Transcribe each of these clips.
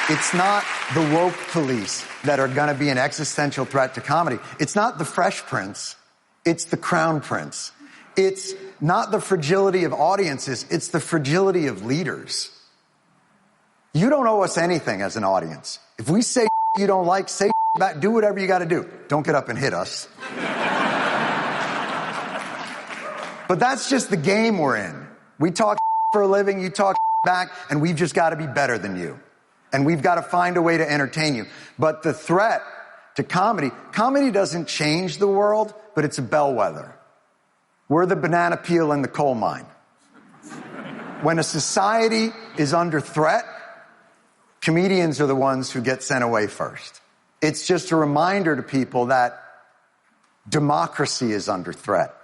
It's not the woke police that are going to be an existential threat to comedy. It's not the Fresh Prince. It's the Crown Prince. It's not the fragility of audiences. It's the fragility of leaders. You don't owe us anything as an audience. If we say you don't like, say back, do whatever you got to do. Don't get up and hit us. But that's just the game we're in. We talk for a living, you talk back, and we've just got to be better than you. And we've got to find a way to entertain you. But the threat to comedy doesn't change the world, but it's a bellwether. We're the banana peel in the coal mine. When a society is under threat, comedians are the ones who get sent away first. It's just a reminder to people that democracy is under threat.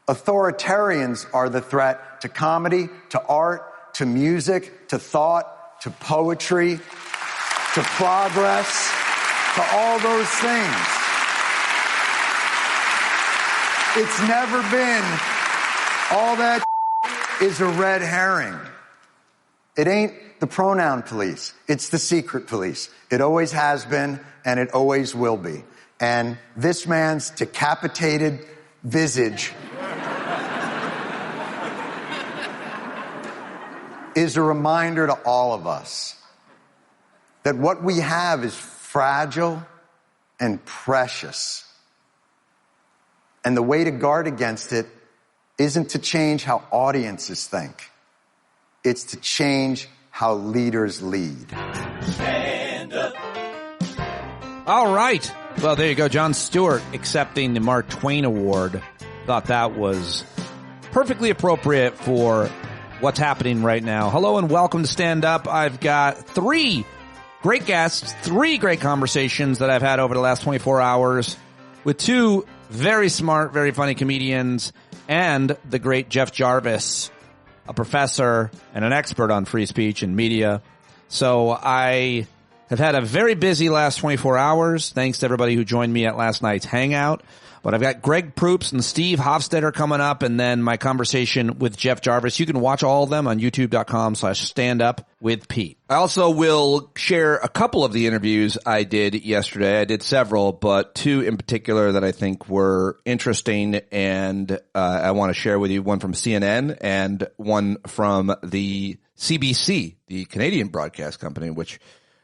Authoritarians are the threat to comedy, to art, to music, to thought, to poetry, to progress, to all those things. It's never been. All that is a red herring. It ain't the pronoun police. It's the secret police. It always has been, and it always will be. And this man's decapitated visage is a reminder to all of us that what we have is fragile and precious. And the way to guard against it isn't to change how audiences think. It's to change how leaders lead. Stand up. All right. Well, there you go. Jon Stewart accepting the Mark Twain Award. Thought that was perfectly appropriate for what's happening right now. Hello and welcome to Stand Up. I've got 3 great guests, 3 great conversations that I've had over the last 24 hours with 2 very smart, very funny comedians and the great Jeff Jarvis, a professor and an expert on free speech and media. So I have had a very busy last 24 hours. Thanks to everybody who joined me at last night's hangout. But I've got Greg Proops and Steve Hofstetter coming up, and then my conversation with Jeff Jarvis. You can watch all of them on youtube.com/standupwithpete. I also will share a couple of the interviews I did yesterday. I did several, but 2 in particular that I think were interesting, and I want to share with you. One from CNN and one from the CBC, the Canadian broadcast company, which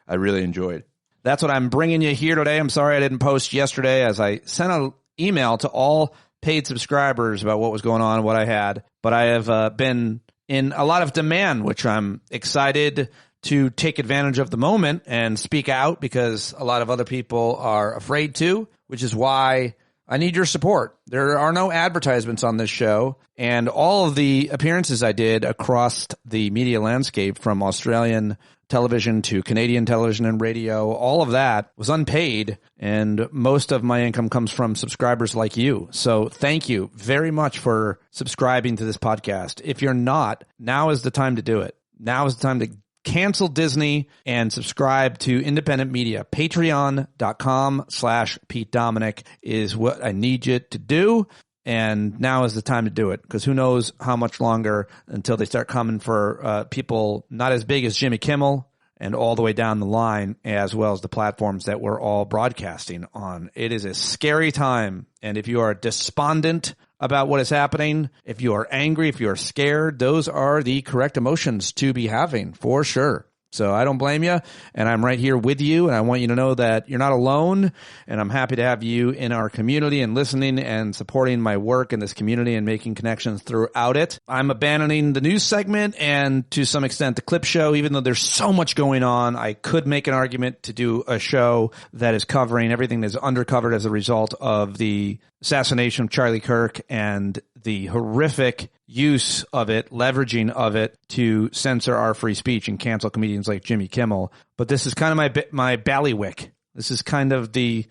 I really enjoyed. That's what I'm bringing you here today. I'm sorry I didn't post yesterday, as I sent an email to all paid subscribers about what was going on, what I had. But I have been in a lot of demand, which I'm excited to take advantage of the moment and speak out, because a lot of other people are afraid to, which is why I need your support. There are no advertisements on this show, and all of the appearances I did across the media landscape, from Australian television to Canadian television and radio, all of that was unpaid, and most of my income comes from subscribers like you. So thank you very much for subscribing to this podcast. If you're not, now is the time to do it. Now is the time to cancel Disney and subscribe to independent media. Patreon.com/Pete Dominic is what I need you to do. And now is the time to do it, because who knows how much longer until they start coming for people not as big as Jimmy Kimmel and all the way down the line, as well as the platforms that we're all broadcasting on. It is a scary time. And if you are despondent about what is happening, if you are angry, if you are scared, those are the correct emotions to be having, for sure. So I don't blame you, and I'm right here with you, and I want you to know that you're not alone, and I'm happy to have you in our community and listening and supporting my work in this community and making connections throughout it. I'm abandoning the news segment and, to some extent, the clip show. Even though there's so much going on, I could make an argument to do a show that is covering everything that's undercovered as a result of the assassination of Charlie Kirk and the horrific use of it, leveraging of it to censor our free speech and cancel comedians like Jimmy Kimmel. But this is kind of my ballywick. This is kind of the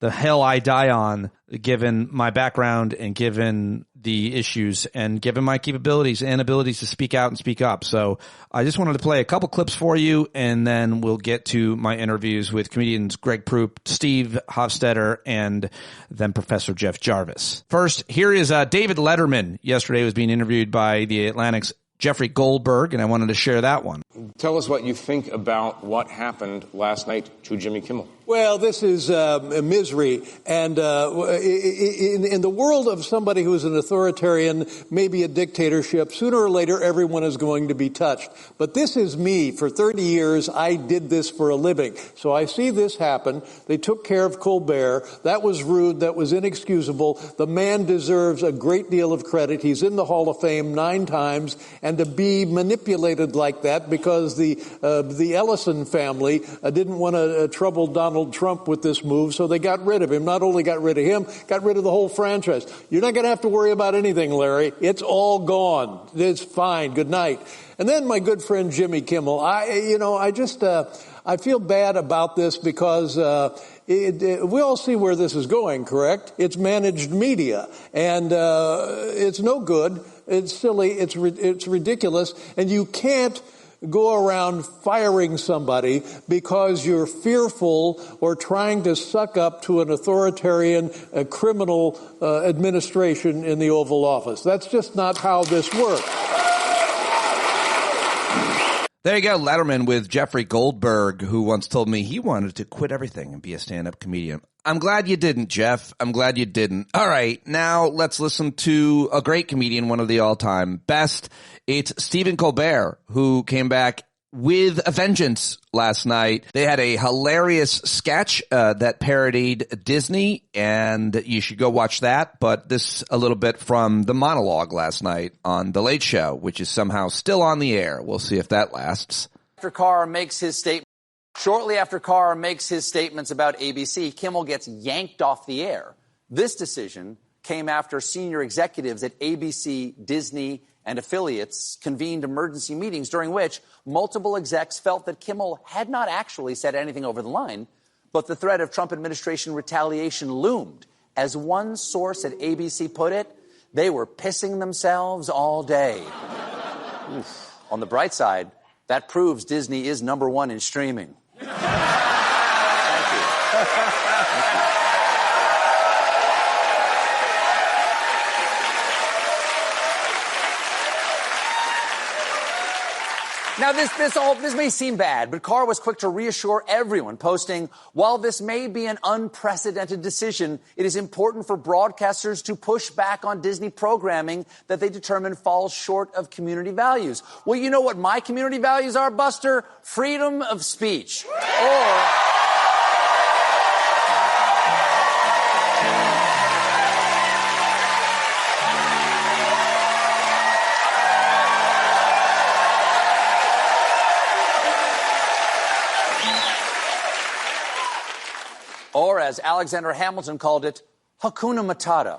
hill I die on, given my background and given the issues and given my capabilities and abilities to speak out and speak up. So I just wanted to play a couple clips for you, and then we'll get to my interviews with comedians Greg Proops, Steve Hofstetter, and then Professor Jeff Jarvis. First, here is David Letterman. Yesterday was being interviewed by the Atlantic's Jeffrey Goldberg, and I wanted to share that one. Tell us what you think about what happened last night to Jimmy Kimmel. Well, this is misery. And in the world of somebody who is an authoritarian, maybe a dictatorship, sooner or later everyone is going to be touched. But this is me. For 30 years, I did this for a living. So I see this happen. They took care of Colbert. That was rude. That was inexcusable. The man deserves a great deal of credit. He's in the Hall of Fame 9 times. And to be manipulated like that because the Ellison family didn't want to trouble Donald Trump with this move, so they got rid of him. Not only got rid of him, got rid of the whole franchise. You're not going to have to worry about anything, Larry. It's all gone. It's fine. Good night. And then my good friend Jimmy Kimmel. I feel bad about this because we all see where this is going, correct? It's managed media, and it's no good. It's silly. It's ridiculous, and you can't go around firing somebody because you're fearful or trying to suck up to an authoritarian criminal administration in the Oval Office. That's just not how this works. There you go, Letterman with Jeffrey Goldberg, who once told me he wanted to quit everything and be a stand-up comedian. I'm glad you didn't, Jeff. I'm glad you didn't. All right, now let's listen to a great comedian, one of the all-time best. It's Stephen Colbert, who came back with a vengeance last night. They had a hilarious sketch that parodied Disney, and you should go watch that. But this a little bit from the monologue last night on The Late Show, which is somehow still on the air. We'll see if that lasts. Shortly after Carr makes his statements about ABC, Kimmel gets yanked off the air. This decision came after senior executives at ABC, Disney, and affiliates convened emergency meetings during which multiple execs felt that Kimmel had not actually said anything over the line, but the threat of Trump administration retaliation loomed. As one source at ABC put it, they were pissing themselves all day. Oof. On the bright side, that proves Disney is #1 in streaming. Thank you. Now, this may seem bad, but Carr was quick to reassure everyone, posting, "While this may be an unprecedented decision, it is important for broadcasters to push back on Disney programming that they determine falls short of community values." Well, you know what my community values are, Buster? Freedom of speech. Or, as Alexander Hamilton called it, Hakuna Matata.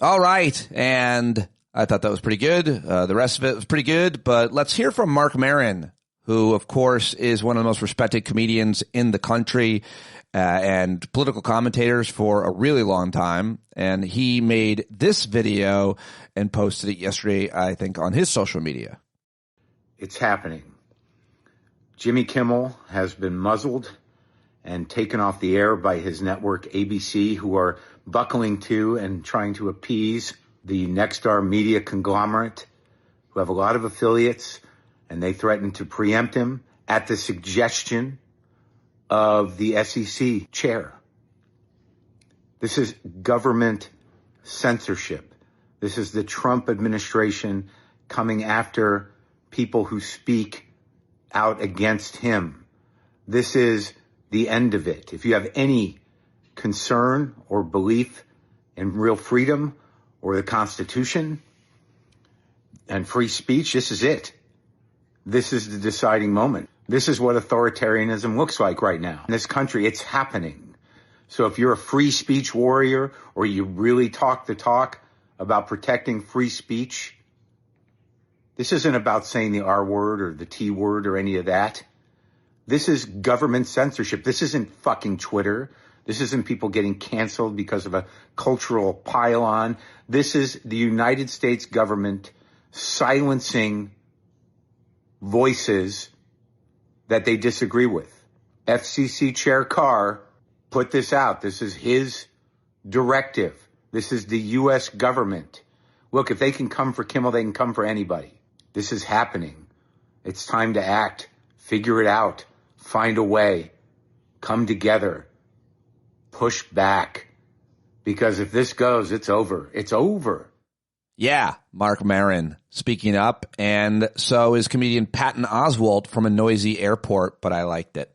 All right, and I thought that was pretty good. The rest of it was pretty good, but let's hear from Marc Maron, who, of course, is one of the most respected comedians in the country and political commentators for a really long time. And he made this video and posted it yesterday, I think, on his social media. It's happening. Jimmy Kimmel has been muzzled and taken off the air by his network ABC, who are buckling to and trying to appease the Nexstar media conglomerate, who have a lot of affiliates, and they threaten to preempt him at the suggestion of the SEC chair. This is government censorship. This is the Trump administration coming after people who speak out against him. This is the end of it. If you have any concern or belief in real freedom or the Constitution and free speech, this is it. This is the deciding moment. This is what authoritarianism looks like right now. In this country, it's happening. So if you're a free speech warrior or you really talk the talk about protecting free speech, this isn't about saying the R word or the T word or any of that. This is government censorship. This isn't fucking Twitter. This isn't people getting canceled because of a cultural pile-on. This is the United States government silencing voices that they disagree with. FCC Chair Carr put this out. This is his directive. This is the U.S. government. Look, if they can come for Kimmel, they can come for anybody. This is happening. It's time to act. Figure it out. Find a way. Come together. Push back. Because if this goes, it's over. It's over. Yeah, Marc Maron speaking up, and so is comedian Patton Oswalt from a noisy airport, but I liked it.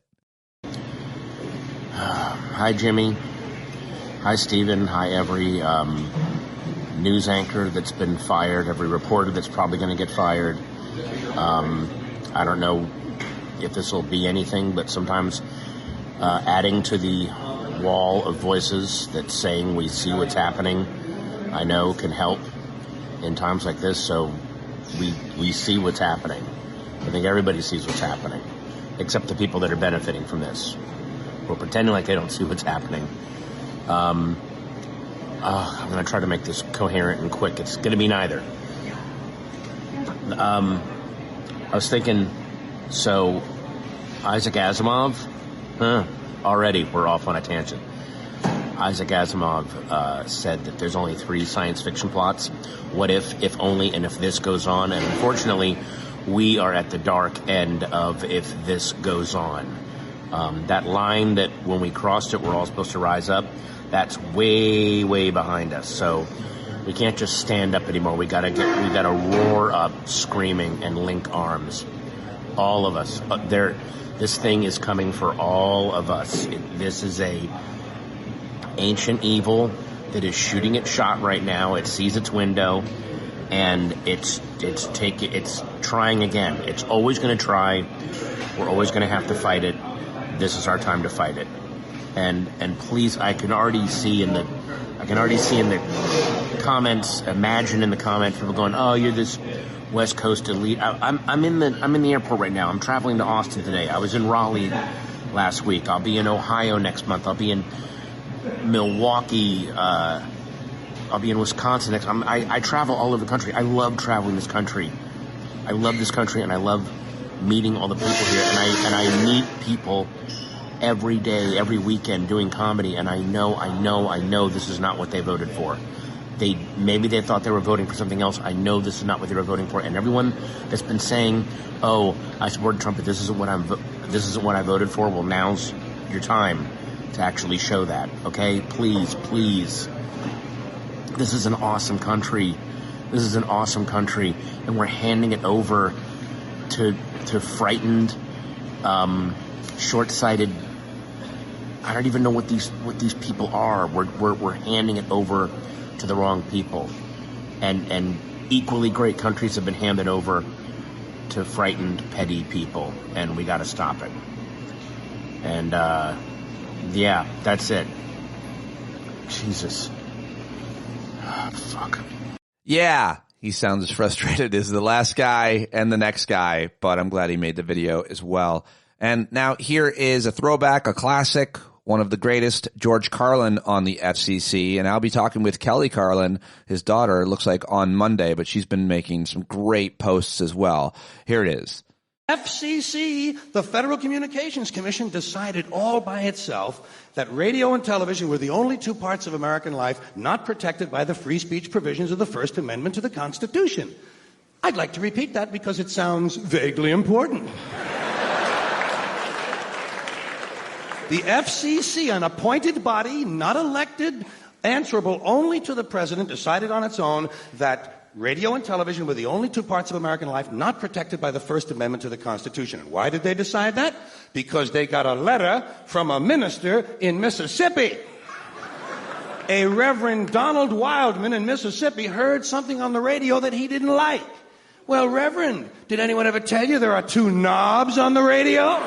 Hi, Jimmy. Hi, Steven. Hi, every news anchor that's been fired, every reporter that's probably going to get fired. I don't know if this will be anything, but sometimes adding to the wall of voices that's saying we see what's happening, I know can help in times like this, so we see what's happening. I think everybody sees what's happening, except the people that are benefiting from this. We're pretending like they don't see what's happening. I'm going to try to make this coherent and quick. It's going to be neither. I was thinking, so Isaac Asimov, already we're off on a tangent. Isaac Asimov said that there's only 3 science fiction plots. What if only, and if this goes on. And unfortunately, we are at the dark end of if this goes on. That line that when we crossed it, we're all supposed to rise up, that's way, way behind us. So we can't just stand up anymore. We gotta roar up, screaming, and link arms. All of us. This thing is coming for all of us. This is a ancient evil that is shooting its shot right now. It sees its window, and it's trying again. It's always going to try. We're always going to have to fight it. This is our time to fight it. And please, I can already see in the comments. Imagine in the comments people going, "Oh, you're this West Coast elite." I'm in the airport right now. I'm traveling to Austin today. I was in Raleigh last week. I'll be in Ohio next month. I'll be in Milwaukee. I'll be in Wisconsin next. I travel all over the country. I love traveling this country. I love this country, and I love meeting all the people here. And I meet people every day, every weekend doing comedy, and I know this is not what they voted for. Maybe they thought they were voting for something else. I know this is not what they were voting for. And everyone that's been saying, "Oh, I supported Trump, but this isn't what I voted for." Well, now's your time to actually show that. Okay, please. This is an awesome country. And we're handing it over to frightened, short-sighted. I don't even know what these people are. We're handing it over to the wrong people, and equally great countries have been handed over to frightened, petty people, and we got to stop it. And yeah, that's it. Jesus. Oh, fuck. Yeah, he sounds as frustrated as the last guy and the next guy, but I'm glad he made the video as well. And now here is a throwback, a classic, one of the greatest, George Carlin on the FCC. And I'll be talking with Kelly Carlin, his daughter, it looks like on Monday, but she's been making some great posts as well. Here it is. FCC, the Federal Communications Commission, decided all by itself that radio and television were the only 2 parts of American life not protected by the free speech provisions of the First Amendment to the Constitution. I'd like to repeat that because it sounds vaguely important. The FCC, an appointed body, not elected, answerable only to the president, decided on its own that radio and television were the only 2 parts of American life not protected by the First Amendment to the Constitution. And why did they decide that? Because they got a letter from a minister in Mississippi. A Reverend Donald Wildman in Mississippi heard something on the radio that he didn't like. Well, Reverend, did anyone ever tell you there are 2 knobs on the radio?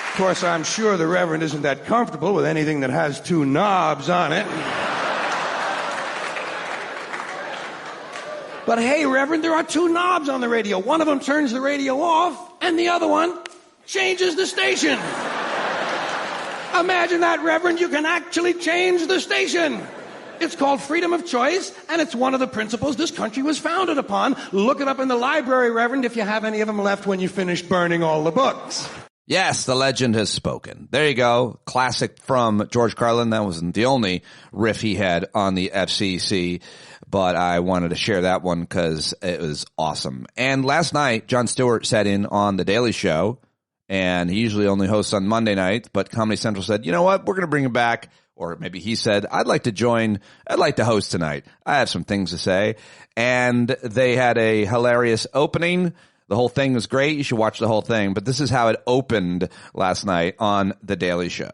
Of course, I'm sure the Reverend isn't that comfortable with anything that has 2 knobs on it. But hey, Reverend, there are 2 knobs on the radio. One of them turns the radio off, and the other one changes the station. Imagine that, Reverend. You can actually change the station. It's called freedom of choice, and it's one of the principles this country was founded upon. Look it up in the library, Reverend, if you have any of them left when you finish burning all the books. Yes, the legend has spoken. There you go. Classic from George Carlin. That wasn't the only riff he had on the FCC, but I wanted to share that one because it was awesome. And last night, Jon Stewart sat in on The Daily Show, and he usually only hosts on Monday night, but Comedy Central said, you know what, we're going to bring him back. Or maybe he said, I'd like to host tonight. I have some things to say. And they had a hilarious opening. The whole thing was great. You should watch the whole thing. But this is how it opened last night on The Daily Show.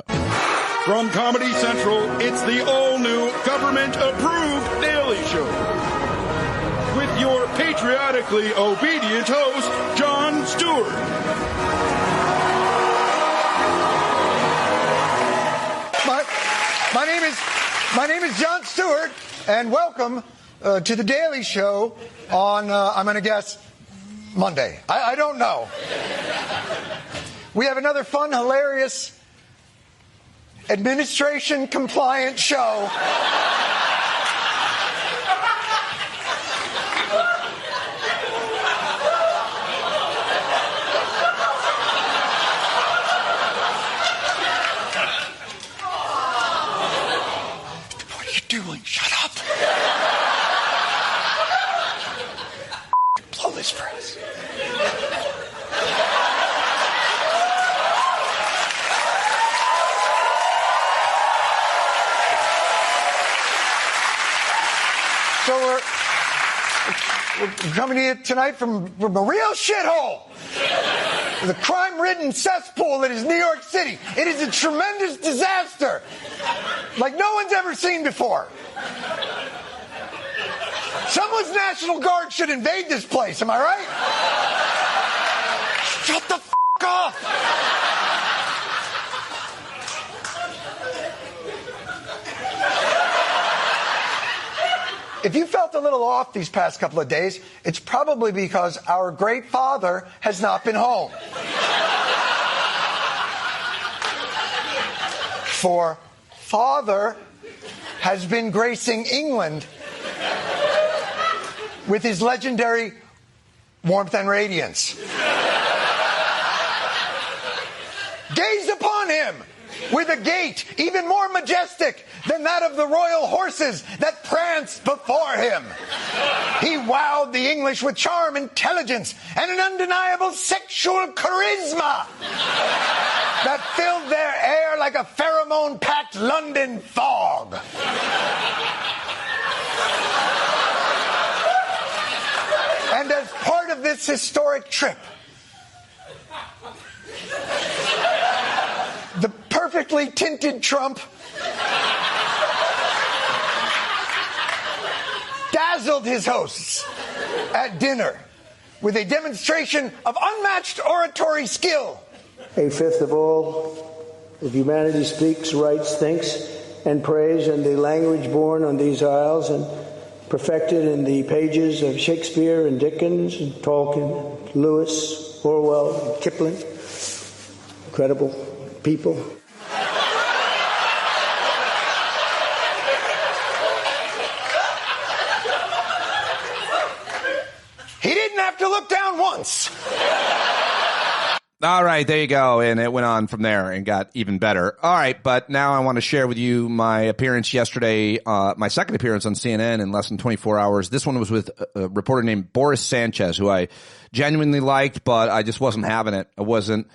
From Comedy Central, it's the all-new government-approved Daily Show. With your patriotically obedient host, Jon Stewart. My name is Jon Stewart, and welcome to The Daily Show on, I'm going to guess, Monday. I don't know. We have another fun, hilarious, administration-compliant show. What are you doing? Shut up. Blow this for us. So we're coming to you tonight from a real shithole. The crime-ridden cesspool that is New York City. It is a tremendous disaster like no one's ever seen before. Someone's National Guard should invade this place, am I right? Shut the f*** up! If you felt a little off these past couple of days, it's probably because our great father has not been home. For father has been gracing England with his legendary warmth and radiance. Gaze upon him with a gait even more majestic than that of the royal horses that pranced before him. He wowed the English with charm, intelligence, and an undeniable sexual charisma that filled their air like a pheromone-packed London fog. And as part of this historic trip, the perfectly tinted Trump dazzled his hosts at dinner with a demonstration of unmatched oratory skill. A fifth of all of humanity speaks, writes, thinks, and prays in the language born on these isles and perfected in the pages of Shakespeare and Dickens and Tolkien, Lewis, Orwell, and Kipling. Incredible people. He didn't have to look down once. All right, there you go. And it went on from there and got even better. All right, but now I want to share with you my appearance yesterday, my second appearance on CNN in less than 24 hours. This one was with a reporter named Boris Sanchez, who I genuinely liked, but I just wasn't having it. I wasn't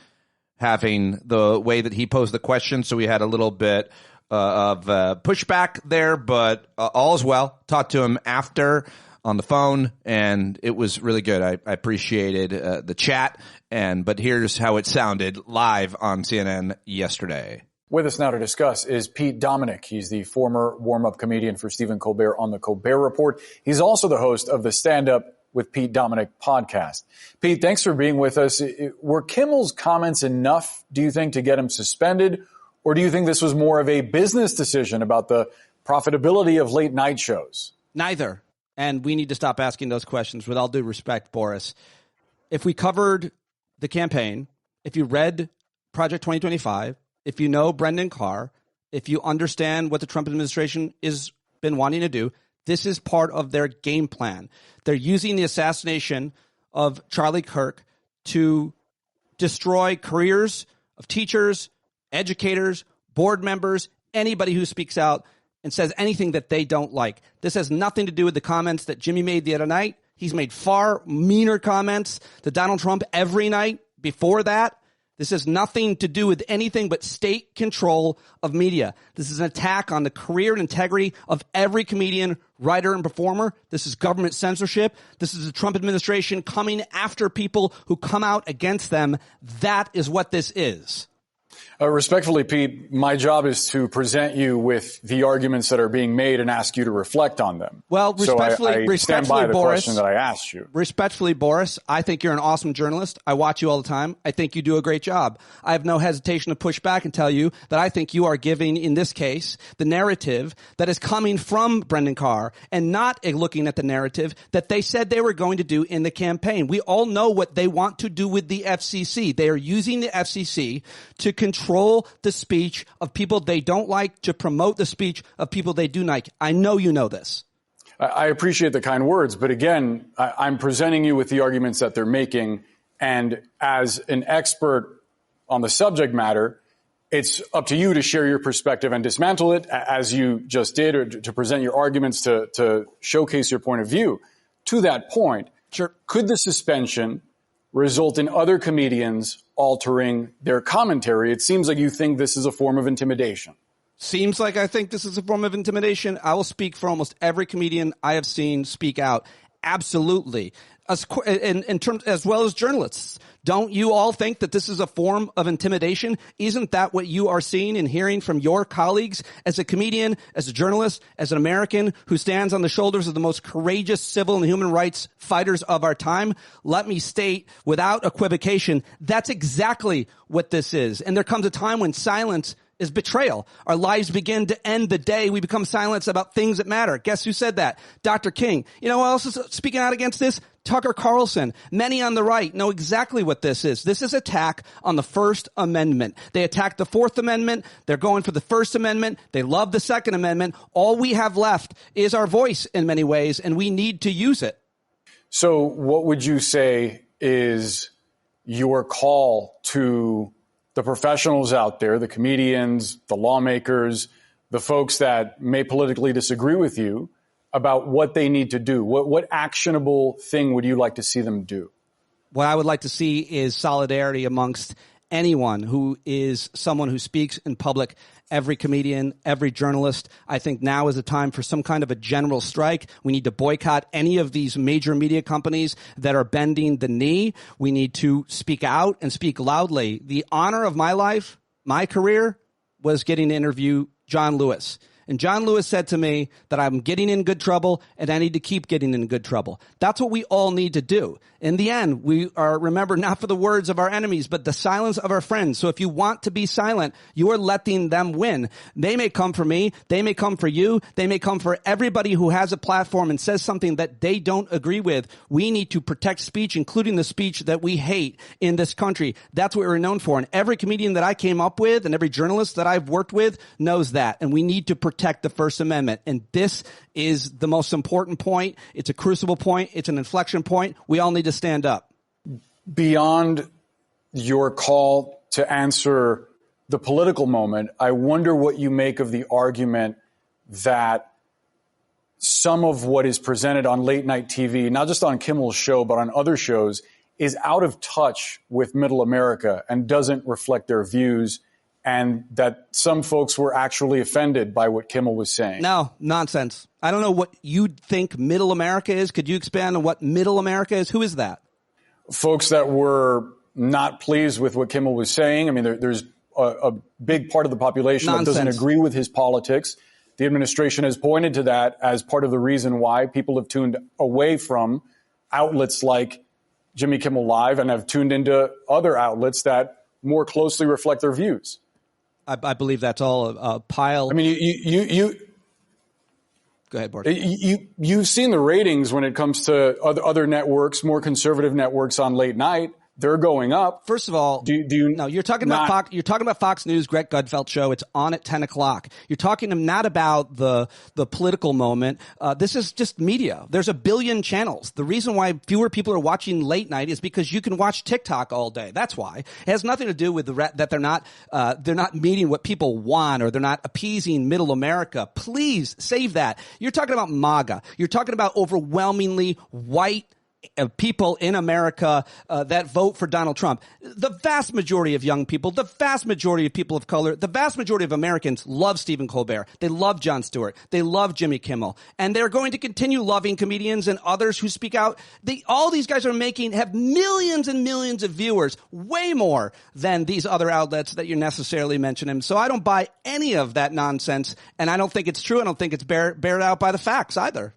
having the way that he posed the question, so we had a little bit of pushback there, but all's well. Talked to him after on the phone, and it was really good. I appreciated the chat, but here's how it sounded live on CNN yesterday. With us now to discuss is Pete Dominick. He's the former warm-up comedian for Stephen Colbert on The Colbert Report. He's also the host of the Stand Up with Pete Dominick podcast. Pete, thanks for being with us. Were Kimmel's comments enough, do you think, to get him suspended? Or do you think this was more of a business decision about the profitability of late night shows? Neither. And we need to stop asking those questions. With all due respect, Boris, if we covered the campaign, if you read Project 2025, if you know Brendan Carr, if you understand what the Trump administration is been wanting to do. This is part of their game plan. They're using the assassination of Charlie Kirk to destroy careers of teachers, educators, board members, anybody who speaks out and says anything that they don't like. This has nothing to do with the comments that Jimmy made the other night. He's made far meaner comments to Donald Trump every night before that. This has nothing to do with anything but state control of media. This is an attack on the career and integrity of every comedian, writer, and performer. This is government censorship. This is the Trump administration coming after people who come out against them. That is what this is. Respectfully, Pete, my job is to present you with the arguments that are being made and ask you to reflect on them. Well, respectfully, so I stand by the Boris, question that I asked you. Respectfully, Boris, I think you're an awesome journalist. I watch you all the time. I think you do a great job. I have no hesitation to push back and tell you that I think you are giving, in this case, the narrative that is coming from Brendan Carr and not looking at the narrative that they said they were going to do in the campaign. We all know what they want to do with the FCC. They are using the FCC to control the speech of people they don't like, to promote the speech of people they do like. I know you know this. I appreciate the kind words, but again, I'm presenting you with the arguments that they're making, and as an expert on the subject matter, it's up to you to share your perspective and dismantle it, as you just did, or to present your arguments to showcase your point of view. To that point, sure, could the suspension result in other comedians altering their commentary? It seems like you think this is a form of intimidation. Seems like I think this is a form of intimidation. I will speak for almost every comedian I have seen speak out. Absolutely. In terms, as well as journalists. Don't you all think that this is a form of intimidation? Isn't that what you are seeing and hearing from your colleagues as a comedian, as a journalist, as an American who stands on the shoulders of the most courageous civil and human rights fighters of our time? Let me state without equivocation, that's exactly what this is. And there comes a time when silence is betrayal. Our lives begin to end the day we become silent about things that matter. Guess who said that? Dr. King. You know who else is speaking out against this? Tucker Carlson. Many on the right know exactly what this is. This is attack on the First Amendment. They attacked the Fourth Amendment. They're going for the First Amendment. They love the Second Amendment. All we have left is our voice in many ways, and we need to use it. So what would you say is your call to the professionals out there, the comedians, the lawmakers, the folks that may politically disagree with you, about what they need to do? What actionable thing would you like to see them do? What I would like to see is solidarity amongst anyone who is someone who speaks in public, every comedian, every journalist. I think now is the time for some kind of a general strike. We need to boycott any of these major media companies that are bending the knee. We need to speak out and speak loudly. The honor of my life, my career, was getting to interview John Lewis. And John Lewis said to me that I'm getting in good trouble and I need to keep getting in good trouble. That's what we all need to do. In the end, we are remembered not for the words of our enemies, but the silence of our friends. So if you want to be silent, you are letting them win. They may come for me. They may come for you. They may come for everybody who has a platform and says something that they don't agree with. We need to protect speech, including the speech that we hate in this country. That's what we're known for. And every comedian that I came up with and every journalist that I've worked with knows that. And we need to protect the First Amendment. And this is the most important point. It's a crucible point. It's an inflection point. We all need to stand up. Beyond your call to answer the political moment, I wonder what you make of the argument that some of what is presented on late night TV, not just on Kimmel's show, but on other shows, is out of touch with middle America and doesn't reflect their views, and that some folks were actually offended by what Kimmel was saying. No, nonsense. I don't know what you think middle America is. Could you expand on what middle America is? Who is that? Folks that were not pleased with what Kimmel was saying. I mean, there's a big part of the population that doesn't agree with his politics. The administration has pointed to that as part of the reason why people have tuned away from outlets like Jimmy Kimmel Live and have tuned into other outlets that more closely reflect their views. I believe that's all a pile. I mean, you go ahead, Bart. You've seen the ratings when it comes to other networks, more conservative networks on late night. they're going up. First of all, you're talking about Fox. You're talking about Fox News, Greg Gutfeld show. It's on at 10 o'clock. You're talking not about the political moment. This is just media. There's a billion channels. The reason why fewer people are watching late night is because you can watch TikTok all day. That's why. It has nothing to do with that they're not meeting what people want, or they're not appeasing middle America. Please save that. You're talking about MAGA. You're talking about overwhelmingly white people in America that vote for Donald Trump. The vast majority of young people, the vast majority of people of color, the vast majority of Americans love Stephen Colbert. They love Jon Stewart. They love Jimmy Kimmel. And they're going to continue loving comedians and others who speak out. All these guys have millions and millions of viewers, way more than these other outlets that you're necessarily mentioning. So I don't buy any of that nonsense, and I don't think it's true. I don't think it's bared out by the facts either.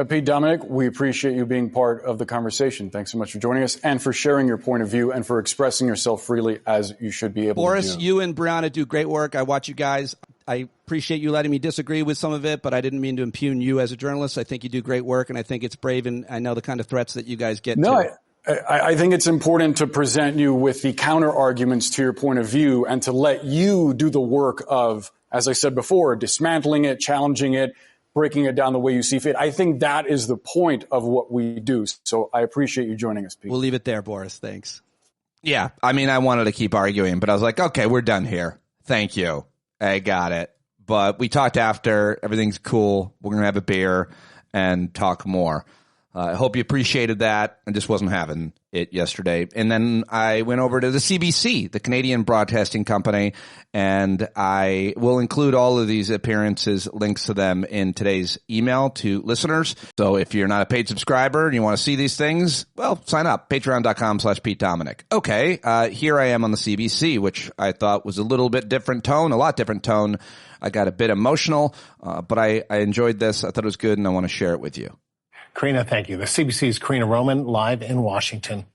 Pete Dominic, we appreciate you being part of the conversation. Thanks so much for joining us and for sharing your point of view and for expressing yourself freely as you should be able Boris, to do. You and Brianna do great work. I watch you guys. I appreciate you letting me disagree with some of it, but I didn't mean to impugn you as a journalist. I think you do great work, and I think it's brave, and I know the kind of threats that you guys get to. I think it's important to present you with the counter arguments to your point of view and to let you do the work of, as I said before, dismantling it, challenging it, breaking it down the way you see fit. I think that is the point of what we do. So I appreciate you joining us, Pete. We'll leave it there, Boris. Thanks. Yeah, I mean, I wanted to keep arguing, but I was like, okay, we're done here. Thank you. I got it. But we talked after. Everything's cool. We're going to have a beer and talk more. I hope you appreciated that. I just wasn't having it yesterday. And then I went over to the CBC, the Canadian Broadcasting Company, and I will include all of these appearances, links to them in today's email to listeners. So if you're not a paid subscriber and you want to see these things, well, sign up. Patreon.com/Pete Dominic. Okay, here I am on the CBC, which I thought was a little bit different tone, a lot different tone. I got a bit emotional, but I enjoyed this. I thought it was good, and I want to share it with you. Karina, thank you. The CBC's Karina Roman live in Washington.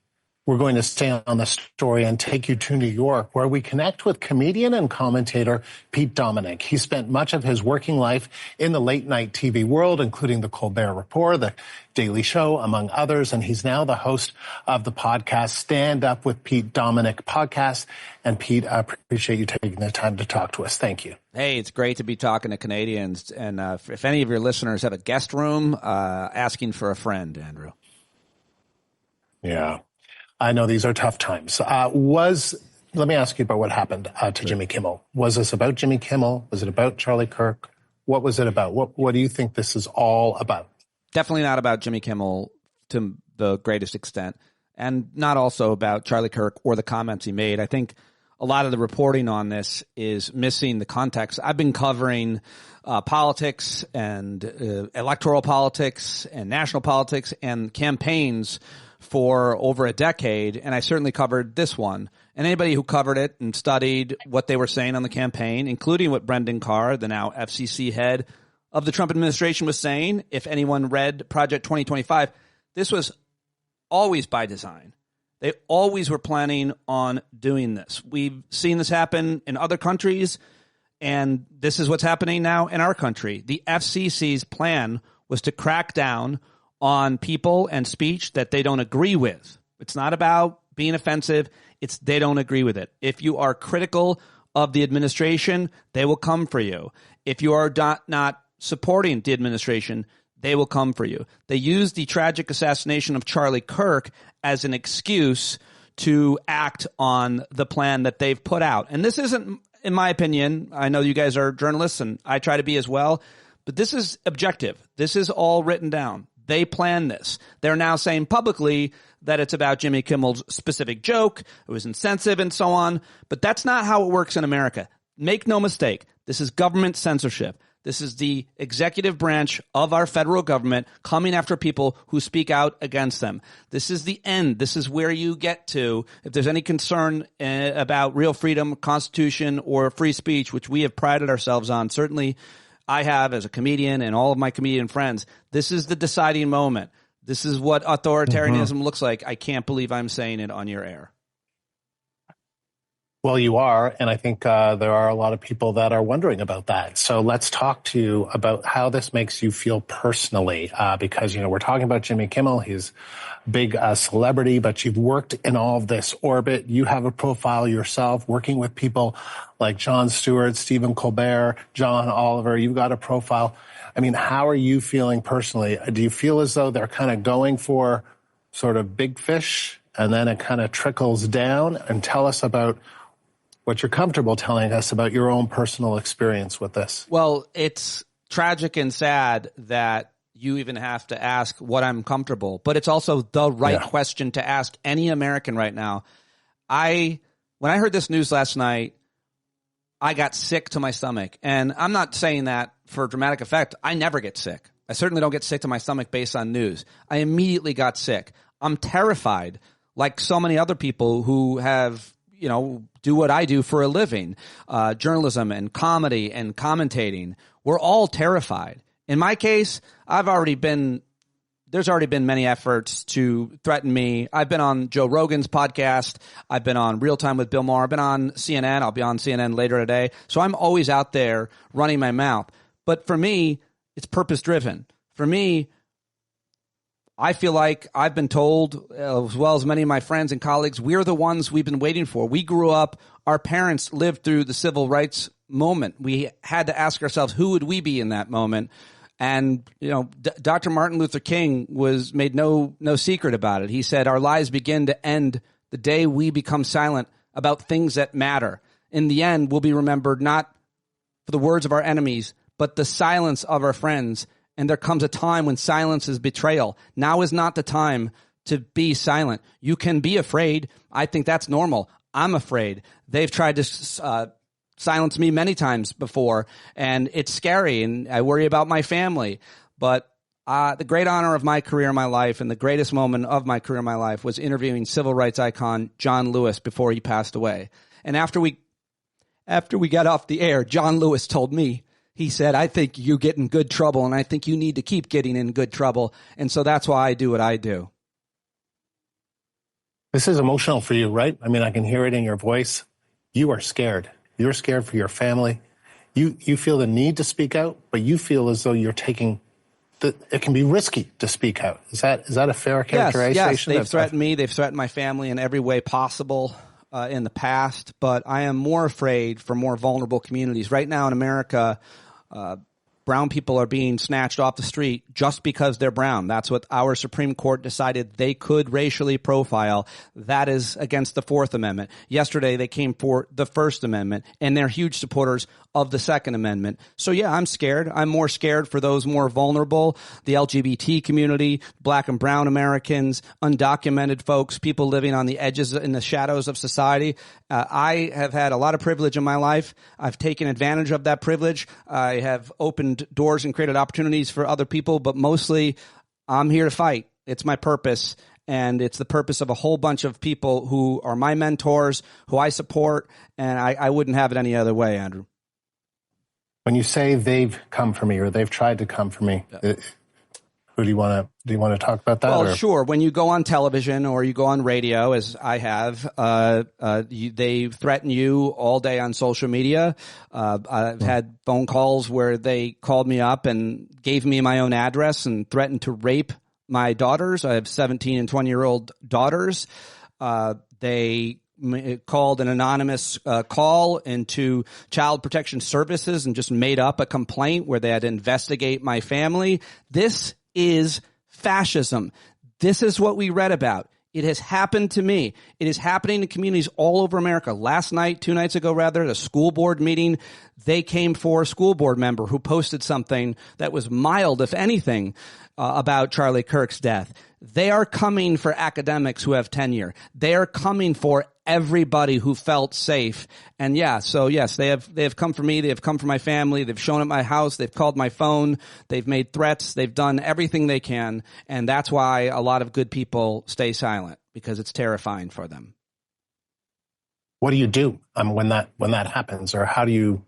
We're going to stay on the story and take you to New York, where we connect with comedian and commentator Pete Dominic. He spent much of his working life in the late-night TV world, including The Colbert Report, The Daily Show, among others, and he's now the host of the podcast Stand Up with Pete Dominic podcast. And Pete, I appreciate you taking the time to talk to us. Thank you. Hey, it's great to be talking to Canadians. And if any of your listeners have a guest room, asking for a friend, Andrew. Yeah. I know these are tough times. Let me ask you about what happened to Jimmy Kimmel. Was this about Jimmy Kimmel? Was it about Charlie Kirk? What was it about? What do you think this is all about? Definitely not about Jimmy Kimmel to the greatest extent, and not also about Charlie Kirk or the comments he made. I think a lot of the reporting on this is missing the context. I've been covering politics and electoral politics and national politics and campaigns for over a decade, and I certainly covered this one. And anybody who covered it and studied what they were saying on the campaign, including what Brendan Carr, the now FCC head of the Trump administration, was saying, if anyone read Project 2025, this was always by design. They always were planning on doing this. We've seen this happen in other countries, and this is what's happening now in our country. The FCC's plan was to crack down on people and speech that they don't agree with. It's not about being offensive. It's they don't agree with it. If you are critical of the administration, they will come for you. If you are not supporting the administration, they will come for you. They used the tragic assassination of Charlie Kirk as an excuse to act on the plan that they've put out. And this isn't, in my opinion, I know you guys are journalists and I try to be as well, but this is objective. This is all written down. They planned this. They're now saying publicly that it's about Jimmy Kimmel's specific joke. It was insensitive and so on. But that's not how it works in America. Make no mistake. This is government censorship. This is the executive branch of our federal government coming after people who speak out against them. This is the end. This is where you get to, if there's any concern about real freedom, Constitution, or free speech, which we have prided ourselves on, certainly I have as a comedian and all of my comedian friends. This is the deciding moment. This is what authoritarianism looks like. I can't believe I'm saying it on your air. Well, you are, and I think there are a lot of people that are wondering about that. So let's talk to you about how this makes you feel personally, because, we're talking about Jimmy Kimmel. He's a big celebrity, but you've worked in all of this orbit. You have a profile yourself, working with people like Jon Stewart, Stephen Colbert, John Oliver. You've got a profile. I mean, how are you feeling personally? Do you feel as though they're kind of going for sort of big fish, and then it kind of trickles down? And tell us about what you're comfortable telling us about your own personal experience with this. Well, it's tragic and sad that you even have to ask what I'm comfortable, but it's also the right question to ask any American right now. When I heard this news last night, I got sick to my stomach. And I'm not saying that for dramatic effect. I never get sick. I certainly don't get sick to my stomach based on news. I immediately got sick. I'm terrified, like so many other people who have, do what I do for a living, journalism and comedy and commentating. We're all terrified. In my case, there's already been many efforts to threaten me. I've been on Joe Rogan's podcast. I've been on Real Time with Bill Maher. I've been on CNN. I'll be on CNN later today. So I'm always out there running my mouth. But for me, it's purpose driven. For me, I feel like I've been told, as well as many of my friends and colleagues, we're the ones we've been waiting for. We grew up, our parents lived through the civil rights moment. We had to ask ourselves, who would we be in that moment? And, Dr. Martin Luther King made no secret about it. He said, our lives begin to end the day we become silent about things that matter. In the end, we'll be remembered not for the words of our enemies, but the silence of our friends. And there comes a time when silence is betrayal. Now is not the time to be silent. You can be afraid. I think that's normal. I'm afraid. They've tried to silence me many times before, and it's scary, and I worry about my family. But the great honor of my career in my life and the greatest moment of my career in my life was interviewing civil rights icon John Lewis before he passed away. And after we got off the air, John Lewis told me, he said, I think you get in good trouble, and I think you need to keep getting in good trouble. And so that's why I do what I do. This is emotional for you, right? I mean, I can hear it in your voice. You are scared. You're scared for your family. You feel the need to speak out, but you feel as though you're taking it can be risky to speak out. Is that a fair characterization? Yes. They've threatened me. They've threatened my family in every way possible in the past, but I am more afraid for more vulnerable communities. Right now in America, brown people are being snatched off the street just because they're brown. That's what our Supreme Court decided they could racially profile. That is against the Fourth Amendment. Yesterday, they came for the First Amendment, and they're huge supporters of the Second Amendment. So yeah, I'm scared. I'm more scared for those more vulnerable, the LGBT community, black and brown Americans, undocumented folks, people living on the edges in the shadows of society. I have had a lot of privilege in my life. I've taken advantage of that privilege. I have opened doors and created opportunities for other people, but mostly I'm here to fight. It's my purpose. And it's the purpose of a whole bunch of people who are my mentors, who I support, and I wouldn't have it any other way, Andrew. When you say they've come for me or they've tried to come for me, who do you want to talk about that? Well, sure. When you go on television or you go on radio, as I have, they threaten you all day on social media. I've had phone calls where they called me up and gave me my own address and threatened to rape my daughters. I have 17 and 20-year-old daughters. They called an anonymous call into Child Protection Services and just made up a complaint where they had to investigate my family. This is fascism. This is what we read about. It has happened to me. It is happening in communities all over America. Last night, 2 nights ago rather, at a school board meeting, they came for a school board member who posted something that was mild, if anything, about Charlie Kirk's death. They are coming for academics who have tenure. They are coming for everybody who felt safe. And yeah, so yes, they have come for me. They have come for my family. They've shown up my house. They've called my phone. They've made threats. They've done everything they can. And that's why a lot of good people stay silent, because it's terrifying for them. What do you do when that happens, or how do you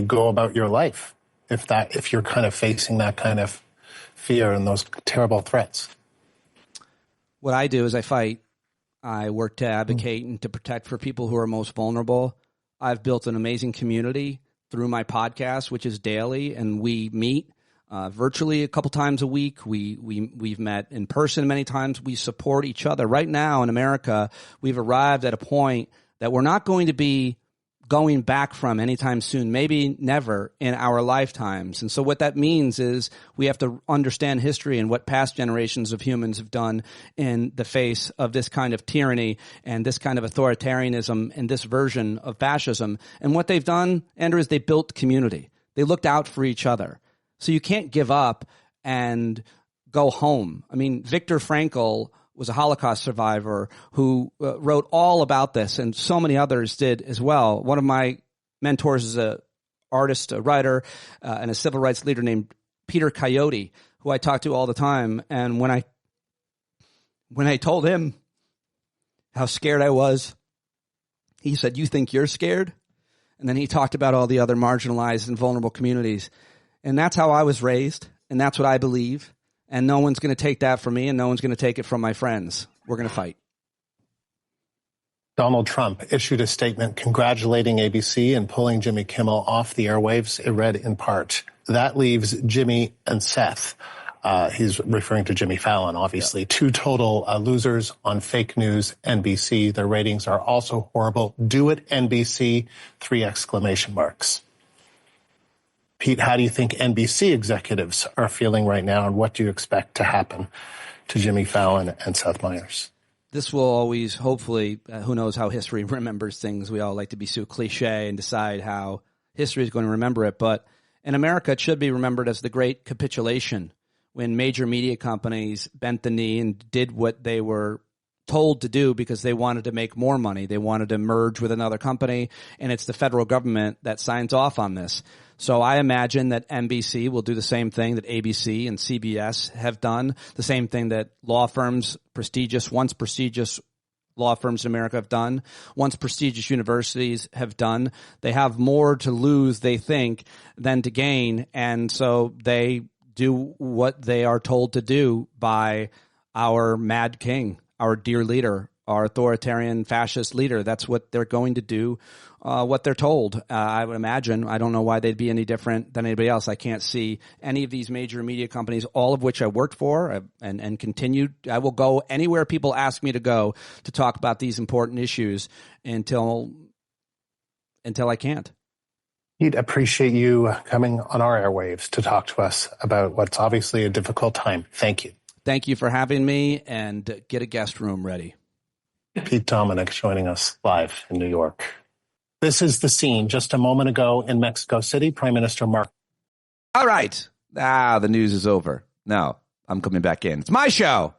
go about your life if you're kind of facing that kind of fear and those terrible threats? What I do is I fight. I work to advocate and to protect for people who are most vulnerable. I've built an amazing community through my podcast, which is daily, and we meet virtually a couple times a week. We've met in person many times. We support each other. Right now in America, we've arrived at a point that we're not going to be going back from anytime soon, maybe never in our lifetimes. And so what that means is we have to understand history and what past generations of humans have done in the face of this kind of tyranny and this kind of authoritarianism and this version of fascism. And what they've done, Andrew, is they built community. They looked out for each other. So you can't give up and go home. I mean, Viktor Frankl was a Holocaust survivor who wrote all about this, and so many others did as well. One of my mentors is an artist, a writer, and a civil rights leader named Peter Coyote, who I talk to all the time. And when I told him how scared I was, he said, "You think you're scared?" And then he talked about all the other marginalized and vulnerable communities. And that's how I was raised, and that's what I believe. And no one's going to take that from me, and no one's going to take it from my friends. We're going to fight. Donald Trump issued a statement congratulating ABC and pulling Jimmy Kimmel off the airwaves. It read in part, "That leaves Jimmy and Seth." He's referring to Jimmy Fallon, obviously. Yeah. Two total losers on fake news NBC. Their ratings are also horrible. Do it, NBC, 3 exclamation marks. Pete, how do you think NBC executives are feeling right now, and what do you expect to happen to Jimmy Fallon and Seth Meyers? This will always, hopefully, who knows how history remembers things. We all like to be so cliche and decide how history is going to remember it. But in America, it should be remembered as the great capitulation, when major media companies bent the knee and did what they were told to do because they wanted to make more money. They wanted to merge with another company, and it's the federal government that signs off on this. So I imagine that NBC will do the same thing that ABC and CBS have done, the same thing that law firms, once prestigious law firms in America have done, once prestigious universities have done. They have more to lose, they think, than to gain, and so they do what they are told to do by our mad king, our dear leader, our authoritarian fascist leader. That's what they're going to do, what they're told. I would imagine. I don't know why they'd be any different than anybody else. I can't see any of these major media companies, all of which I worked for and continued. I will go anywhere people ask me to go to talk about these important issues until I can't. We'd appreciate you coming on our airwaves to talk to us about what's obviously a difficult time. Thank you. Thank you for having me, and get a guest room ready. Pete Dominick joining us live in New York. This is The Scene. Just a moment ago in Mexico City, Prime Minister Marc. All right. The news is over. No, I'm coming back in. It's my show.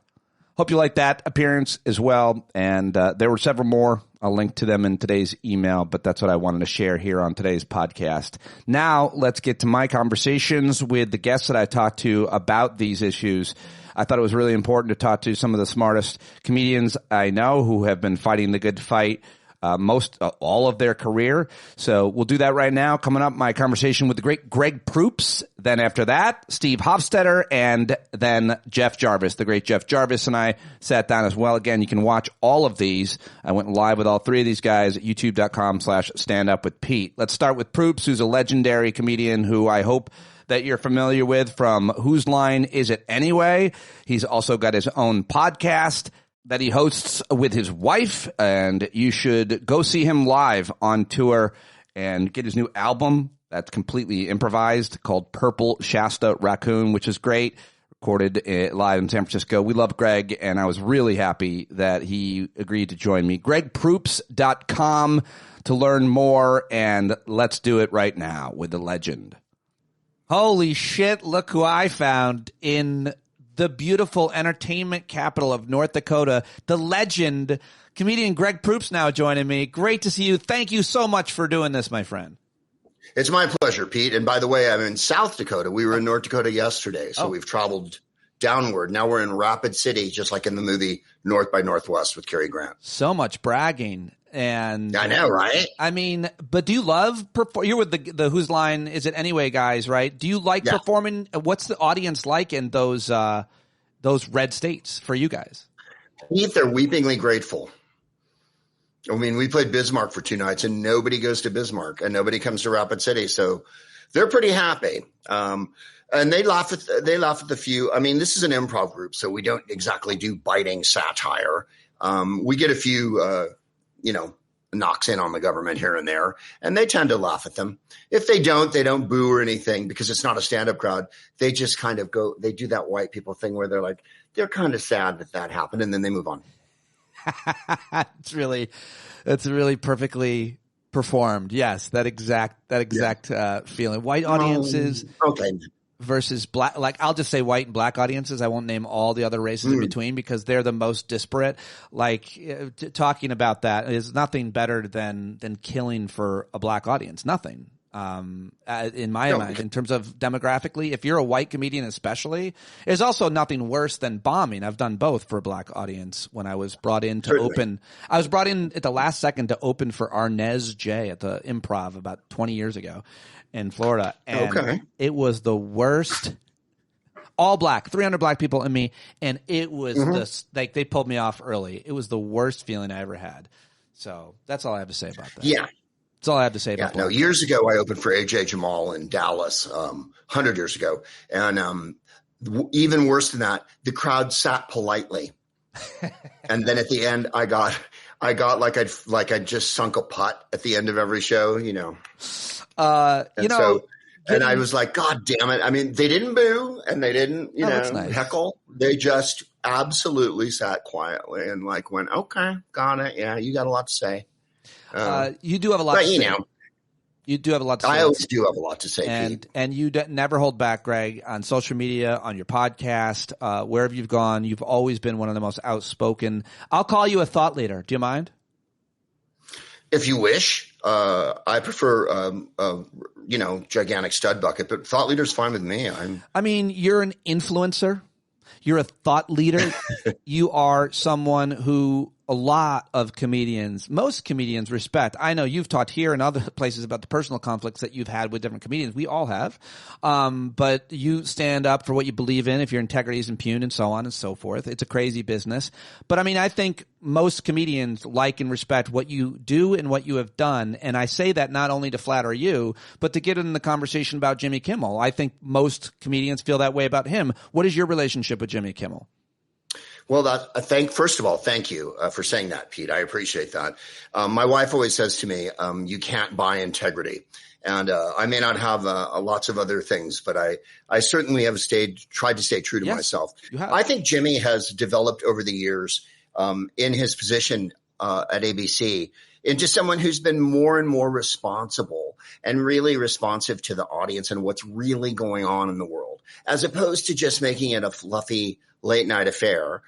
Hope you liked that appearance as well. And there were several more. I'll link to them in today's email, but that's what I wanted to share here on today's podcast. Now, let's get to my conversations with the guests that I talked to about these issues. I thought it was really important to talk to some of the smartest comedians I know who have been fighting the good fight all of their career. So we'll do that right now. Coming up, my conversation with the great Greg Proops. Then after that, Steve Hofstetter, and then Jeff Jarvis. The great Jeff Jarvis and I sat down as well. Again, you can watch all of these. I went live with all 3 of these guys at youtube.com/standupwithpete. Let's start with Proops, who's a legendary comedian who I hope that you're familiar with from Whose Line Is It Anyway? He's also got his own podcast that he hosts with his wife, and you should go see him live on tour and get his new album that's completely improvised called Purple Shasta Raccoon, which is great. Recorded live in San Francisco. We love Greg, and I was really happy that he agreed to join me. GregProops.com to learn more, and let's do it right now with the legend. Holy shit, look who I found in the beautiful entertainment capital of North Dakota. The legend, comedian Greg Proops now joining me. Great to see you. Thank you so much for doing this, my friend. It's my pleasure, Pete. And by the way, I'm in South Dakota. We were in North Dakota yesterday, so we've traveled downward. Now we're in Rapid City, just like in the movie North by Northwest with Cary Grant. So much bragging. And I know, right? I mean, but do you love you're with the Whose Line Is It Anyway guys, right? Do you like performing? What's the audience like in those red states for you guys? They're weepingly grateful. I mean, we played Bismarck for 2 nights, and nobody goes to Bismarck, and nobody comes to Rapid City, so they're pretty happy. And they laugh at the few. I mean, this is an improv group, so we don't exactly do biting satire. We get a few, knocks in on the government here and there, and they tend to laugh at them. If they don't boo or anything because it's not a stand-up crowd. They just kind of they do that white people thing where they're like, they're kind of sad that happened, and then they move on. It's really perfectly performed. Yes, that exact feeling. White audiences versus black. Like, I'll just say white and black audiences. I won't name all the other races in between because they're the most disparate. Like, talking about that is nothing better than killing for a black audience. Nothing. In my mind, in terms of demographically, if you're a white comedian especially, there's also nothing worse than bombing. I've done both for a black audience when I was brought in to open. I was brought in at the last second to open for Arnez J at the Improv about 20 years ago in Florida. And it was the worst. All black, 300 black people and me. And it was they pulled me off early. It was the worst feeling I ever had. So that's all I have to say about that. Yeah. That's all I have to say about that. No, years ago, I opened for AJ Jamal in Dallas, 100 years ago. And even worse than that, the crowd sat politely. And then at the end, I got like I'd just sunk a putt at the end of every show, And I was like, God damn it. I mean, they didn't boo and they didn't, heckle. They just absolutely sat quietly and like went, okay, got it. Yeah, you got a lot to say. You do have a lot to say. You do have a lot to say. I always do have a lot to say, Pete. And you never hold back, Greg, on social media, on your podcast, wherever you've gone. You've always been one of the most outspoken. I'll call you a thought leader. Do you mind? If you wish. I prefer, gigantic stud bucket, but thought leader's fine with me. I mean, you're an influencer. You're a thought leader. You are someone who a lot of comedians, most comedians respect. I know you've talked here and other places about the personal conflicts that you've had with different comedians. We all have. But you stand up for what you believe in if your integrity is impugned and so on and so forth. It's a crazy business. But I mean, I think most comedians like and respect what you do and what you have done. And I say that not only to flatter you, but to get in the conversation about Jimmy Kimmel. I think most comedians feel that way about him. What is your relationship with Jimmy Kimmel? Well, first of all, thank you for saying that, Pete. I appreciate that. My wife always says to me, you can't buy integrity. And I may not have lots of other things, but I certainly have tried to stay true to myself. I think Jimmy has developed over the years in his position at ABC into someone who's been more and more responsible and really responsive to the audience and what's really going on in the world, as opposed to just making it a fluffy late night affair.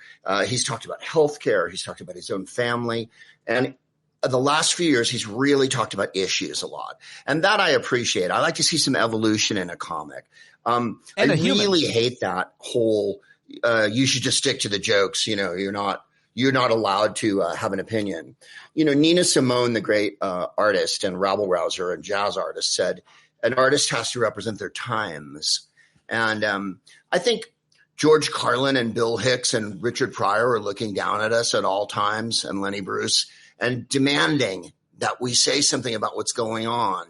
He's talked about healthcare. He's talked about his own family. And the last few years, he's really talked about issues a lot. And that I appreciate. I like to see some evolution in a comic. I really hate that whole, you should just stick to the jokes. You're not allowed to have an opinion. Nina Simone, the great artist and rabble-rouser and jazz artist, said an artist has to represent their times. And I think George Carlin and Bill Hicks and Richard Pryor are looking down at us at all times, and Lenny Bruce, and demanding that we say something about what's going on.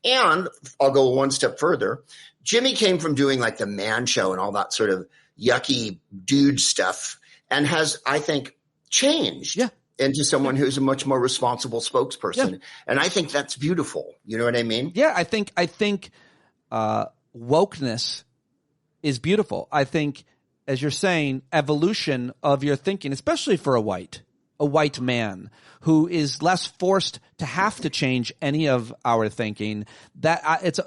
And I'll go one step further. Jimmy came from doing like the Man Show and all that sort of yucky dude stuff and has, I think, changed into someone who's a much more responsible spokesperson. Yeah. And I think that's beautiful. You know what I mean? Yeah, I think wokeness is beautiful. I think, as you're saying, evolution of your thinking, especially for a white man who is less forced to have to change any of our thinking.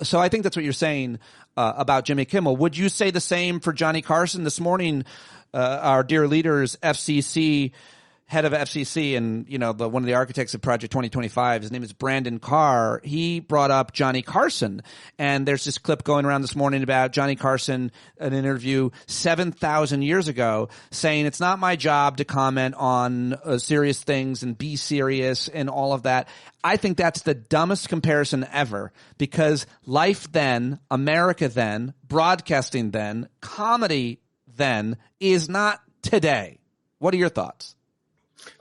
So I think that's what you're saying about Jimmy Kimmel. Would you say the same for Johnny Carson? This morning, our dear leaders, head of FCC and, one of the architects of Project 2025, his name is Brandon Carr. He brought up Johnny Carson. And there's this clip going around this morning about Johnny Carson, an interview 7,000 years ago, saying it's not my job to comment on serious things and be serious and all of that. I think that's the dumbest comparison ever, because life then, America then, broadcasting then, comedy then is not today. What are your thoughts?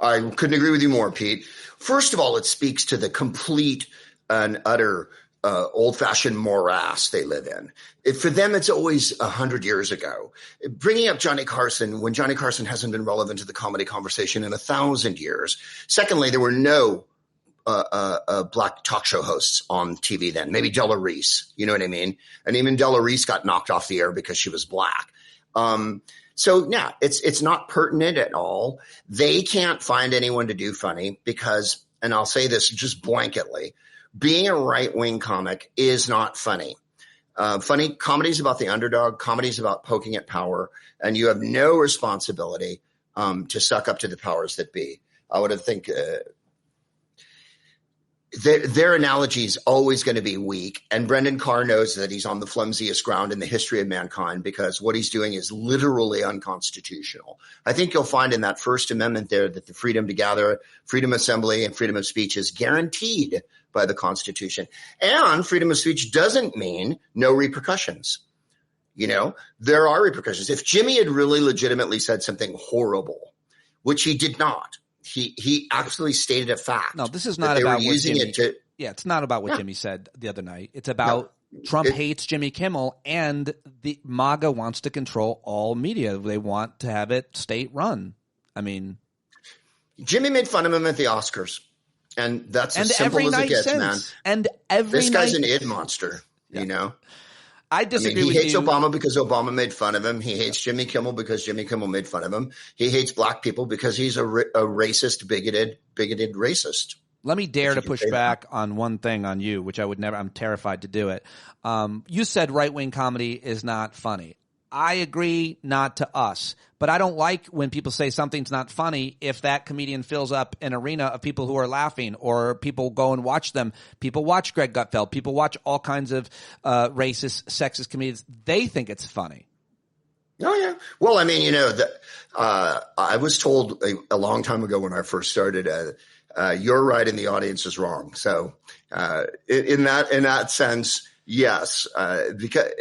I couldn't agree with you more, Pete. First of all, it speaks to the complete and utter old-fashioned morass they live in. For them, it's always 100 years ago. Bringing up Johnny Carson when Johnny Carson hasn't been relevant to the comedy conversation in 1,000 years. Secondly, there were no black talk show hosts on TV then. Maybe Della Reese, you know what I mean? And even Della Reese got knocked off the air because she was black. So yeah, it's not pertinent at all. They can't find anyone to do funny because, and I'll say this just blanketly, being a right-wing comic is not funny. Funny comedy is about the underdog. Comedy is about poking at power, and you have no responsibility to suck up to the powers that be. I would think their analogy is always going to be weak, and Brendan Carr knows that he's on the flimsiest ground in the history of mankind because what he's doing is literally unconstitutional. I think you'll find in that First Amendment there that the freedom to gather, freedom of assembly, and freedom of speech is guaranteed by the Constitution. And freedom of speech doesn't mean no repercussions. You know, there are repercussions. If Jimmy had really legitimately said something horrible, which he did not, he actually stated a fact. No, this is not about using Jimmy, it to. Yeah, it's not about what Jimmy said the other night. It's about Trump hates Jimmy Kimmel, and the MAGA wants to control all media. They want to have it state run. I mean, Jimmy made fun of him at the Oscars. And that's as simple as it gets, man. And this guy's an id monster, you know? I disagree with you. He hates you. Obama because Obama made fun of him. He hates Jimmy Kimmel because Jimmy Kimmel made fun of him. He hates black people because he's a racist, bigoted racist. Let me dare to push back on one thing on you, which I would never – I'm terrified to do it. You said right-wing comedy is not funny. I agree, not to us. But I don't like when people say something's not funny if that comedian fills up an arena of people who are laughing or people go and watch them. People watch Greg Gutfeld. People watch all kinds of racist, sexist comedians. They think it's funny. Oh, yeah. Well, I mean, you know, I was told a long time ago when I first started, you're right and the audience is wrong. So in that sense, yes, because –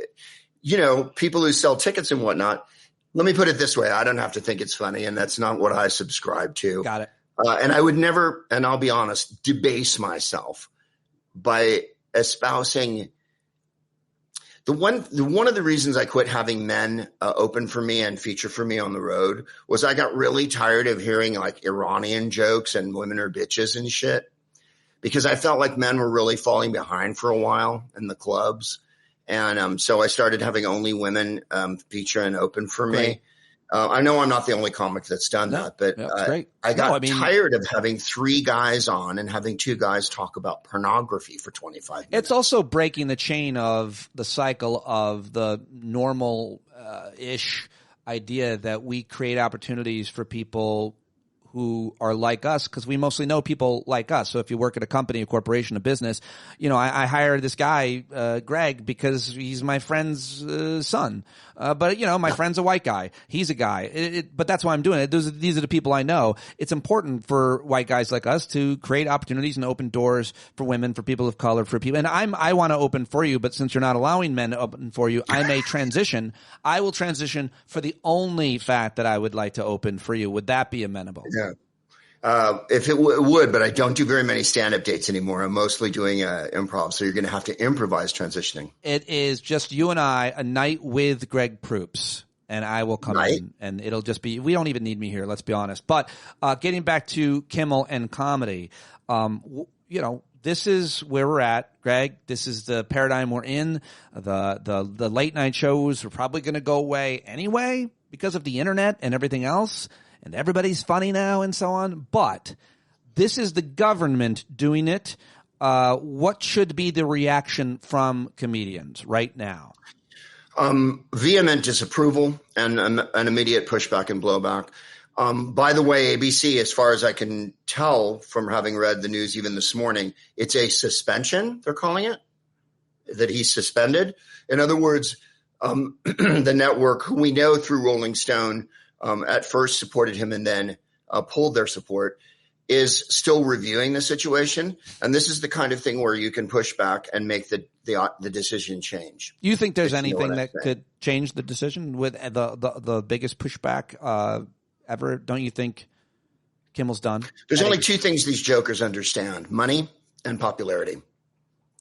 you know, people who sell tickets and whatnot, let me put it this way. I don't have to think it's funny, and that's not what I subscribe to. Got it. And I would never, and I'll be honest, debase myself by espousing one of the reasons I quit having men open for me and feature for me on the road was I got really tired of hearing like Iranian jokes and women are bitches and shit because I felt like men were really falling behind for a while in the clubs. And so I started having only women feature and open for me. I know I'm not the only comic that's done that, but I got tired of having 3 guys on and having 2 guys talk about pornography for 25 minutes. It's also breaking the chain of the cycle of the normal-ish idea that we create opportunities for people who are like us because we mostly know people like us. So if you work at a company, a corporation, a business, you know, I hired this guy, Greg, because he's my friend's son. But, you know, my friend's a white guy. He's a guy. But that's why I'm doing it. These are the people I know. It's important for white guys like us to create opportunities and open doors for women, for people of color, for people. And I want to open for you, but since you're not allowing men to open for you, I may transition. I will transition for the only fact that I would like to open for you. Would that be amenable? Yeah. If it would, but I don't do very many stand-up dates anymore. I'm mostly doing improv, so you're going to have to improvise transitioning. It is just you and I, a night with Greg Proops, and I will come in, and it'll just be – we don't even need me here, let's be honest. But getting back to Kimmel and comedy, you know, this is where we're at, Greg. This is the paradigm we're in. The late-night shows are probably going to go away anyway because of the internet and everything else. And everybody's funny now and so on. But this is the government doing it. What should be the reaction from comedians right now? Vehement disapproval and an immediate pushback and blowback. By the way, ABC, as far as I can tell from having read the news even this morning, it's a suspension, they're calling it, that he's suspended. In other words, the network, who we know through Rolling Stone, at first supported him and then pulled their support, is still reviewing the situation. And this is the kind of thing where you can push back and make the decision change. You think there's anything that could change the decision with the biggest pushback ever? Don't you think Kimmel's done? There's only two things these jokers understand: money and popularity.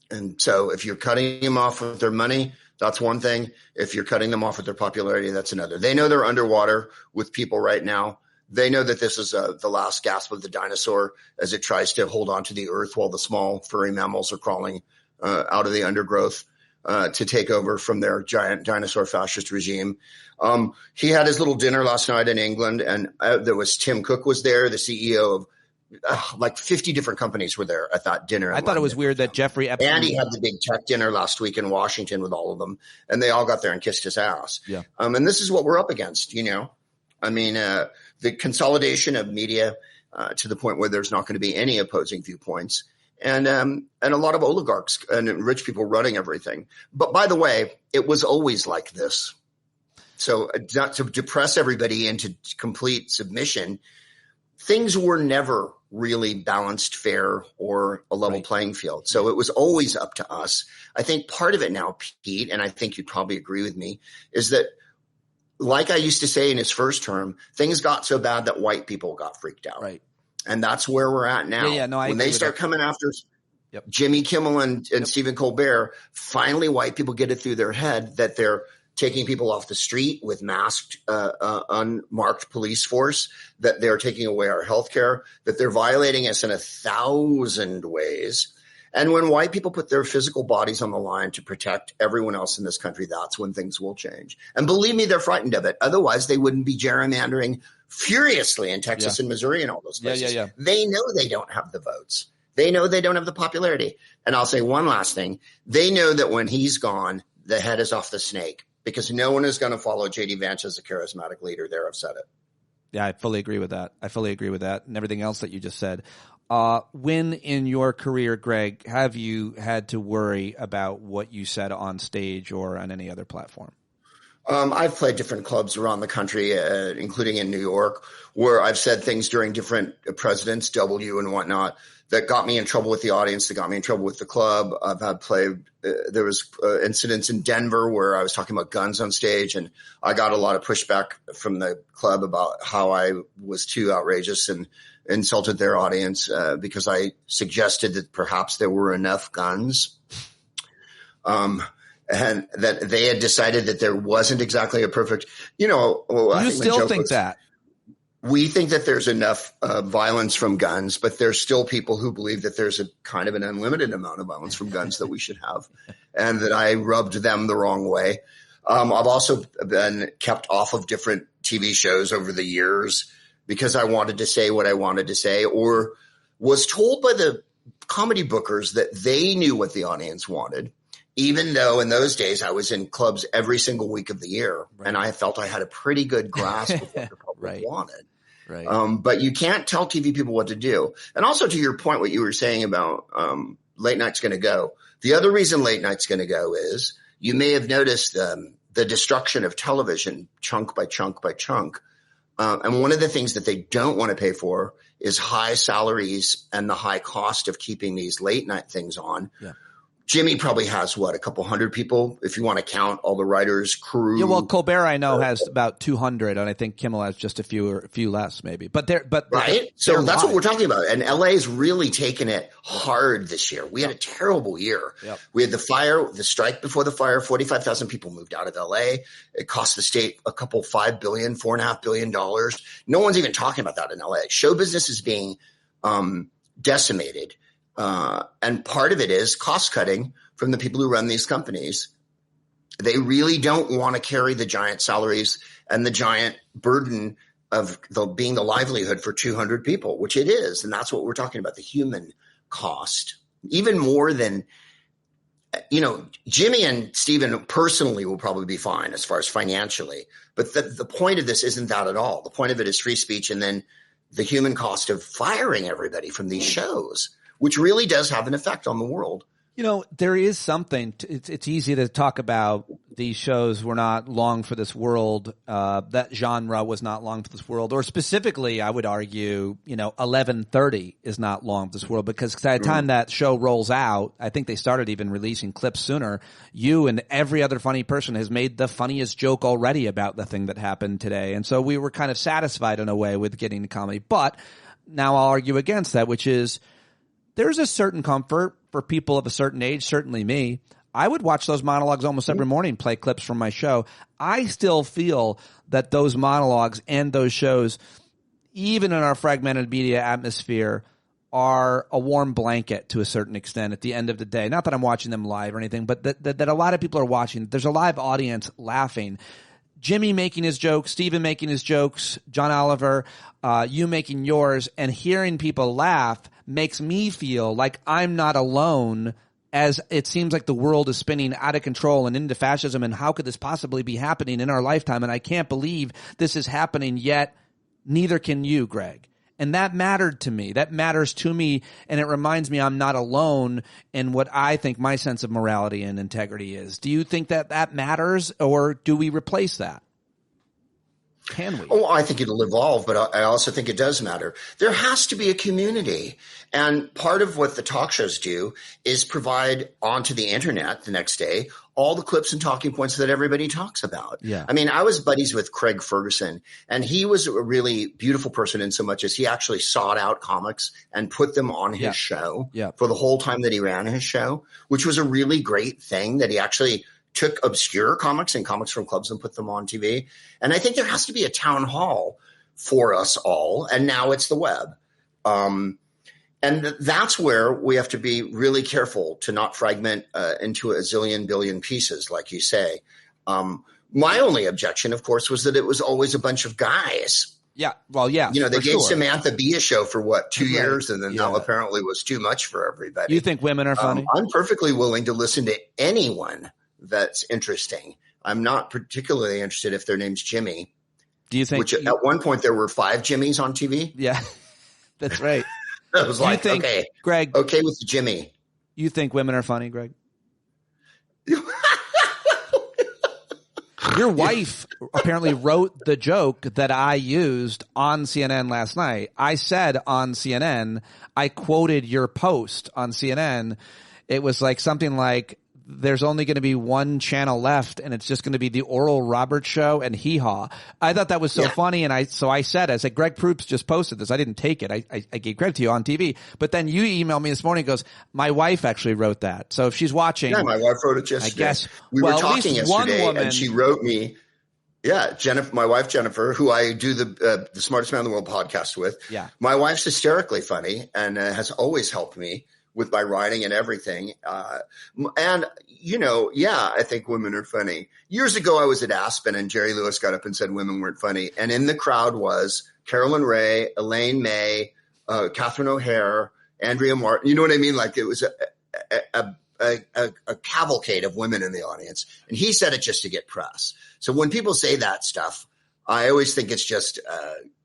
And so if you're cutting them off with their money, that's one thing. If you're cutting them off with their popularity, that's another. They know they're underwater with people right now. They know that this is the last gasp of the dinosaur as it tries to hold on to the earth while the small furry mammals are crawling out of the undergrowth to take over from their giant dinosaur fascist regime. He had his little dinner last night in England, and there was Tim Cook was there, the CEO of like 50 different companies were there at that dinner. I thought it was weird that Jeffrey Epstein. And he had the big tech dinner last week in Washington with all of them, and they all got there and kissed his ass. Yeah. And this is what we're up against, you know. I mean, the consolidation of media to the point where there's not going to be any opposing viewpoints, and a lot of oligarchs and rich people running everything. But by the way, it was always like this. So not to depress everybody into complete submission, things were never really balanced, fair, or a level playing field. So it was always up to us. I think part of it now, Pete, and I think you'd probably agree with me, is that, like I used to say in his first term, things got so bad that white people got freaked out. Right. And that's where we're at now. When they start coming after Jimmy Kimmel and Stephen Colbert, finally white people get it through their head that they're taking people off the street with masked, unmarked police force, that they're taking away our health care, that they're violating us in 1,000 ways. And when white people put their physical bodies on the line to protect everyone else in this country, that's when things will change. And believe me, they're frightened of it. Otherwise, they wouldn't be gerrymandering furiously in Texas and Missouri and all those places. They know they don't have the votes. They know they don't have the popularity. And I'll say one last thing. They know that when he's gone, the head is off the snake, because no one is going to follow J.D. Vance as a charismatic leader there. I've said it. Yeah, I fully agree with that. And everything else that you just said. When in your career, Greg, have you had to worry about what you said on stage or on any other platform? I've played different clubs around the country, including in New York, where I've said things during different presidents, W and whatnot, that got me in trouble with the audience, that got me in trouble with the club. I've had there was incidents in Denver where I was talking about guns on stage, and I got a lot of pushback from the club about how I was too outrageous and insulted their audience because I suggested that perhaps there were enough guns. And that they had decided that there wasn't exactly a perfect, you still think that? We think that there's enough violence from guns, but there's still people who believe that there's a kind of an unlimited amount of violence from guns that we should have, and that I rubbed them the wrong way. I've also been kept off of different TV shows over the years because I wanted to say what I wanted to say, or was told by the comedy bookers that they knew what the audience wanted. Even though in those days I was in clubs every single week of the year, and I felt I had a pretty good grasp of what the public wanted. Right. But you can't tell TV people what to do. And also to your point, what you were saying about late night's going to go. The other reason late night's going to go is you may have noticed the destruction of television chunk by chunk by chunk. And one of the things that they don't want to pay for is high salaries and the high cost of keeping these late night things on. Yeah. Jimmy probably has a couple hundred people, if you want to count all the writers, crew. Yeah, well, Colbert I know has about 200, and I think Kimmel has just a few less, maybe. Right. So that's what we're talking about. And LA has really taken it hard this year. We had a terrible year. Yep. We had the strike before the fire. 45,000 people moved out of LA. It cost the state $4.5 billion. No one's even talking about that in LA. Show business is being decimated. And part of it is cost cutting from the people who run these companies. They really don't want to carry the giant salaries and the giant burden of being the livelihood for 200 people, which it is. And that's what we're talking about, the human cost, even more than, Jimmy and Stephen personally will probably be fine as far as financially. But the point of this isn't that at all. The point of it is free speech, and then the human cost of firing everybody from these shows, which really does have an effect on the world. You know, there is something. It's easy to talk about these shows were not long for this world. That genre was not long for this world, or specifically, I would argue, 11:30 is not long for this world, because by the time that show rolls out, I think they started even releasing clips sooner. You and every other funny person has made the funniest joke already about the thing that happened today, and so we were kind of satisfied in a way with getting to comedy. But now I'll argue against that, which is there's a certain comfort for people of a certain age, certainly me. I would watch those monologues almost every morning, play clips from my show. I still feel that those monologues and those shows, even in our fragmented media atmosphere, are a warm blanket to a certain extent at the end of the day. Not that I'm watching them live or anything, but that a lot of people are watching. There's a live audience laughing. Jimmy making his jokes, Steven making his jokes, John Oliver, you making yours, and hearing people laugh makes me feel like I'm not alone, as it seems like the world is spinning out of control and into fascism, and how could this possibly be happening in our lifetime? And I can't believe this is happening, yet neither can you, Greg. And that mattered to me. That matters to me, and it reminds me I'm not alone in what I think my sense of morality and integrity is. Do you think that that matters, or do we replace that? Can we? Oh, I think it'll evolve, but I also think it does matter. There has to be a community. And part of what the talk shows do is provide onto the internet the next day all the clips and talking points that everybody talks about. Yeah. I mean, I was buddies with Craig Ferguson, and he was a really beautiful person in so much as he actually sought out comics and put them on his show for the whole time that he ran his show, which was a really great thing, that he actually took obscure comics and comics from clubs and put them on TV. And I think there has to be a town hall for us all. And now it's the web. And that's where we have to be really careful to not fragment into a zillion billion pieces, like you say. My only objection, of course, was that it was always a bunch of guys. Yeah. Well, yeah. They gave Samantha Bee a show for 2 years, and then that apparently was too much for everybody. You think women are funny? I'm perfectly willing to listen to anyone that's interesting. I'm not particularly interested if their name's Jimmy. Do you think? Which at one point there were 5 Jimmys on TV. Yeah, that's right. I was like, okay, Greg, okay with the Jimmy. You think women are funny, Greg? Your wife apparently wrote the joke that I used on CNN last night. I said on CNN, I quoted your post on CNN. It was like something like, there's only going to be one channel left, and it's just going to be the Oral Roberts show and Hee Haw. I thought that was so funny, and I said, Greg Proops just posted this. I didn't take it. I gave credit to you on TV. But then you emailed me this morning and goes, my wife actually wrote that. So if she's watching. Yeah, my wife wrote it yesterday. I guess. We were talking yesterday, woman, and she wrote me. Yeah, Jennifer, my wife Jennifer, who I do the Smartest Man in the World podcast with. Yeah. My wife's hysterically funny and has always helped me with my writing and everything. And, I think women are funny. Years ago, I was at Aspen, and Jerry Lewis got up and said women weren't funny. And in the crowd was Carolyn Ray, Elaine May, Catherine O'Hare, Andrea Martin. You know what I mean? Like, it was a cavalcade of women in the audience. And he said it just to get press. So when people say that stuff, I always think it's just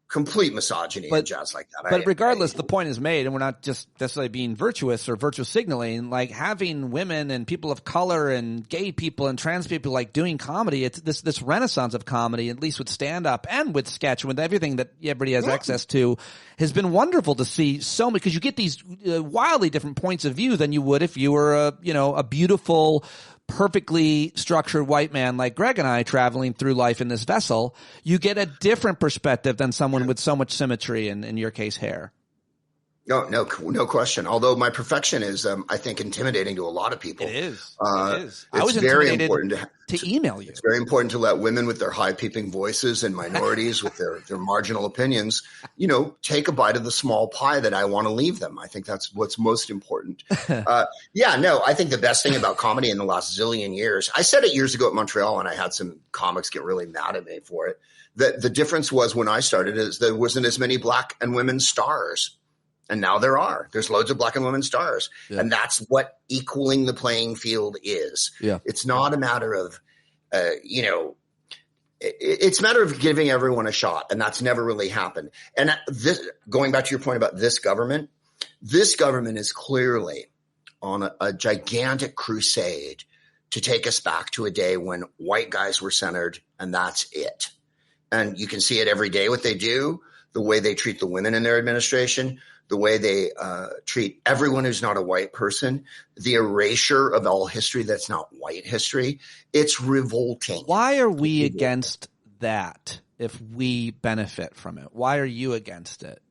complete misogyny and jazz like that. But regardless, the point is made, and we're not just necessarily being virtuous or virtuous signaling. Like, having women and people of color and gay people and trans people like doing comedy, it's this renaissance of comedy, at least with stand-up and with sketch, with everything that everybody has access to, has been wonderful to see so much, because you get these wildly different points of view than you would if you were a beautiful, perfectly structured white man like Greg and I traveling through life in this vessel. You get a different perspective than someone with so much symmetry, and in your case, hair. No question. Although my perfection is, I think, intimidating to a lot of people. It is. It's very important to email you. It's very important to let women with their high peeping voices and minorities with their marginal opinions, take a bite of the small pie that I want to leave them. I think that's what's most important. I think the best thing about comedy in the last zillion years, I said it years ago at Montreal, and I had some comics get really mad at me for it. The difference was, when I started, is there wasn't as many black and women stars. And now there are. There's loads of black and women stars. Yeah. And that's what equaling the playing field is. Yeah. It's not a matter of, it's a matter of giving everyone a shot. And that's never really happened. And going back to your point about this government is clearly on a gigantic crusade to take us back to a day when white guys were centered, and that's it. And you can see it every day, what they do, the way they treat the women in their administration, the way they treat everyone who's not a white person, the erasure of all history that's not white history. It's revolting. Why are we against that if we benefit from it? Why are you against it?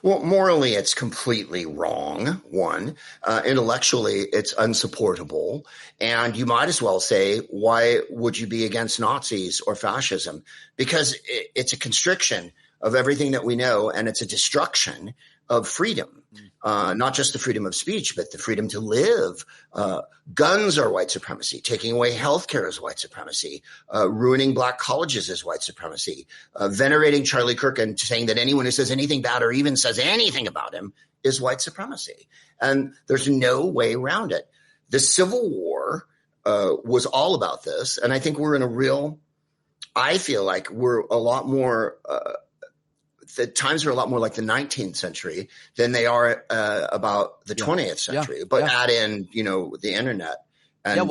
Well, morally, it's completely wrong, one. Intellectually, it's unsupportable. And you might as well say, why would you be against Nazis or fascism? Because it's a constriction of everything that we know, and it's a destruction of freedom, not just the freedom of speech, but the freedom to live. Guns are white supremacy. Taking away healthcare is white supremacy. Ruining black colleges is white supremacy. Venerating Charlie Kirk and saying that anyone who says anything bad or even says anything about him is white supremacy. And there's no way around it. The Civil War was all about this. And I think I feel like we're a lot more the times are a lot more like the 19th century than they are about the 20th century. But add in, the internet. And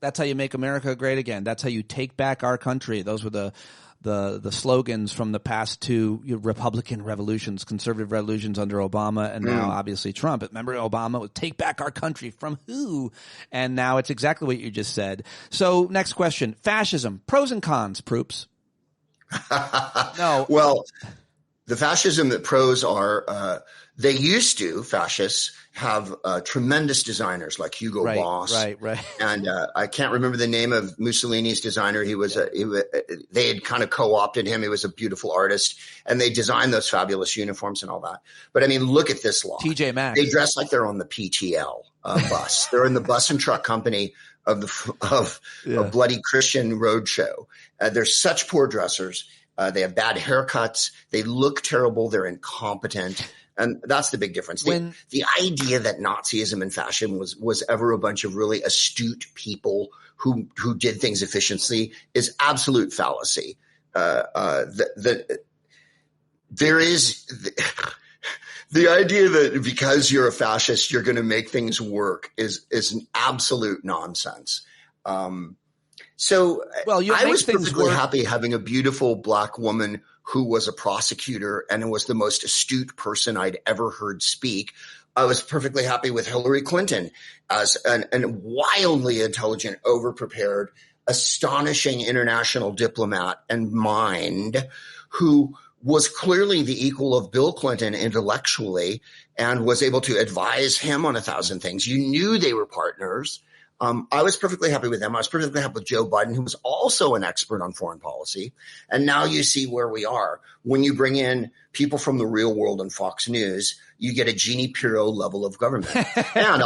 that's how you make America great again. That's how you take back our country. Those were the slogans from the past two Republican revolutions, conservative revolutions under Obama, and now obviously Trump. Remember, Obama would take back our country from who? And now it's exactly what you just said. So next question: fascism, pros and cons. Proops. No. Well, the fascism that pros are, fascists have tremendous designers like Hugo Boss. Right. And I can't remember the name of Mussolini's designer. They had kind of co-opted him. He was a beautiful artist, and they designed those fabulous uniforms and all that. But I mean, look at this lot. TJ Maxx. They dress like they're on the PTL bus. They're in the bus and truck company of a bloody Christian roadshow. They're such poor dressers. They have bad haircuts. They look terrible. They're incompetent. And that's the big difference. The idea that Nazism and fascism was ever a bunch of really astute people who did things efficiently is absolute fallacy. The idea that because you're a fascist, you're going to make things work is an absolute nonsense. I was perfectly happy having a beautiful black woman who was a prosecutor and was the most astute person I'd ever heard speak. I was perfectly happy with Hillary Clinton as an wildly intelligent, overprepared, astonishing international diplomat and mind who was clearly the equal of Bill Clinton intellectually and was able to advise him on 1,000 things. You knew they were partners. I was perfectly happy with them. I was perfectly happy with Joe Biden, who was also an expert on foreign policy. And now you see where we are. When you bring in people from the real world and Fox News, you get a Jeannie Pirro level of government. And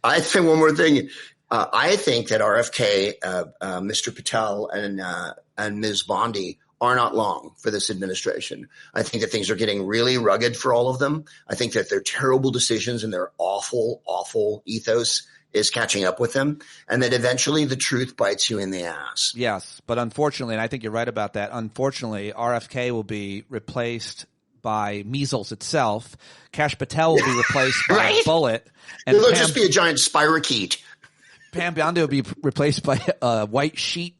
I say one more thing. I think that RFK, Mr. Patel and Ms. Bondi are not long for this administration. I think that things are getting really rugged for all of them. I think that their terrible decisions and their awful, awful ethos is catching up with them, and that eventually the truth bites you in the ass. Yes, but unfortunately, and I think you're right about that, unfortunately, RFK will be replaced by measles itself. Kash Patel will be replaced by a bullet. And It'll just be a giant spirochete. Pam Bondi will be replaced by a white sheet.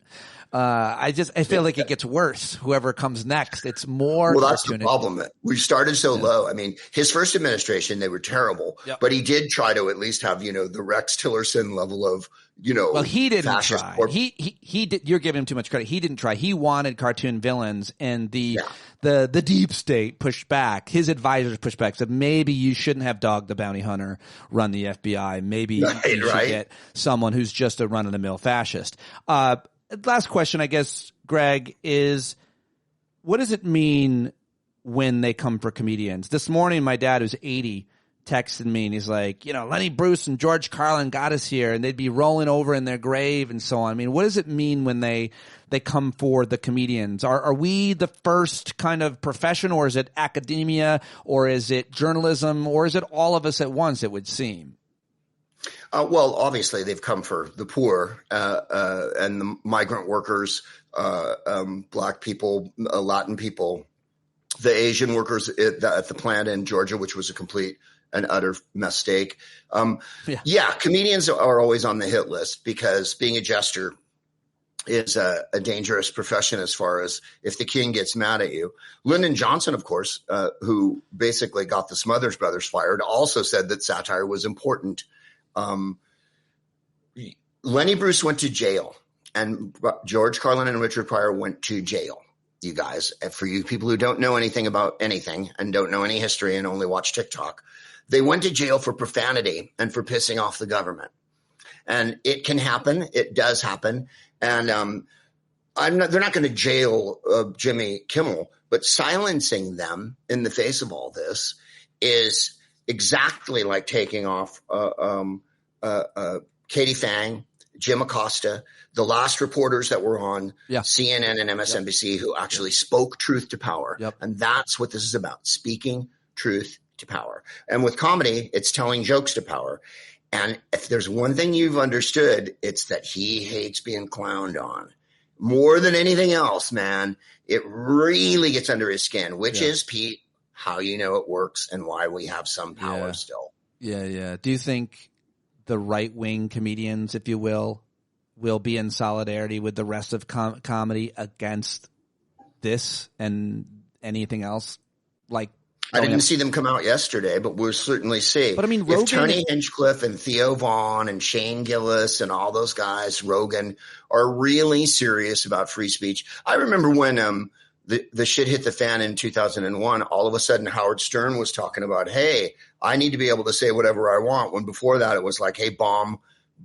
I feel like it gets worse. Whoever comes next, it's more. Well, that's the problem. We started so low. I mean, his first administration, they were terrible, but he did try to at least have, the Rex Tillerson level of, Well, he didn't try. He did. You're giving him too much credit. He didn't try. He wanted cartoon villains, and the deep state pushed back. His advisors pushed back. Said maybe you shouldn't have Dog the Bounty Hunter run the FBI. Maybe you should get someone who's just a run-of-the-mill fascist. Last question, I guess, Greg, is what does it mean when they come for comedians? This morning, my dad, who's 80, texted me, and he's like, Lenny Bruce and George Carlin got us here, and they'd be rolling over in their grave and so on. I mean, what does it mean when they come for the comedians? Are we the first kind of profession, or is it academia, or is it journalism, or is it all of us at once, it would seem? Well, obviously, they've come for the poor and the migrant workers, black people, Latin people, the Asian workers at the plant in Georgia, which was a complete an utter mistake. Yeah, comedians are always on the hit list because being a jester is a dangerous profession as far as if the king gets mad at you. Lyndon Johnson, of course, who basically got the Smothers Brothers fired, also said that satire was important. Lenny Bruce went to jail, and George Carlin and Richard Pryor went to jail. You guys, for you people who don't know anything about anything and don't know any history and only watch TikTok, they went to jail for profanity and for pissing off the government. And it can happen. It does happen. And they're not going to jail Jimmy Kimmel, but silencing them in the face of all this is exactly like taking off Katie Fang, Jim Acosta, the last reporters that were on CNN and MSNBC who actually spoke truth to power. And that's what this is about, speaking truth to power. And with comedy, it's telling jokes to power. And if there's one thing you've understood, it's that he hates being clowned on. More than anything else, man, it really gets under his skin, which is, Pete, how you know it works and why we have some power still. Yeah. Do you think the right-wing comedians, if you will be in solidarity with the rest of comedy against this and anything else? Like, I didn't see them come out yesterday, but we'll certainly see. But I mean, if Tony Hinchcliffe and Theo Vaughn and Shane Gillis and all those guys, Rogan, are really serious about free speech. I remember when the shit hit the fan in 2001, all of a sudden Howard Stern was talking about, hey, I need to be able to say whatever I want. When before that it was like, hey, bomb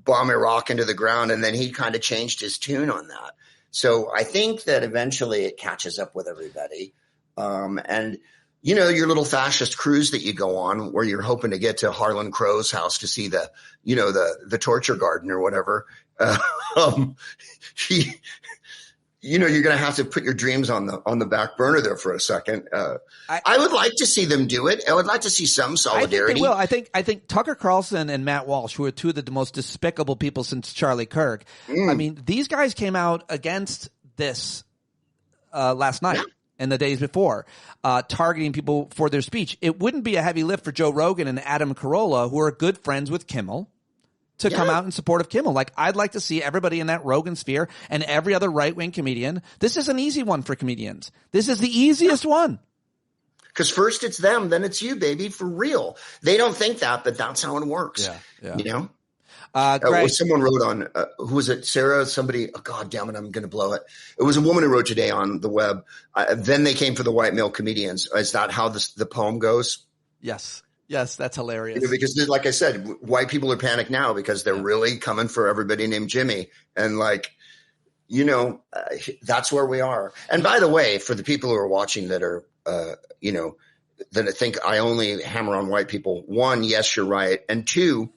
Iraq into the ground. And then he kind of changed his tune on that. So I think that eventually it catches up with everybody. And you know, your little fascist cruise that you go on where you're hoping to get to Harlan Crow's house to see the torture garden or whatever. You're going to have to put your dreams on the back burner there for a second. I would like to see them do it. I would like to see some solidarity. I think they will. I think Tucker Carlson and Matt Walsh, who are two of the most despicable people since Charlie Kirk. I mean, these guys came out against this last night. Yeah. And the days before, targeting people for their speech. It wouldn't be a heavy lift for Joe Rogan and Adam Carolla, who are good friends with Kimmel, to come out in support of Kimmel. Like, I'd like to see everybody in that Rogan sphere and every other right-wing comedian. This is an easy one for comedians. This is the easiest one. Because first it's them, then it's you, baby, for real. They don't think that, but that's how it works. Yeah. You know? Greg, someone wrote on, who was it? Sarah, somebody, oh God damn it, I'm going to blow it. It was a woman who wrote today on the web. Then they came for the white male comedians. Is that how the poem goes? Yes, that's hilarious. Because like I said, white people are panicked now because they're really coming for everybody named Jimmy. And like, that's where we are. And by the way, for the people who are watching that are, that I think I only hammer on white people, one, yes, you're right. And two,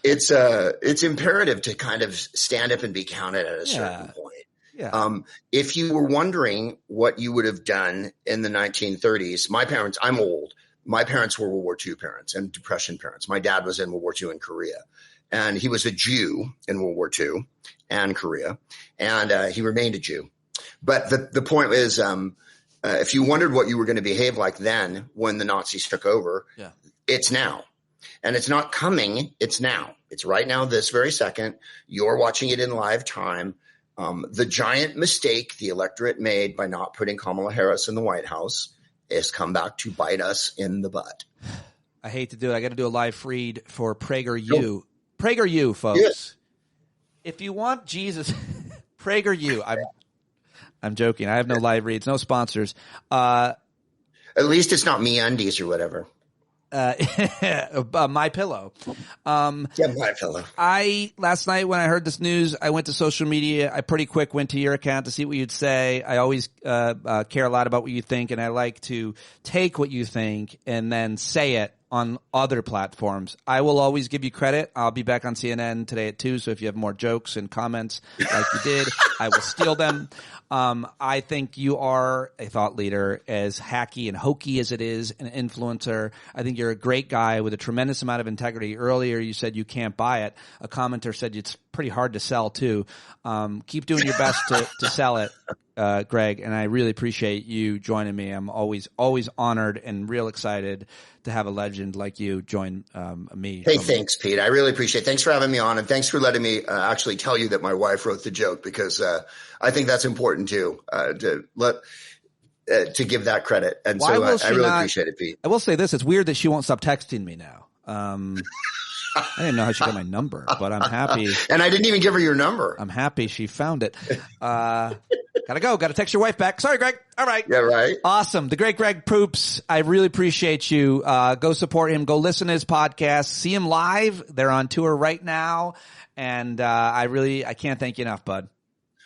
it's imperative to kind of stand up and be counted at a certain point. Yeah. If you were wondering what you would have done in the 1930s, my parents, I'm old. My parents were World War II parents and Depression parents. My dad was in World War II in Korea, and he was a Jew in World War II and Korea, and he remained a Jew. But the point is, if you wondered what you were going to behave like then when the Nazis took over, it's now. And it's not coming. It's now. It's right now, this very second. You're watching it in live time. The giant mistake the electorate made by not putting Kamala Harris in the White House has come back to bite us in the butt. I hate to do it. I got to do a live read for PragerU. PragerU, folks. Yes. If you want Jesus, PragerU. I'm joking. I have no live reads, no sponsors. At least it's not MeUndies or whatever. My Pillow. My Pillow. Last night when I heard this news, I went to social media. I pretty quick went to your account to see what you'd say. I always care a lot about what you think, and I like to take what you think and then say it on other platforms. I will always give you credit. I'll be back on CNN today at 2, so if you have more jokes and comments like you did, I will steal them. I think you are a thought leader, as hacky and hokey as it is, an influencer. I think you're a great guy with a tremendous amount of integrity. Earlier you said you can't buy it. A commenter said it's pretty hard to sell too. Keep doing your best to sell it, Greg. And I really appreciate you joining me. I'm always honored and real excited to have a legend like you join me. Hey, thanks, Pete. I really appreciate it. Thanks for having me on, and thanks for letting me actually tell you that my wife wrote the joke, because I think that's important too, to give that credit. And so I really appreciate it, Pete. I will say this. It's weird that she won't stop texting me now. I didn't know how she got my number, but I'm happy. And I didn't even give her your number. I'm happy she found it. Gotta go. Gotta text your wife back. Sorry, Greg. All right. Yeah, right. Awesome. The great Greg Proops. I really appreciate you. Go support him. Go listen to his podcast. See him live. They're on tour right now. And I can't thank you enough, bud.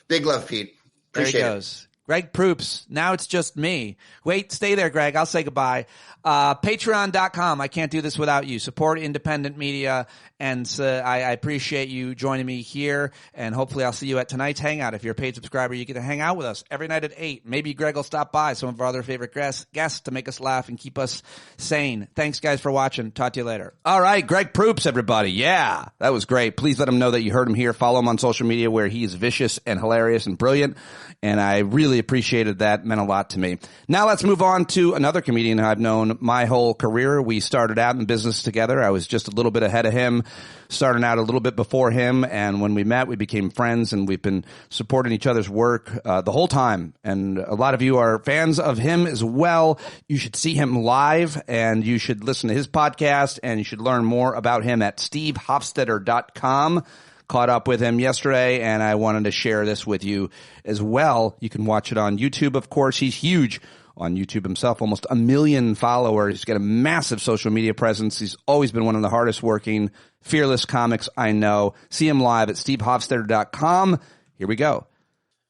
Big love, Pete. Appreciate there he goes. Greg Proops. Now it's just me. Wait, stay there, Greg. I'll say goodbye. Patreon.com. I can't do this without you. Support independent media. And I appreciate you joining me here. And hopefully I'll see you at tonight's Hangout. If you're a paid subscriber, you get to hang out with us every night at 8. Maybe Greg will stop by, some of our other favorite guests to make us laugh and keep us sane. Thanks, guys, for watching. Talk to you later. All right, Greg Proops, everybody. Yeah, that was great. Please let him know that you heard him here. Follow him on social media, where he is vicious and hilarious and brilliant. And I really appreciated that. Meant a lot to me. Now let's move on to another comedian I've known my whole career. We started out in business together. I was just a little bit ahead of him, starting out a little bit before him. And when we met, we became friends, and we've been supporting each other's work the whole time. And a lot of you are fans of him as well. You should see him live, and you should listen to his podcast, and you should learn more about him at stevehofstetter.com. Caught up with him yesterday, and I wanted to share this with you as well. You can watch it on YouTube, of course. He's huge on YouTube himself, almost 1 million followers. He's got a massive social media presence. He's always been one of the hardest working, fearless comics I know. See him live at stevehofstetter.com. Here we go.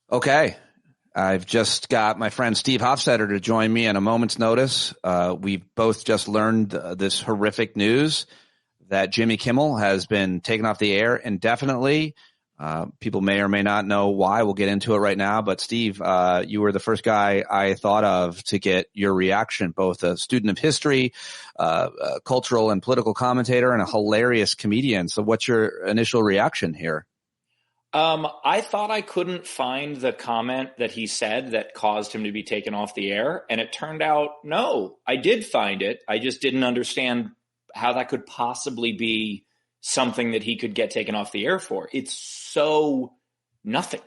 Okay. I've just got my friend Steve Hofstetter to join me on a moment's notice. We've both just learned this horrific news that Jimmy Kimmel has been taken off the air indefinitely. People may or may not know why. We'll get into it right now. But Steve, you were the first guy I thought of to get your reaction, both a student of history, a cultural and political commentator, and a hilarious comedian. So what's your initial reaction here? I thought I couldn't find the comment that he said that caused him to be taken off the air. And it turned out, no, I did find it. I just didn't understand how that could possibly be something that he could get taken off the air for. It's so nothing.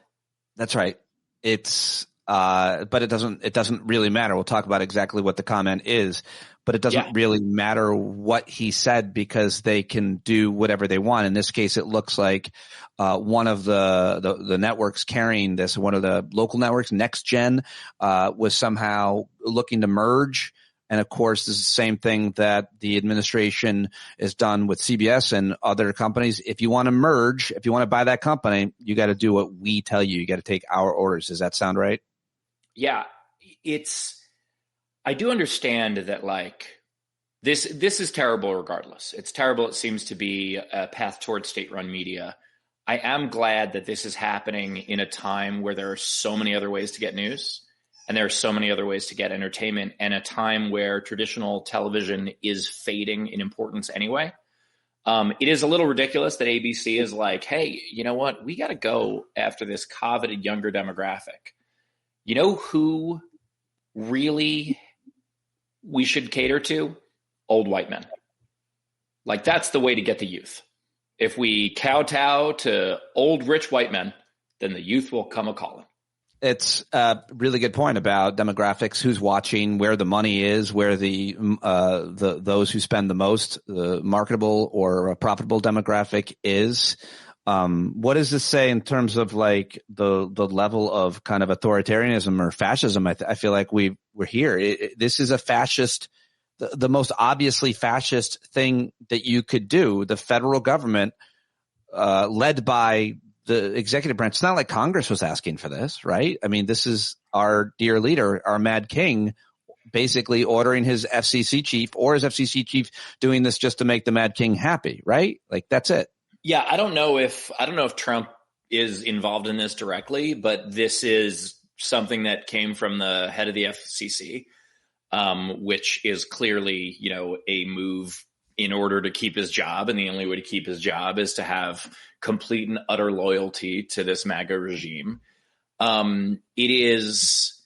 That's right. It's, but it doesn't really matter. We'll talk about exactly what the comment is, but it doesn't really matter what he said, because they can do whatever they want. In this case, it looks like, one of the networks carrying this, one of the local networks, Next Gen, was somehow looking to merge. And of course, this is the same thing that the administration has done with CBS and other companies. If you want to merge, if you want to buy that company, you got to do what we tell you. You got to take our orders. Does that sound right? Yeah, I do understand that, like, this is terrible regardless. It's terrible. It seems to be a path towards state-run media. I am glad that this is happening in a time where there are so many other ways to get news. And there are so many other ways to get entertainment, and a time where traditional television is fading in importance anyway. It is a little ridiculous that ABC is like, hey, you know what? We got to go after this coveted younger demographic. You know who really we should cater to? Old white men. Like, that's the way to get the youth. If we kowtow to old rich white men, then the youth will come a-calling. It's a really good point about demographics, who's watching, where the money is, where the those who spend the most, the marketable or profitable demographic is. What does this say in terms of, like, the level of kind of authoritarianism or fascism? I feel like we're here. This is a fascist, the most obviously fascist thing that you could do. The federal government, led by the executive branch. It's not like Congress was asking for this, right? I mean, this is our dear leader, our Mad King, basically ordering his FCC chief or his FCC chief doing this just to make the Mad King happy, right? Like, that's it. Yeah, I don't know if Trump is involved in this directly, but this is something that came from the head of the FCC, which is clearly, a move in order to keep his job. And the only way to keep his job is to have complete and utter loyalty to this MAGA regime. It is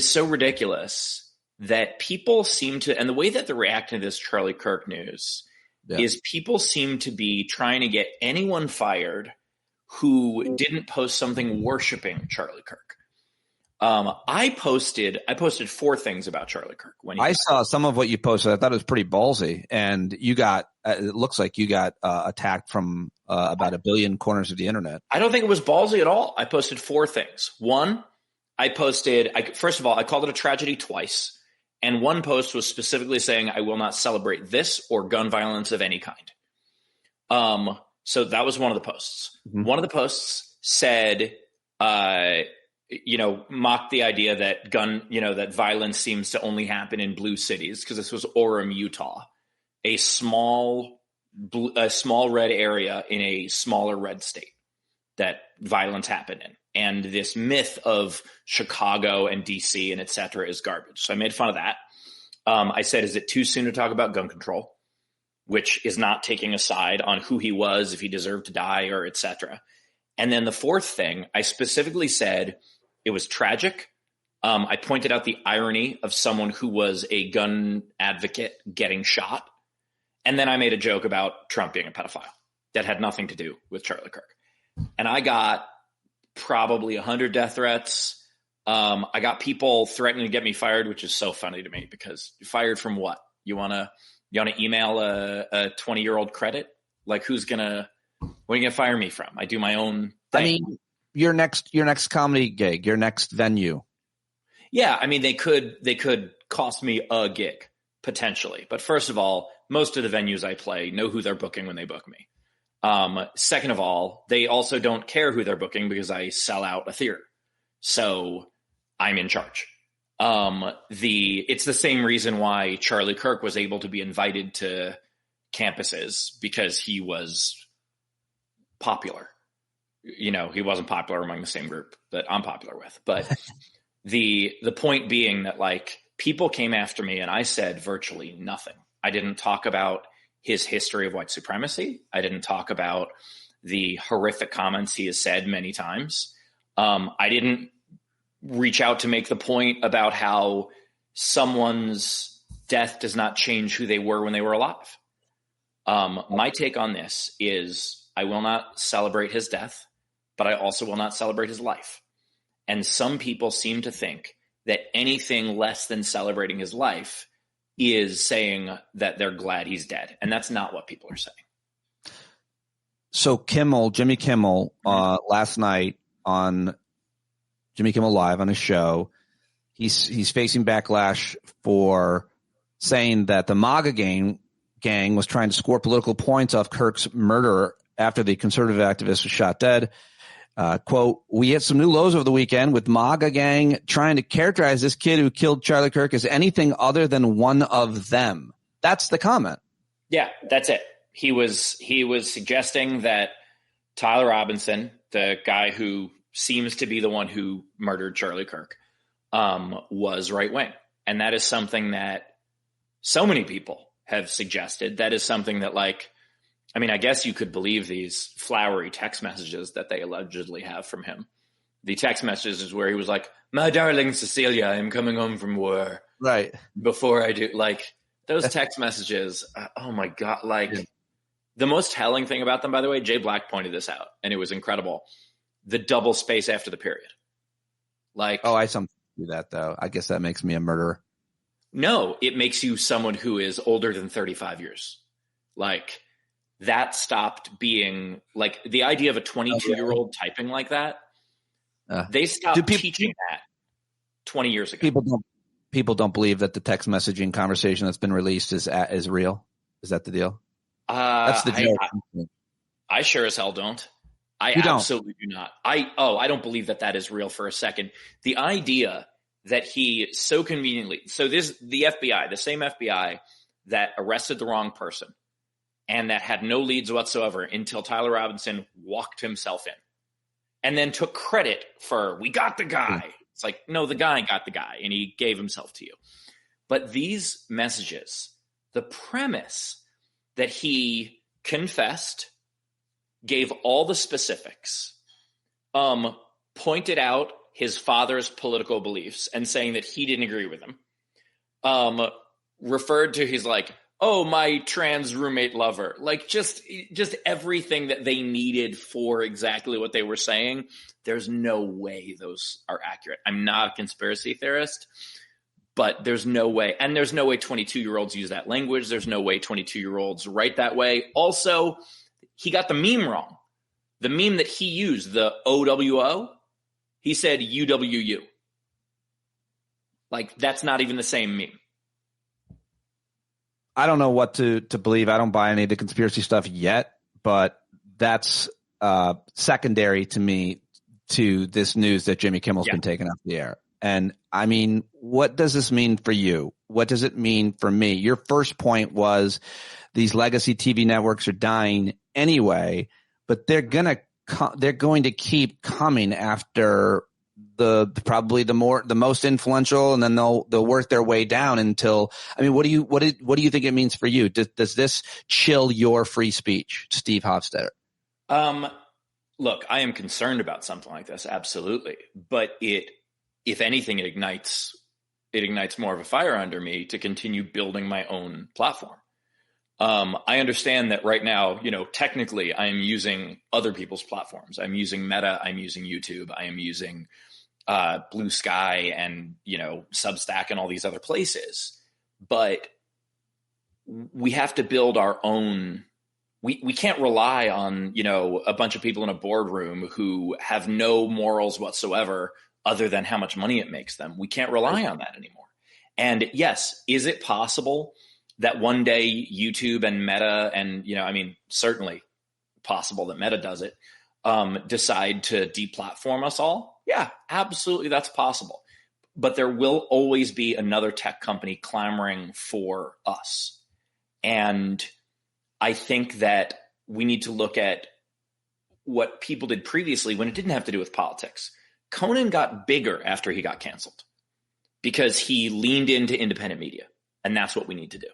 so ridiculous that people seem to, and the way that they're reacting to this Charlie Kirk news is people seem to be trying to get anyone fired who didn't post something worshiping Charlie Kirk. I posted 4 things about Charlie Kirk. I saw some of what you posted. I thought it was pretty ballsy, and you got, it looks like you got attacked from about 1 billion corners of the internet. I don't think it was ballsy at all. I posted 4 things. One, first of all, I called it a tragedy twice. And one post was specifically saying, I will not celebrate this or gun violence of any kind. So that was one of the posts. Mm-hmm. One of the posts said, mocked the idea that that violence seems to only happen in blue cities, because this was Orem, Utah, a small red area in a smaller red state that violence happened in. And this myth of Chicago and DC and et cetera is garbage. So I made fun of that. I said, is it too soon to talk about gun control? Which is not taking a side on who he was, if he deserved to die, or et cetera. And then the 4th thing, I specifically said it was tragic. I pointed out the irony of someone who was a gun advocate getting shot. And then I made a joke about Trump being a pedophile that had nothing to do with Charlie Kirk. And I got probably 100 death threats. I got people threatening to get me fired, which is so funny to me, because fired from what? You want to email a 20-year-old credit? Like, what are you going to fire me from? I do my own thing. I mean, your next comedy gig, your next venue. Yeah. I mean, they could cost me a gig potentially. But first of all, most of the venues I play know who they're booking when they book me. Second of all, they also don't care who they're booking because I sell out a theater. So I'm in charge. It's the same reason why Charlie Kirk was able to be invited to campuses, because he was popular. He wasn't popular among the same group that I'm popular with. But the point being that, like, people came after me and I said virtually nothing. I didn't talk about his history of white supremacy. I didn't talk about the horrific comments he has said many times. I didn't reach out to make the point about how someone's death does not change who they were when they were alive. My take on this is I will not celebrate his death, but I also will not celebrate his life. And some people seem to think that anything less than celebrating his life is saying that they're glad he's dead. And that's not what people are saying. So Jimmy Kimmel, last night on Jimmy Kimmel Live on his show, he's facing backlash for saying that the MAGA gang was trying to score political points off Kirk's murder after the conservative activist was shot dead. Quote, we hit some new lows over the weekend with MAGA gang trying to characterize this kid who killed Charlie Kirk as anything other than one of them. That's the comment. Yeah, that's it. He was suggesting that Tyler Robinson, the guy who seems to be the one who murdered Charlie Kirk, was right wing. And that is something that so many people have suggested. That is something that, like, I mean, I guess you could believe these flowery text messages that they allegedly have from him. The text messages where he was like, my darling Cecilia, I'm coming home from war. Right. Before I do, like, those text messages, oh my God. Like, the most telling thing about them, by the way, Jay Black pointed this out, and it was incredible. The double space after the period. Like, oh, I sometimes do that, though. I guess that makes me a murderer. No, it makes you someone who is older than 35 years. Like, that stopped being, like, the idea of a 22-year-old typing like that. They stopped teaching that 20 years ago. People don't believe that the text messaging conversation that's been released is real. Is that the deal? That's the deal. I sure as hell don't. I absolutely do not. I don't believe that is real for a second. The idea that he so conveniently, the FBI, the same FBI that arrested the wrong person and that had no leads whatsoever until Tyler Robinson walked himself in and then took credit for, we got the guy. It's like, no, the guy got the guy and he gave himself to you. But these messages, the premise that he confessed, gave all the specifics, pointed out his father's political beliefs and saying that he didn't agree with them, referred to his like, oh, my trans roommate lover, like just everything that they needed for exactly what they were saying. There's no way those are accurate. I'm not a conspiracy theorist, but there's no way. And there's no way 22-year-olds use that language. There's no way 22-year-olds write that way. Also, he got the meme wrong. The meme that he used, the OWO, he said UWU. Like, that's not even the same meme. I don't know what to believe. I don't buy any of the conspiracy stuff yet, but that's secondary to me to this news that Jimmy Kimmel's been taken off the air. And I mean, what does this mean for you? What does it mean for me? Your first point was these legacy TV networks are dying anyway, but they're going to keep coming after probably the most influential, and then they'll work their way down until, I mean, what do you think it means for you? Does this chill your free speech, Steve Hofstetter? Look, I am concerned about something like this, absolutely. But if anything, it ignites more of a fire under me to continue building my own platform. I understand that right now, technically I am using other people's platforms. I'm using Meta, I'm using YouTube, I am using Blue Sky and, Substack and all these other places. But we have to build our own. We can't rely on, a bunch of people in a boardroom who have no morals whatsoever other than how much money it makes them. We can't rely on that anymore. And yes, is it possible that one day YouTube and Meta and, certainly possible that Meta does it, decide to deplatform us all? Yeah, absolutely. That's possible. But there will always be another tech company clamoring for us. And I think that we need to look at what people did previously when it didn't have to do with politics. Conan got bigger after he got canceled because he leaned into independent media. And that's what we need to do.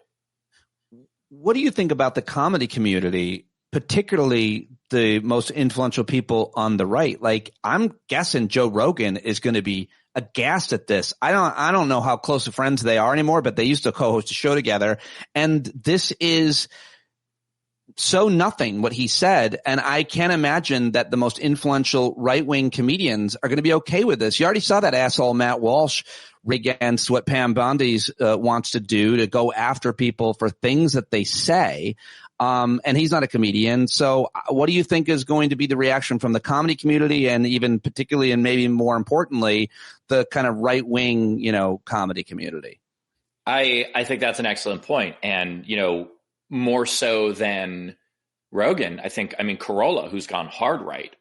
What do you think about the comedy community, particularly the most influential people on the right? Like, I'm guessing Joe Rogan is going to be aghast at this. I don't know how close of friends they are anymore, but they used to co-host a show together. And this is so nothing what he said. And I can't imagine that the most influential right-wing comedians are going to be okay with this. You already saw that asshole Matt Walsh rig against what Pam Bondi's wants to do, to go after people for things that they say. And he's not a comedian. So what do you think is going to be the reaction from the comedy community, and even particularly and maybe more importantly, the kind of right-wing, comedy community? I think that's an excellent point. And, more so than Rogan, Carolla, who's gone hard right,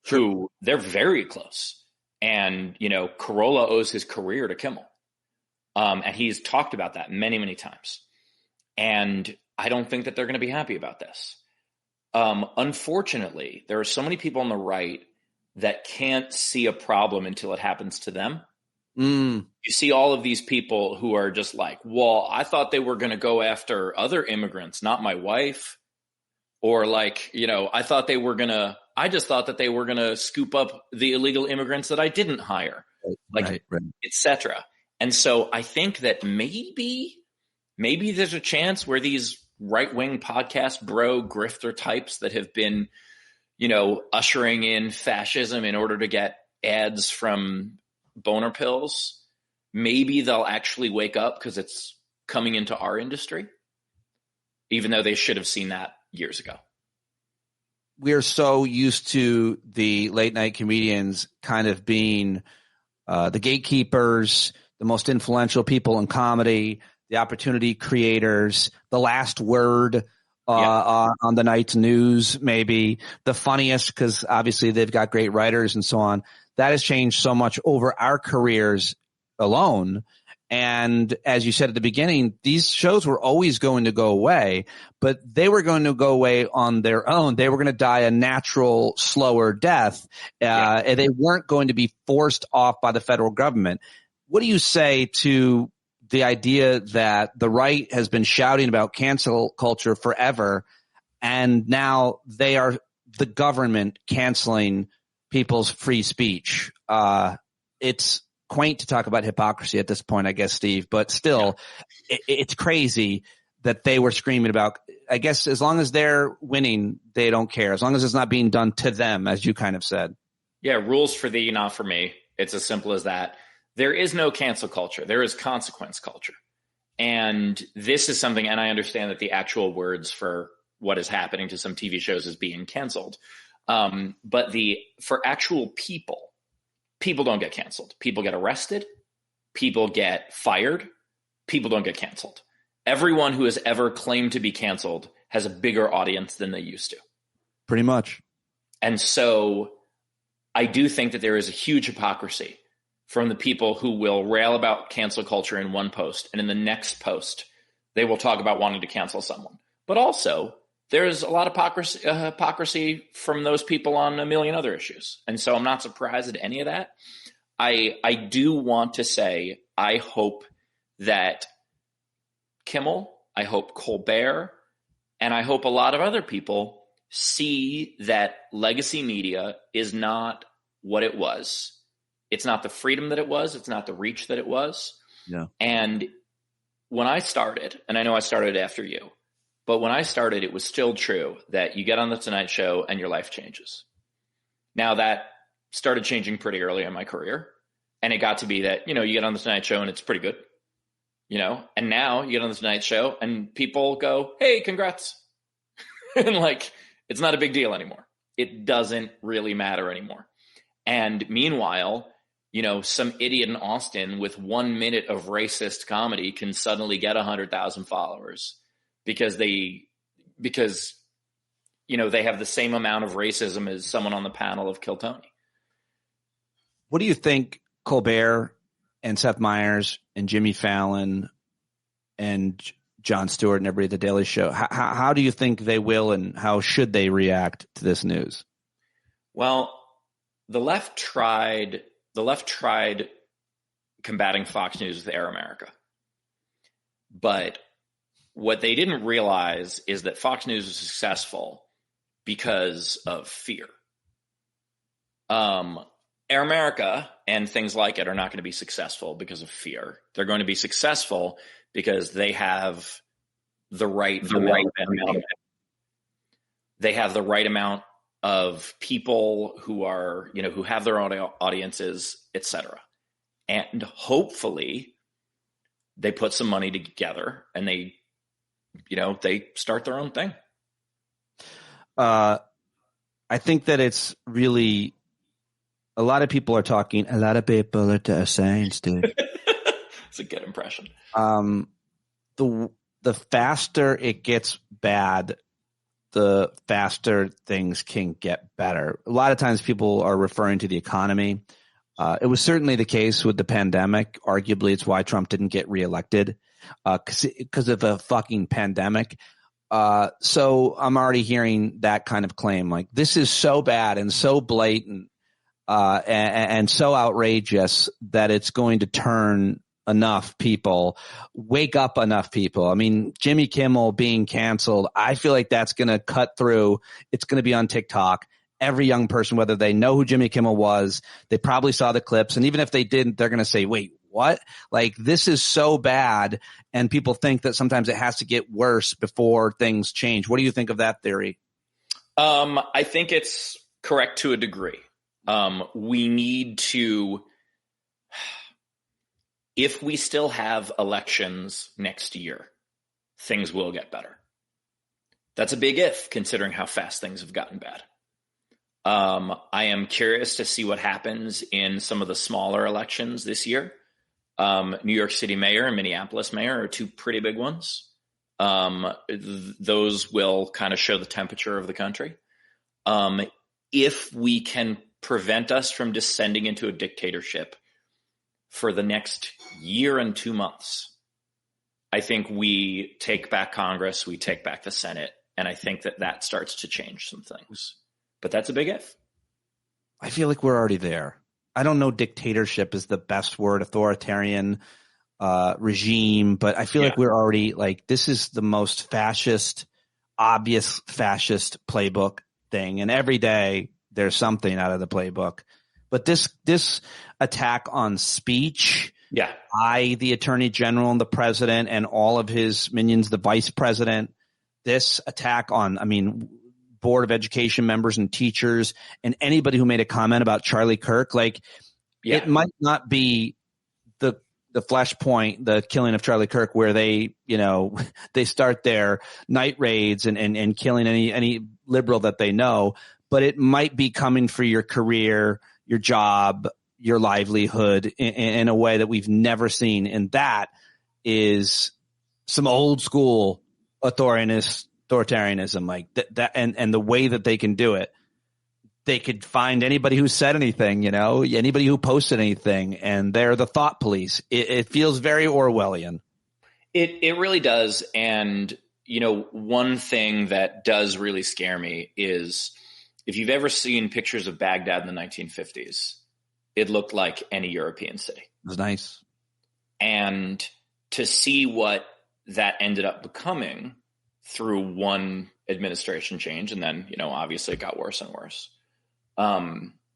who they're very close. And, Carolla owes his career to Kimmel. And he's talked about that many, many times. And I don't think that they're going to be happy about this. Unfortunately, there are so many people on the right that can't see a problem until it happens to them. You see all of these people who are just like, well, I thought they were going to go after other immigrants, not my wife. Or like, I just thought that they were going to scoop up the illegal immigrants that I didn't hire, etc. And so I think that maybe there's a chance where these right-wing podcast bro grifter types that have been, ushering in fascism in order to get ads from boner pills, maybe they'll actually wake up because it's coming into our industry, even though they should have seen that years ago. We're so used to the late night comedians kind of being the gatekeepers, the most influential people in comedy, the opportunity creators, the last word on the night's news, maybe the funniest, because obviously they've got great writers and so on. That has changed so much over our careers alone. And as you said at the beginning, these shows were always going to go away, but they were going to go away on their own. They were going to die a natural, slower death. And they weren't going to be forced off by the federal government. What do you say to the idea that the right has been shouting about cancel culture forever, and now they are the government canceling people's free speech. It's quaint to talk about hypocrisy at this point, I guess, Steve, but still, it's crazy that they were screaming about, I guess, as long as they're winning, they don't care. As long as it's not being done to them, as you kind of said. Yeah, rules for thee, not for me. It's as simple as that. There is no cancel culture. There is consequence culture. And this is something, and I understand that the actual words for what is happening to some TV shows is being canceled. But for actual people don't get canceled. People get arrested. People get fired. People don't get canceled. Everyone who has ever claimed to be canceled has a bigger audience than they used to. Pretty much. And so I do think that there is a huge hypocrisy from the people who will rail about cancel culture in one post, and in the next post, they will talk about wanting to cancel someone. But also, there's a lot of hypocrisy from those people on a million other issues. And so I'm not surprised at any of that. I do want to say, I hope that Kimmel, I hope Colbert, and I hope a lot of other people see that legacy media is not what it was. It's not the freedom that it was. It's not the reach that it was. Yeah. And when I started, and I know I started after you, but when I started, it was still true that you get on the Tonight Show and your life changes. Now that started changing pretty early in my career. And it got to be that, you get on the Tonight Show and it's pretty good, and now you get on the Tonight Show and people go, hey, congrats. And it's not a big deal anymore. It doesn't really matter anymore. And meanwhile, some idiot in Austin with 1 minute of racist comedy can suddenly get 100,000 followers because they have the same amount of racism as someone on the panel of Kill Tony. What do you think Colbert and Seth Meyers and Jimmy Fallon and Jon Stewart and everybody at The Daily Show, how do you think they will and how should they react to this news? Well, the left tried combating Fox News with Air America. But what they didn't realize is that Fox News was successful because of fear. Air America and things like it are not going to be successful because of fear. They're going to be successful because they have the right amount of people who are, who have their own audiences, etc. And hopefully they put some money together and they start their own thing. I think that it's really, a lot of people are talking, a lot of people are saying, Steve. It's a good impression. The faster it gets bad, the faster things can get better. A lot of times people are referring to the economy. It was certainly the case with the pandemic. Arguably, it's why Trump didn't get reelected because of a fucking pandemic. So I'm already hearing that kind of claim. Like, this is so bad and so blatant and so outrageous that it's going to turn enough people, wake up enough people. I mean, Jimmy Kimmel being canceled, I feel like that's going to cut through. It's going to be on TikTok. Every young person, whether they know who Jimmy Kimmel was, they probably saw the clips. And even if they didn't, they're going to say, wait, what? Like, this is so bad. And people think that sometimes it has to get worse before things change. What do you think of that theory? I think it's correct to a degree. We need to, if we still have elections next year, things will get better. That's a big if, considering how fast things have gotten bad. I am curious to see what happens in some of the smaller elections this year. New York City mayor and Minneapolis mayor are two pretty big ones. Those will kind of show the temperature of the country. If we can prevent us from descending into a dictatorship for the next year and 2 months, I think we take back Congress, we take back the Senate, and I think that starts to change some things. But that's a big if. I feel like we're already there. I don't know dictatorship is the best word, authoritarian. regime, but I feel like we're already like, this is the most fascist, obvious fascist playbook thing. And every day there's something out of the playbook, but this attack on speech by the attorney general and the president and all of his minions, the vice president, this attack on, I mean, Board of Education members and teachers and anybody who made a comment about Charlie Kirk, like it might not be the flashpoint, the killing of Charlie Kirk, where they, you know, they start their night raids and killing any liberal that they know, but it might be coming for your career, your job, your livelihood in a way that we've never seen. And that is some old school authoritarianism, like that and the way that they can do it. They could find anybody who said anything, you know, anybody who posted anything, and they're the thought police. It feels very Orwellian. It really does. And, you know, one thing that does really scare me is if you've ever seen pictures of Baghdad in the 1950s, it looked like any European city. It was nice. And to see what that ended up becoming through one administration change, and then, you know, obviously it got worse and worse.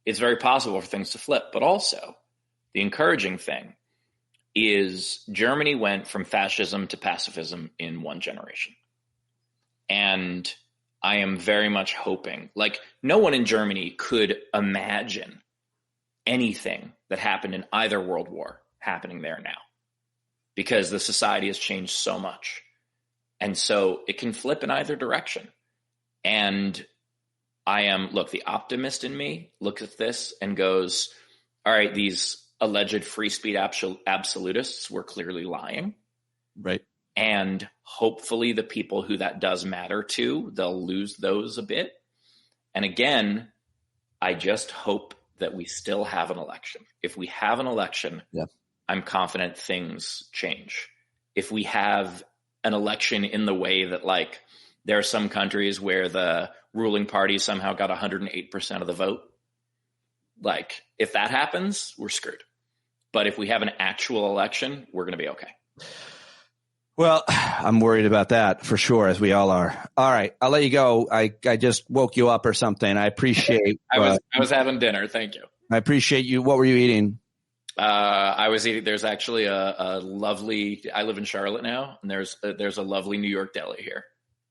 It's very possible for things to flip. But also, the encouraging thing is Germany went from fascism to pacifism in one generation. And I am very much hoping, like, no one in Germany could imagine anything that happened in either world war happening there now, because the society has changed so much. And so it can flip in either direction. And the optimist in me looks at this and goes, all right, these alleged free speech absolutists were clearly lying. Right. And hopefully the people who that does matter to, they'll lose those a bit. And again, I just hope that we still have an election. If we have an election, I'm confident things change. If we have an election in the way that, like, there are some countries where the ruling party somehow got 108% of the vote. Like, if that happens, we're screwed. But if we have an actual election, we're going to be okay. Well, I'm worried about that for sure, as we all are. All right, I'll let you go. I just woke you up or something. I appreciate. I was having dinner. Thank you. I appreciate you. What were you eating? I was eating. There's actually a lovely. I live in Charlotte now, and there's a lovely New York deli here.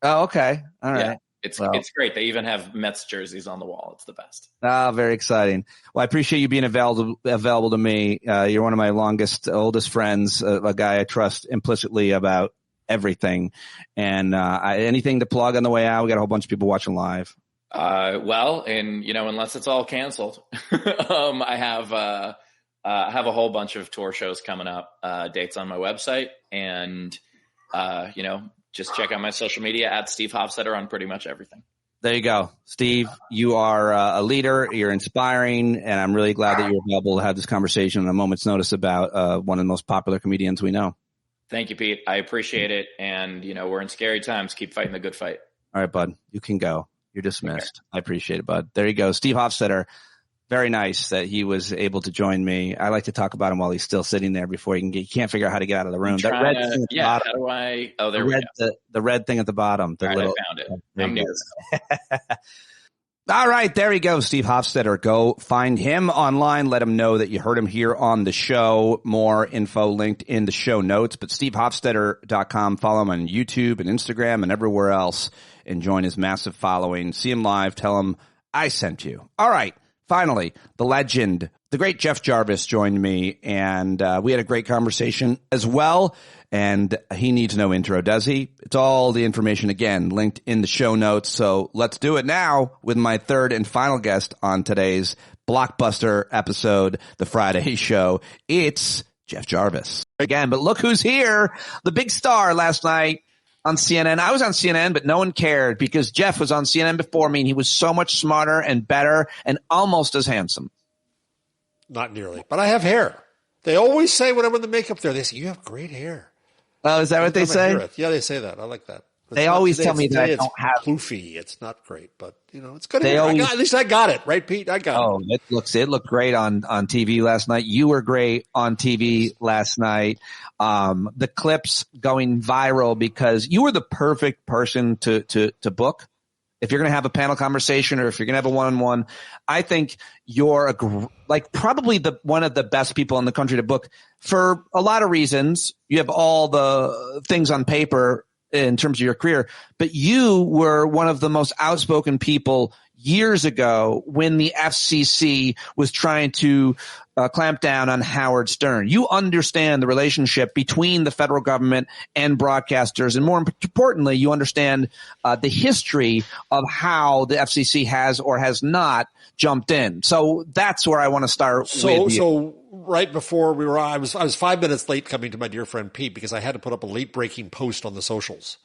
Oh, okay. All right. Yeah. It's great. They even have Mets jerseys on the wall. It's the best. Very exciting. Well, I appreciate you being available to me. You're one of my oldest friends, a guy I trust implicitly about everything. And anything to plug on the way out? We got a whole bunch of people watching live. Unless it's all canceled, I have a whole bunch of tour shows coming up, dates on my website, and just check out my social media at Steve Hofstetter on pretty much everything. There you go. Steve, you are a leader. You're inspiring. And I'm really glad that you're available to have this conversation on a moment's notice about one of the most popular comedians we know. Thank you, Pete. I appreciate it. And, we're in scary times. Keep fighting the good fight. All right, bud. You can go. You're dismissed. Okay. I appreciate it, bud. There you go. Steve Hofstetter. Very nice that he was able to join me. I like to talk about him while he's still sitting there before he can't figure out how to get out of the room. How do I? Oh, there we go. The red thing at the bottom. I found it. I'm near. All right, there he goes, Steve Hofstetter. Go find him online. Let him know that you heard him here on the show. More info linked in the show notes. But SteveHofstetter.com. Follow him on YouTube and Instagram and everywhere else, and join his massive following. See him live. Tell him I sent you. All right. Finally, the legend, the great Jeff Jarvis joined me, and we had a great conversation as well. And he needs no intro, does he? It's all the information, again, linked in the show notes. So let's do it now with my third and final guest on today's blockbuster episode, The Friday Show. It's Jeff Jarvis. Again, but look who's here, the big star last night on CNN. I was on CNN, but no one cared because Jeff was on CNN before me, and he was so much smarter and better and almost as handsome. Not nearly, but I have hair. They always say when I'm in the makeup there, they say, you have great hair. Oh, is that what they say? Yeah, they say that. I like that. They always tell me that I don't have poofy. It's not great, but it's good. At least I got it right, Pete. I got it. Oh, it looked great on TV last night. You were great on TV last night. The clips going viral because you were the perfect person to book. If you're going to have a panel conversation or if you're going to have a one-on-one, I think you're probably one of the best people in the country to book for a lot of reasons. You have all the things on paper in terms of your career, but you were one of the most outspoken people years ago when the FCC was trying to clamp down on Howard Stern. You understand the relationship between the federal government and broadcasters, and more importantly, you understand the history of how the FCC has or has not jumped in. So that's where I want to start with you. So right before I was 5 minutes late coming to my dear friend Pete because I had to put up a late breaking post on the socials.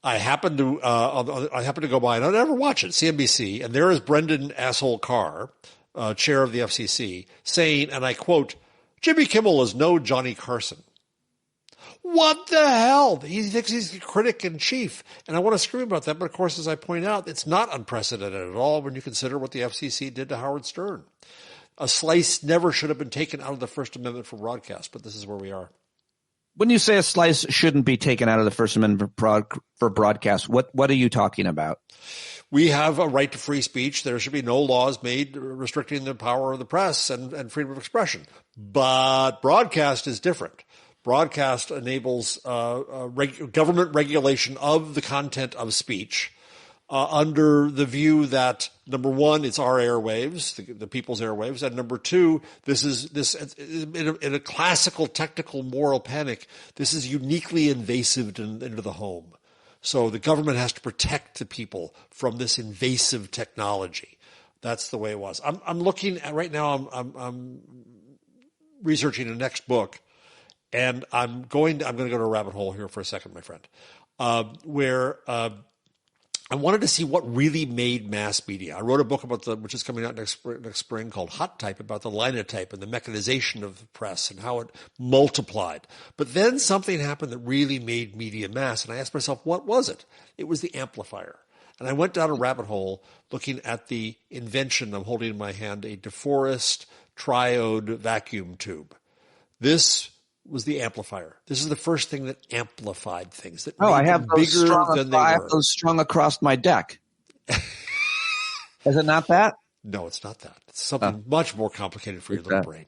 I happened to go by, and I never watch it, CNBC, and there is Brendan Asshole Carr, chair of the FCC, saying, and I quote, "Jimmy Kimmel is no Johnny Carson." What the hell? He thinks he's the critic in chief. And I want to scream about that, but of course, as I point out, it's not unprecedented at all when you consider what the FCC did to Howard Stern. A slice never should have been taken out of the First Amendment for broadcast, but this is where we are. When you say a slice shouldn't be taken out of the First Amendment for broadcast, what are you talking about? We have a right to free speech. There should be no laws made restricting the power of the press and freedom of expression. But broadcast is different. Broadcast enables government regulation of the content of speech under the view that, number one, it's our airwaves, the people's airwaves, and number two, this in a classical technical moral panic, this is uniquely invasive into the home. So the government has to protect the people from this invasive technology. That's the way it was. I'm looking at right now. I'm researching the next book, and I'm going to go to a rabbit hole here for a second, my friend, where I wanted to see what really made mass media. I wrote a book which is coming out next spring called Hot Type, about the linotype and the mechanization of the press and how it multiplied. But then something happened that really made media mass, and I asked myself, what was it? It was the amplifier. And I went down a rabbit hole looking at the invention. I'm holding in my hand a DeForest triode vacuum tube. This was the amplifier. This is the first thing that amplified things. That I have those those strung across my deck. Is it not that? No, it's not that. It's something much more complicated for your little brain.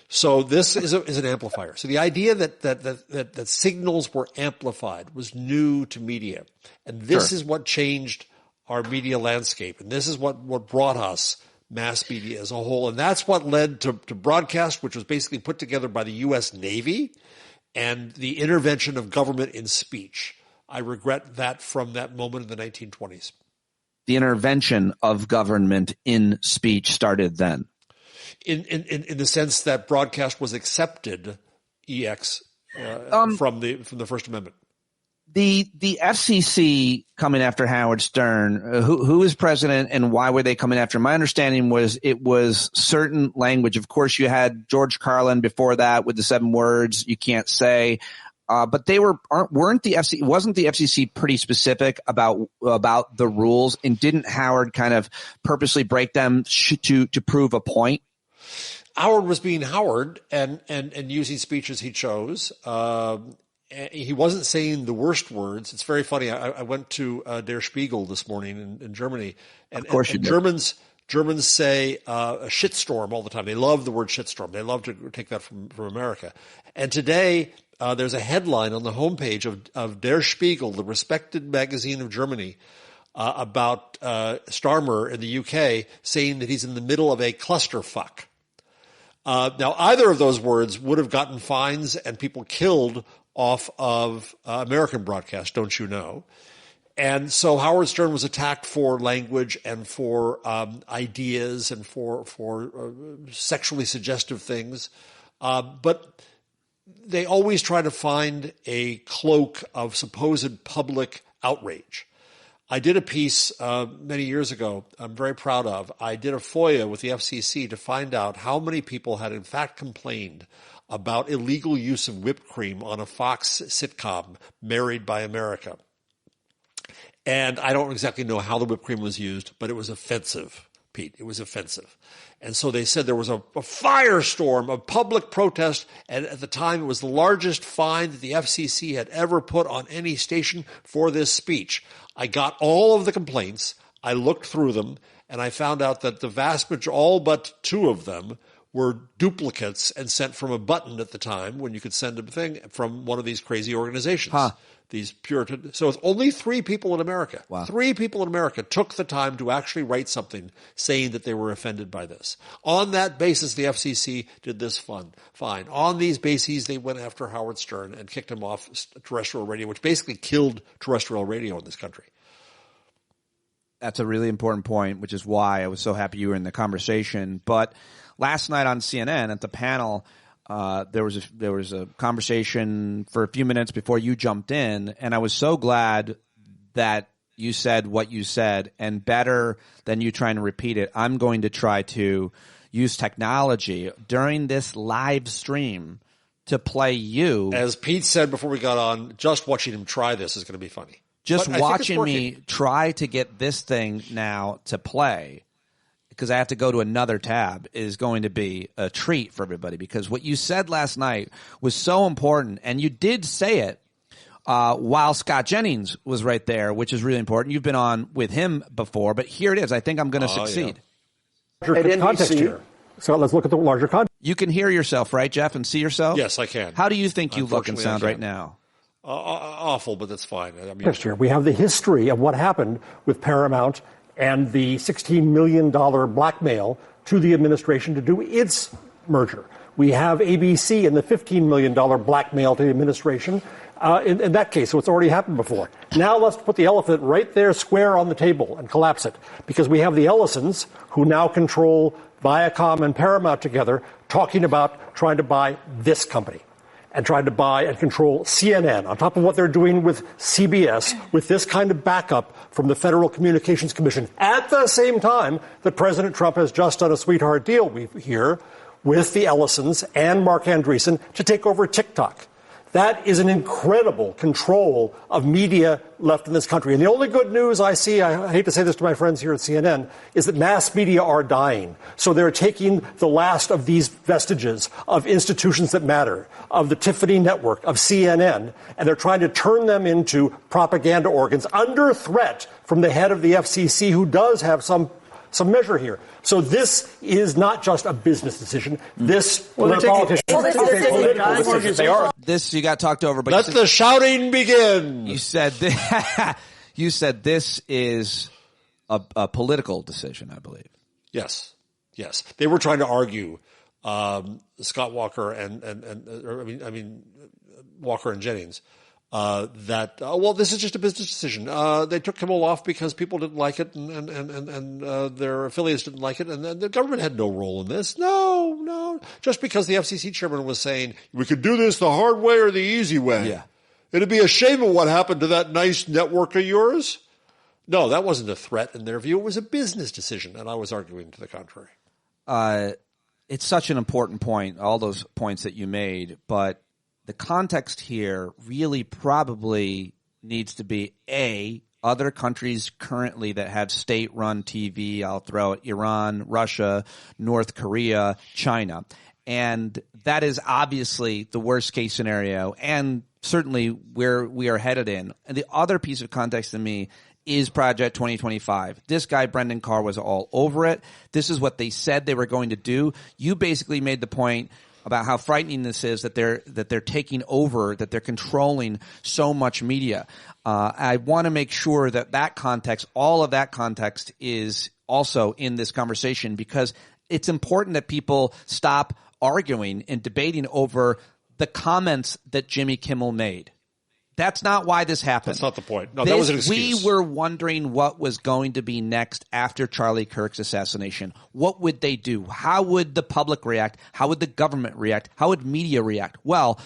So this is an amplifier. So the idea that signals were amplified was new to media. And this is what changed our media landscape. And this is what brought us mass media as a whole. And that's what led to broadcast, which was basically put together by the U.S. Navy, and the intervention of government in speech. I regret that from that moment in the 1920s. The intervention of government in speech started then. In the sense that broadcast was accepted, from the First Amendment. The FCC coming after Howard Stern, who is president and why were they coming after him? My understanding was it was certain language. Of course, you had George Carlin before that with the 7 words you can't say. But they wasn't the FCC pretty specific about the rules, and didn't Howard kind of purposely break them to prove a point? Howard was being Howard and using speech as he chose. He wasn't saying the worst words. It's very funny. I went to Der Spiegel this morning in Germany, and Germans say a shitstorm all the time. They love the word shitstorm. They love to take that from America. And today there's a headline on the homepage of Der Spiegel, the respected magazine of Germany, about Starmer in the UK, saying that he's in the middle of a clusterfuck. Now, either of those words would have gotten fines and people killed off of American broadcast, don't you know? And so Howard Stern was attacked for language and for ideas and for sexually suggestive things. But they always try to find a cloak of supposed public outrage. I did a piece many years ago I'm very proud of. I did a FOIA with the FCC to find out how many people had in fact complained about illegal use of whipped cream on a Fox sitcom, Married by America. And I don't exactly know how the whipped cream was used, but it was offensive, Pete. It was offensive. And so they said there was a firestorm of public protest, and at the time it was the largest fine that the FCC had ever put on any station for this speech. I got all of the complaints. I looked through them, and I found out that the vast majority, all but 2 of them, were duplicates and sent from a button at the time when you could send a thing from one of these crazy organizations. These Puritan. So it's only 3 people in America. Wow. 3 people in America took the time to actually write something saying that they were offended by this. On that basis, the FCC did this fine. On these bases, they went after Howard Stern and kicked him off terrestrial radio, which basically killed terrestrial radio in this country. That's a really important point, which is why I was so happy you were in the conversation. But last night on CNN at the panel, there was a conversation for a few minutes before you jumped in, and I was so glad that you said what you said, and better than you trying to repeat it, I'm going to try to use technology during this live stream to play you. As Pete said before we got on, just watching him try this is going to be funny. Just watching me try to get this thing now to play, because I have to go to another tab, is going to be a treat for everybody, because what you said last night was so important, and you did say it while Scott Jennings was right there, which is really important. You've been on with him before, but here it is. I think I'm going to succeed. Yeah. Context here. So let's look at the larger context. You can hear yourself, right, Jeff, and see yourself? Yes, I can. How do you think you look and sound right now? Awful, but that's fine. Next year, we have the history of what happened with Paramount and the $16 million blackmail to the administration to do its merger. We have ABC and the $15 million blackmail to the administration in that case, so it's already happened before. Now let's put the elephant right there square on the table and collapse it, because we have the Ellisons, who now control Viacom and Paramount together, talking about trying to buy this company and trying to buy and control CNN, on top of what they're doing with CBS, with this kind of backup from the Federal Communications Commission, at the same time that President Trump has just done a sweetheart deal, we hear, with the Ellisons and Mark Andreessen to take over TikTok. That is an incredible control of media left in this country. And the only good news I see, I hate to say this to my friends here at CNN, is that mass media are dying. So they're taking the last of these vestiges of institutions that matter, of the Tiffany Network, of CNN, and they're trying to turn them into propaganda organs under threat from the head of the FCC, who does have some measure here. So this is not just a business decision. This, politicians. This you got talked over, but let the shouting begin. You said you said this is a political decision, I believe. Yes. They were trying to argue Scott Walker and Walker and Jennings. This is just a business decision. They took Kimmel off because people didn't like it and their affiliates didn't like it, and the government had no role in this. No. Just because the FCC chairman was saying, we could do this the hard way or the easy way. Yeah. It'd be a shame of what happened to that nice network of yours. No, that wasn't a threat in their view. It was a business decision, and I was arguing to the contrary. It's such an important point, all those points that you made, but the context here really probably needs to be other countries currently that have state-run TV. I'll throw it: Iran, Russia, North Korea, China. And that is obviously the worst-case scenario and certainly where we are headed in. And the other piece of context to me is Project 2025. This guy, Brendan Carr, was all over it. This is what they said they were going to do. You basically made the point about how frightening this is, that they're taking over, that they're controlling so much media. I want to make sure that context, all of that context, is also in this conversation, because it's important that people stop arguing and debating over the comments that Jimmy Kimmel made. That's not why this happened. That's not the point. No, that was an excuse. We were wondering what was going to be next after Charlie Kirk's assassination. What would they do? How would the public react? How would the government react? How would media react? Well,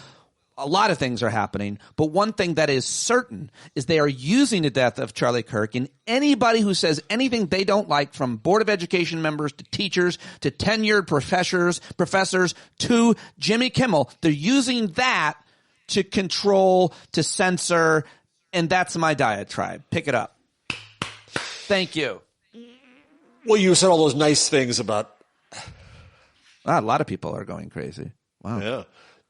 a lot of things are happening, but one thing that is certain is they are using the death of Charlie Kirk, and anybody who says anything they don't like, from Board of Education members to teachers to tenured professors to Jimmy Kimmel, they're using that to control, to censor, and that's my diatribe. Pick it up. Thank you. Well, you said all those nice things about. A lot of people are going crazy. Wow. Yeah.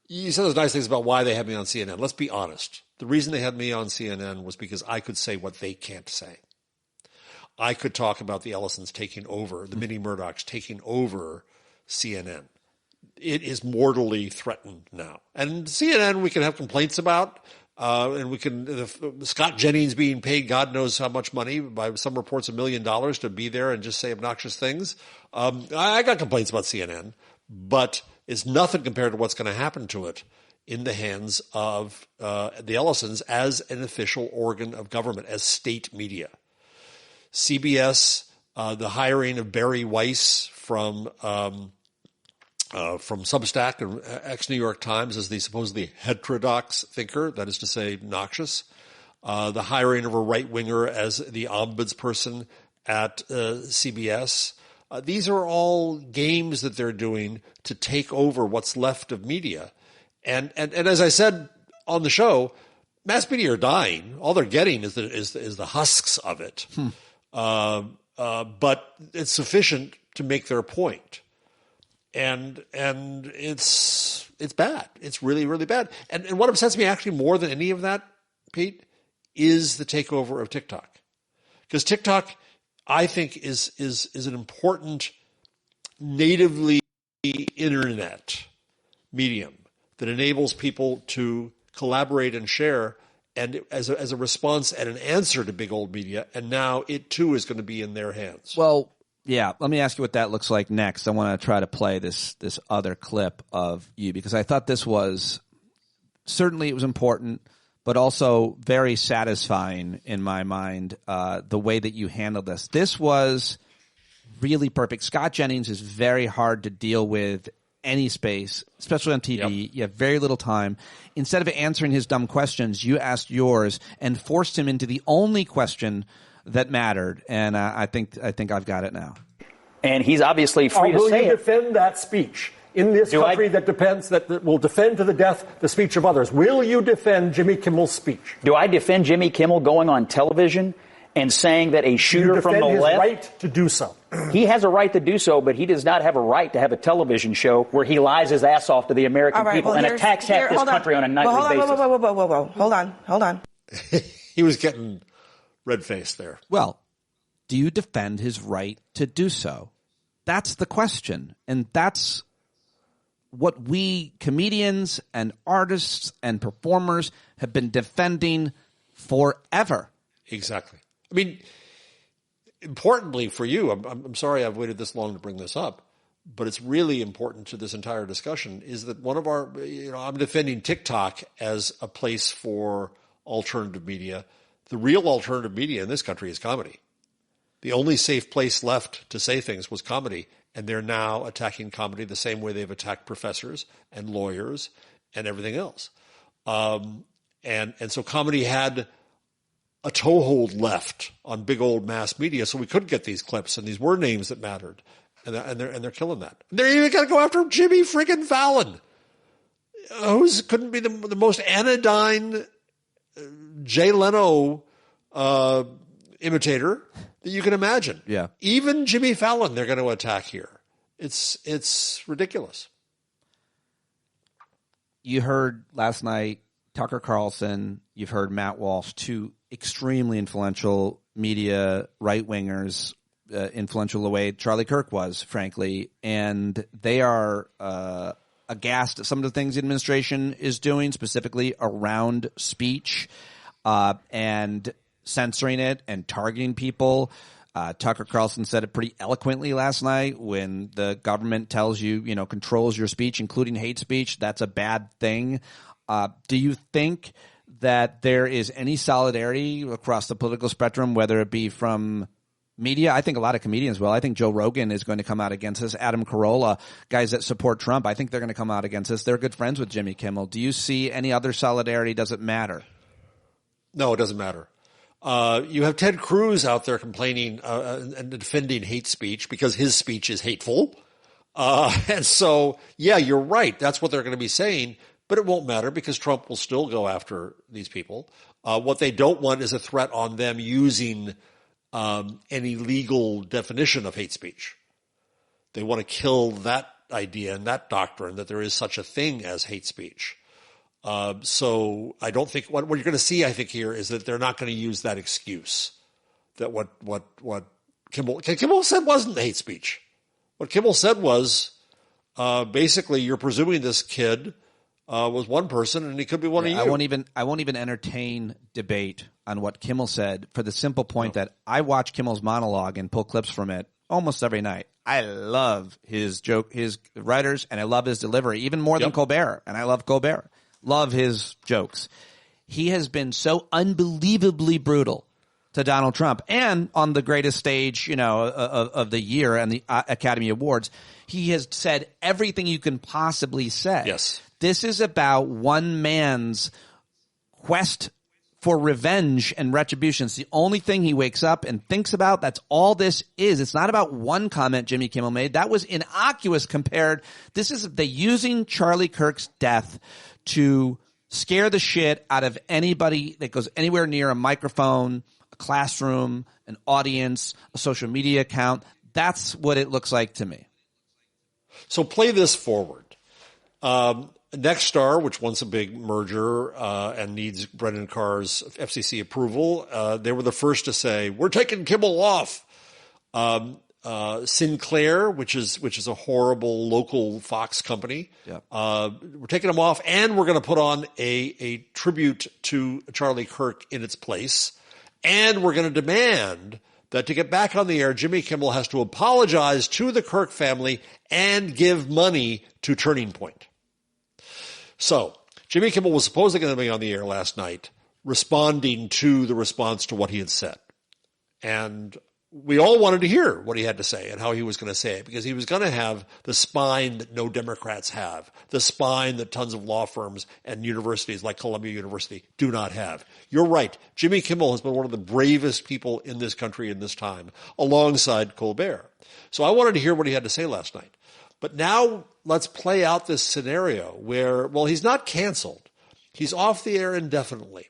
You said those nice things about why they had me on CNN. Let's be honest. The reason they had me on CNN was because I could say what they can't say. I could talk about the Ellisons taking over, the mini Murdochs taking over CNN. It is mortally threatened now. And CNN we can have complaints about, and we can, Scott Jennings being paid God knows how much money, by some reports $1 million to be there and just say obnoxious things. I got complaints about CNN, but it's nothing compared to what's going to happen to it in the hands of the Ellisons as an official organ of government, as state media. CBS, the hiring of Barry Weiss from Substack and ex-New York Times as the supposedly heterodox thinker, that is to say, noxious. The hiring of a right-winger as the ombudsperson at CBS. These are all games that they're doing to take over what's left of media. And as I said on the show, mass media are dying. All they're getting is the husks of it. But it's sufficient to make their point. And it's bad. It's really, really bad. And what upsets me actually more than any of that, Pete, is the takeover of TikTok. Because TikTok, I think, is an important natively internet medium that enables people to collaborate and share, and as a response and an answer to big old media. And now it too is going to be in their hands. Well, yeah. Let me ask you what that looks like next. I want to try to play this other clip of you, because I thought this was certainly, it was important, but also very satisfying in my mind, the way that you handled this. This was really perfect. Scott Jennings is very hard to deal with any space, especially on TV. Yep. You have very little time. Instead of answering his dumb questions, you asked yours and forced him into the only question that mattered. And I think I've got it now. And he's obviously free to say it. Will you defend that speech in this country that will defend to the death the speech of others? Will you defend Jimmy Kimmel's speech? Do I defend Jimmy Kimmel going on television and saying that a shooter from the left... his right to do so. He has a right to do so, but he does not have a right to have a television show where he lies his ass off to the American people and attacks half this country on a nightly basis. Whoa. Hold on. He was getting red-faced there. Well, do you defend his right to do so? That's the question. And that's what we comedians and artists and performers have been defending forever. Exactly. I mean, importantly for you, I'm sorry I've waited this long to bring this up, but it's really important to this entire discussion, is that one of our, I'm defending TikTok as a place for alternative media. The real alternative media in this country is comedy. The only safe place left to say things was comedy, and they're now attacking comedy the same way they've attacked professors and lawyers and everything else. And so comedy had a toehold left on big old mass media, so we could get these clips, and these were names that mattered, and they're killing that. They're even going to go after Jimmy friggin' Fallon, who's couldn't be the most anodyne Jay Leno imitator that you can imagine. Yeah, even Jimmy Fallon they're going to attack here. It's ridiculous. You heard last night Tucker Carlson. You've heard Matt Walsh, two extremely influential media right-wingers, influential the way Charlie Kirk was, frankly, and they are aghast at some of the things the administration is doing, specifically around speech and censoring it and targeting people. Tucker Carlson said it pretty eloquently last night. When the government tells you, controls your speech, including hate speech, that's a bad thing. Do you think that there is any solidarity across the political spectrum, whether it be from media? I think a lot of comedians will. I think Joe Rogan is going to come out against this. Adam Carolla, guys that support Trump, I think they're going to come out against this. They're good friends with Jimmy Kimmel. Do you see any other solidarity? Does it matter? No, it doesn't matter. You have Ted Cruz out there complaining and defending hate speech because his speech is hateful. And so, yeah, you're right. That's what they're going to be saying. But it won't matter because Trump will still go after these people. What they don't want is a threat on them using any legal definition of hate speech. They want to kill that idea and that doctrine that there is such a thing as hate speech. So I don't think what you're going to see, I think, here is that they're not going to use that excuse that what Kimmel said wasn't hate speech. What Kimmel said was basically you're presuming this kid was one person and he could be one of you. I won't even entertain debate on what Kimmel said for the simple point that I watch Kimmel's monologue and pull clips from it almost every night. I love his writers, and I love his delivery even more than Colbert, and I love Colbert. Love his jokes. He has been so unbelievably brutal to Donald Trump, and on the greatest stage, of the year and the Academy Awards, he has said everything you can possibly say. Yes. This is about one man's quest for revenge and retribution. It's the only thing he wakes up and thinks about. That's all this is. It's not about one comment Jimmy Kimmel made. That was innocuous compared. This is they using Charlie Kirk's death to scare the shit out of anybody that goes anywhere near a microphone, a classroom, an audience, a social media account. That's what it looks like to me. So play this forward. Nexstar, which wants a big merger and needs Brendan Carr's FCC approval, they were the first to say, we're taking Kimmel off. Sinclair, which is a horrible local Fox company, we're taking them off, and we're going to put on a tribute to Charlie Kirk in its place, and we're going to demand that to get back on the air, Jimmy Kimmel has to apologize to the Kirk family and give money to Turning Point. So Jimmy Kimmel was supposedly going to be on the air last night responding to the response to what he had said. And we all wanted to hear what he had to say and how he was going to say it, because he was going to have the spine that no Democrats have, the spine that tons of law firms and universities like Columbia University do not have. You're right. Jimmy Kimmel has been one of the bravest people in this country in this time, alongside Colbert. So I wanted to hear what he had to say last night. But now let's play out this scenario where, well, he's not canceled. He's off the air indefinitely.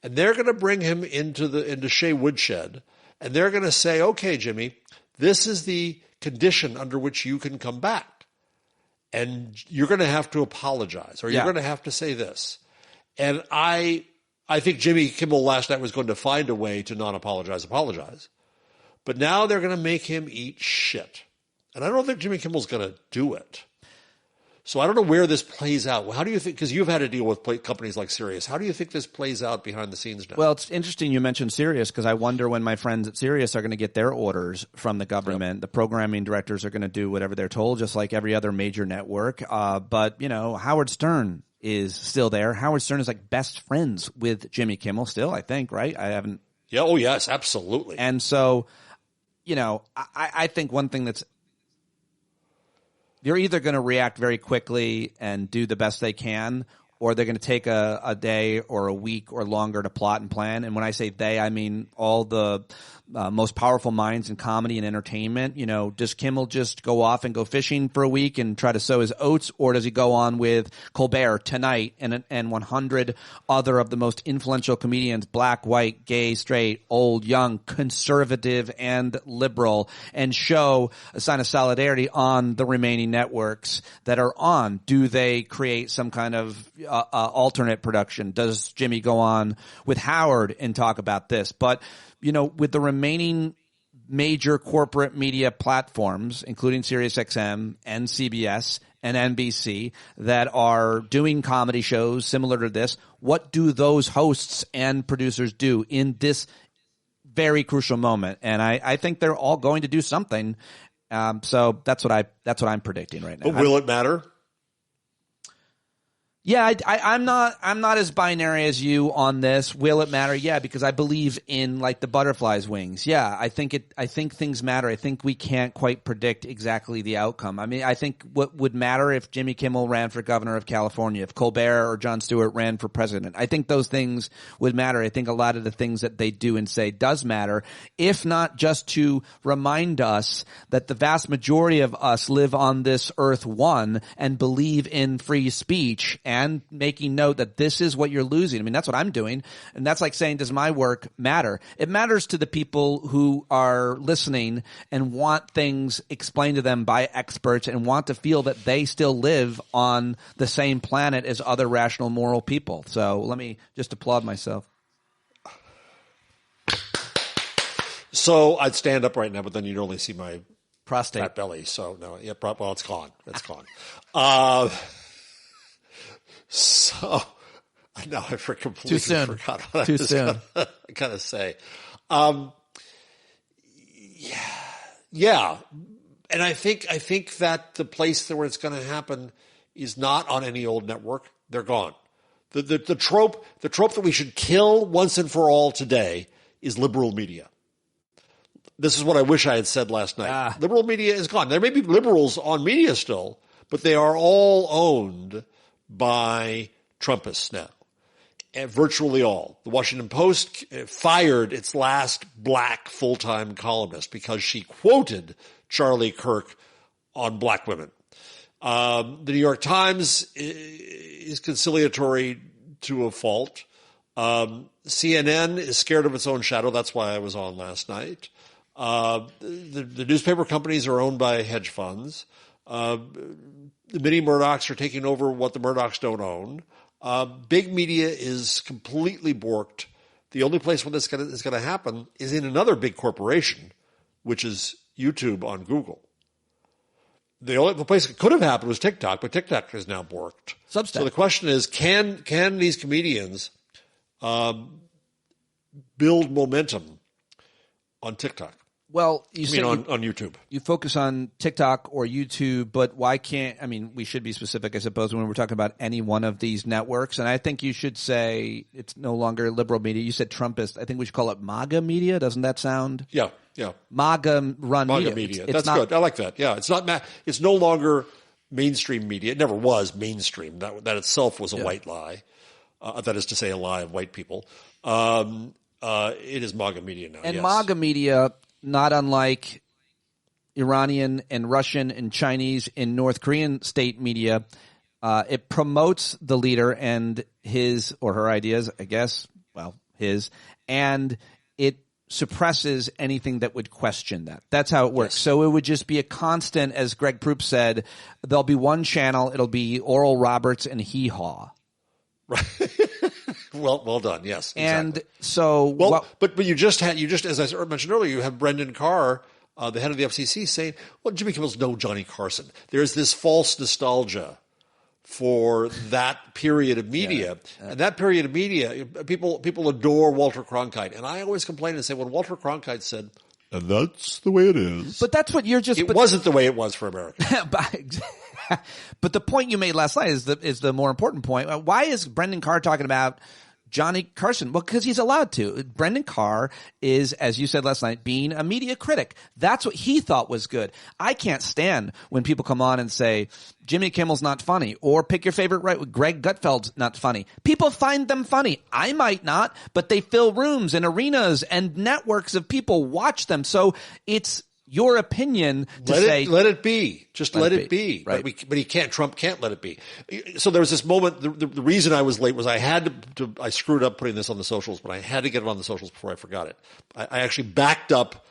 And they're going to bring him into Shea Woodshed, and they're going to say, okay, Jimmy, this is the condition under which you can come back. And you're going to have to apologize, or you're going to have to say this. And I think Jimmy Kimmel last night was going to find a way to not apologize. But now they're going to make him eat shit. And I don't think Jimmy Kimmel's going to do it. So I don't know where this plays out. How do you think, because you've had to deal with companies like Sirius, how do you think this plays out behind the scenes now? Well, it's interesting you mentioned Sirius, because I wonder when my friends at Sirius are going to get their orders from the government. Yep. The programming directors are going to do whatever they're told, just like every other major network. But, Howard Stern is still there. Howard Stern is like best friends with Jimmy Kimmel still, I think, right? I haven't. Yeah. Oh, yes, absolutely. And so, I think one thing that's, you're either going to react very quickly and do the best they can, or they're going to take a day or a week or longer to plot and plan. And when I say they, I mean all the most powerful minds in comedy and entertainment. Does Kimmel just go off and go fishing for a week and try to sow his oats, or does he go on with Colbert tonight and 100 other of the most influential comedians, black, white, gay, straight, old, young, conservative, and liberal, and show a sign of solidarity on the remaining networks that are on? Do they create some kind of alternate production? Does Jimmy go on with Howard and talk about this? But with the remaining major corporate media platforms, including SiriusXM and CBS and NBC, that are doing comedy shows similar to this, what do those hosts and producers do in this very crucial moment? And I think they're all going to do something. So that's what I'm predicting right now. But will it matter? Yeah, I'm not as binary as you on this. Will it matter? Yeah, because I believe in like the butterfly's wings. Yeah, I think things matter. I think we can't quite predict exactly the outcome. I mean, I think what would matter if Jimmy Kimmel ran for governor of California, if Colbert or Jon Stewart ran for president. I think those things would matter. I think a lot of the things that they do and say does matter, if not just to remind us that the vast majority of us live on this earth, one, and believe in free speech and making note that this is what you're losing. I mean, that's what I'm doing. And that's like saying, does my work matter? It matters to the people who are listening and want things explained to them by experts and want to feel that they still live on the same planet as other rational, moral people. So let me just applaud myself. So I'd stand up right now, but then you'd only see my prostate, fat belly. So no, yeah, well, it's gone. It's gone. So now I completely forgot what I was going to say. Yeah, and I think that the place where it's going to happen is not on any old network. They're gone. The trope that we should kill once and for all today is liberal media. This is what I wish I had said last night. Liberal media is gone. There may be liberals on media still, but they are all owned by Trumpists now. And virtually all. The Washington Post fired its last black full-time columnist because she quoted Charlie Kirk on black women. The New York Times is conciliatory to a fault. CNN is scared of its own shadow. That's why I was on last night. The newspaper companies are owned by hedge funds. The mini Murdochs are taking over what the Murdochs don't own. Big media is completely borked. The only place where this is going to happen is in another big corporation, which is YouTube on Google. The place it could have happened was TikTok, but TikTok is now borked. Substack. So the question is, can these comedians build momentum on TikTok? Well, on YouTube. You focus on TikTok or YouTube, but why can't, we should be specific, I suppose, when we're talking about any one of these networks. And I think you should say it's no longer liberal media. You said Trumpist. I think we should call it MAGA media. Doesn't that sound? Yeah. MAGA run MAGA media. That's good. I like that. Yeah. It's no longer mainstream media. It never was mainstream. That itself was a white lie. That is to say, a lie of white people. It is MAGA media now. And yes. MAGA media, not unlike Iranian and Russian and Chinese and North Korean state media, it promotes the leader and his or her ideas, I guess, his, and it suppresses anything that would question that. That's how it works. Yes. So it would just be a constant, as Greg Proops said, there'll be one channel, it'll be Oral Roberts and Hee Haw. Right. Well done. Yes. Exactly. And so, but you just as I mentioned earlier, you have Brendan Carr, the head of the FCC, saying, "Well, Jimmy Kimmel's no Johnny Carson." There's this false nostalgia for that period of media, and that period of media, people adore Walter Cronkite, and I always complain and say, when Walter Cronkite said, "And that's the way it is," but that's what you're just. It wasn't the way it was for America. But the point you made last night is the more important point. Why is Brendan Carr talking about Johnny Carson? Well, because he's allowed to. Brendan Carr is, as you said last night, being a media critic. That's what he thought was good. I can't stand when people come on and say, Jimmy Kimmel's not funny, or pick your favorite right, Greg Gutfeld's not funny. People find them funny. I might not, but they fill rooms and arenas and networks of people watch them. So it's your opinion to let it be. Just let it be. Right. But Trump can't let it be. So there was this moment, the reason I was late was I had to I screwed up putting this on the socials, but I had to get it on the socials before I forgot it. I actually backed up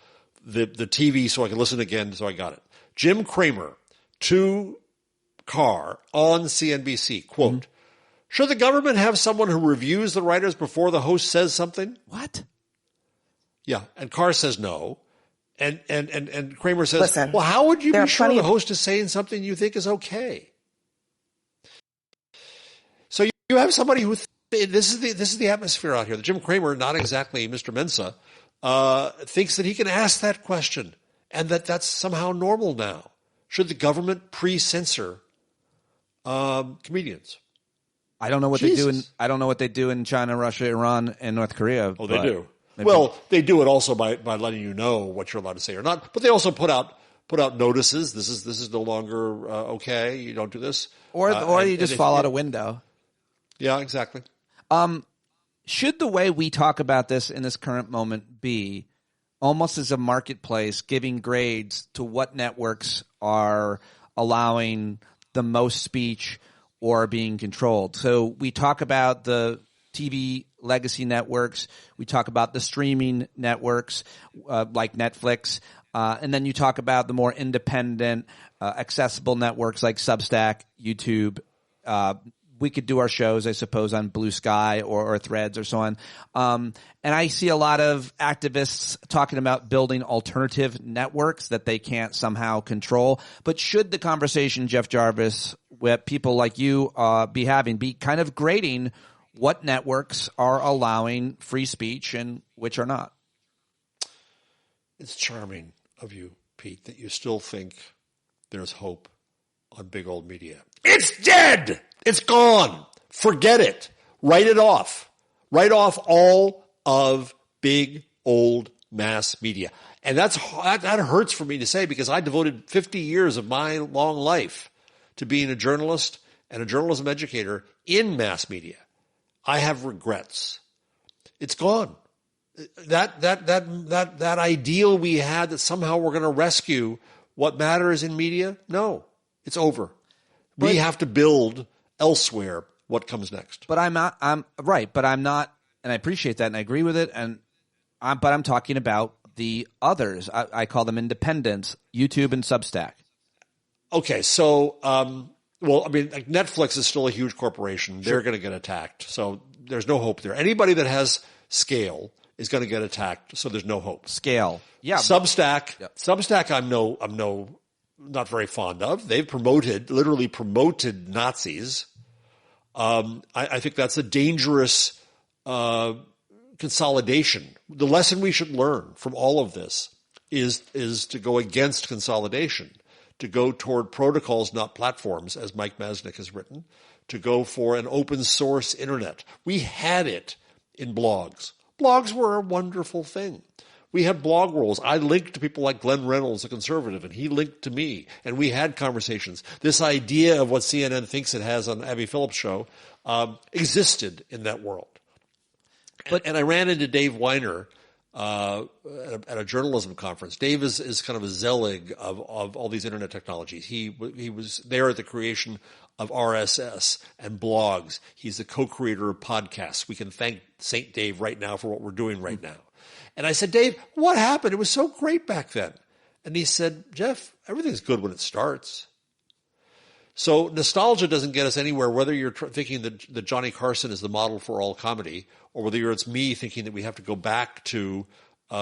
the TV so I could listen again, so I got it. Jim Cramer to Carr on CNBC, quote, should the government have someone who reviews the writers before the host says something? What? Yeah. And Carr says no. And Kramer says, listen, well, how would you be sure the host is saying something you think is okay? So you have somebody who this is the atmosphere out here. The Jim Cramer, not exactly Mr. Mensa, thinks that he can ask that question and that's somehow normal now. Should the government pre-censor comedians? I don't know what they do in China, Russia, Iran, and North Korea. Oh, they do. Maybe. Well, they do it also by letting you know what you're allowed to say or not. But they also put out notices. This is no longer okay. You don't do this. Or you just fall out a window. Yeah, exactly. Should the way we talk about this in this current moment be almost as a marketplace, giving grades to what networks are allowing the most speech or are being controlled. So we talk about the TV legacy networks. We talk about the streaming networks like Netflix. And then you talk about the more independent, accessible networks like Substack, YouTube. We could do our shows, I suppose, on Blue Sky or Threads or so on. And I see a lot of activists talking about building alternative networks that they can't somehow control. But should the conversation, Jeff Jarvis, with people like you be having, be kind of grading what networks are allowing free speech and which are not? It's charming of you, Pete, that you still think there's hope on big old media. It's dead! It's gone. Forget it. Write it off. Write off all of big old mass media. And that hurts for me to say, because I devoted 50 years of my long life to being a journalist and a journalism educator in mass media. I have regrets. It's gone. That ideal we had that somehow we're going to rescue what matters in media, no, it's over. We have to build elsewhere what comes next. But I'm right, but I'm not, and I appreciate that and I agree with it. But I'm talking about the others. I call them independents, YouTube and Substack. Okay. So, well, I mean, like Netflix is still a huge corporation. They're going to get attacked. So there's no hope there. Anybody that has scale is going to get attacked. So there's no hope. Scale. Yeah. Substack, I'm not very fond of. They've literally promoted Nazis. I think that's a dangerous consolidation. The lesson we should learn from all of this is to go against consolidation, to go toward protocols, not platforms, as Mike Masnick has written, to go for an open source internet. We had it in blogs. Blogs were a wonderful thing. We had blog roles. I linked to people like Glenn Reynolds, a conservative, and he linked to me, and we had conversations. This idea of what CNN thinks it has on Abby Phillips' show existed in that world. And I ran into Dave Weiner at a journalism conference. Dave is kind of a zealot of all these internet technologies. He was there at the creation of RSS and blogs. He's the co-creator of podcasts. We can thank St. Dave right now for what we're doing right now. And I said, Dave, what happened? It was so great back then. And he said, Jeff, everything's good when it starts. So nostalgia doesn't get us anywhere, whether you're thinking that Johnny Carson is the model for all comedy, or whether it's me thinking that we have to go back to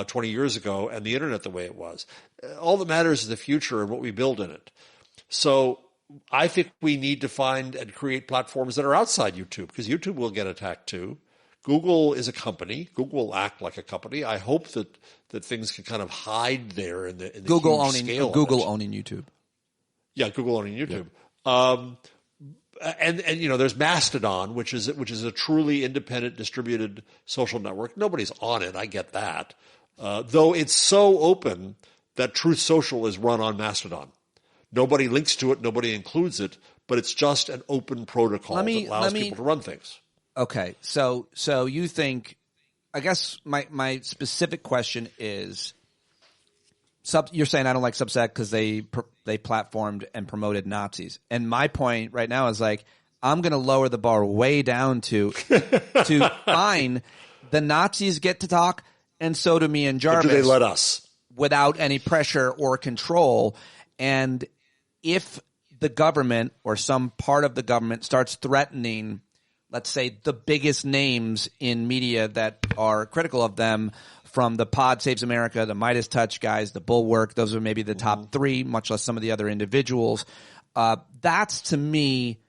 20 years ago and the internet the way it was. All that matters is the future and what we build in it. So I think we need to find and create platforms that are outside YouTube, because YouTube will get attacked too. Google is a company. Google will act like a company. I hope that things can kind of hide there in the Google huge owning scale. Google owning YouTube. Yeah, Google owning YouTube. Yeah. And there's Mastodon, which is a truly independent distributed social network. Nobody's on it. I get that. Though it's so open that Truth Social is run on Mastodon. Nobody links to it. Nobody includes it. But it's just an open protocol that allows people to run things. Okay, so you think? I guess my specific question is, you're saying I don't like Substack because they platformed and promoted Nazis, and my point right now is like I'm going to lower the bar way down to fine. The Nazis get to talk, and so do me and Jarvis. But do they let us without any pressure or control? And if the government or some part of the government starts threatening, let's say, the biggest names in media that are critical of them, from the Pod Saves America, the Midas Touch guys, the Bulwark, those are maybe the top three, much less some of the other individuals. That's, to me,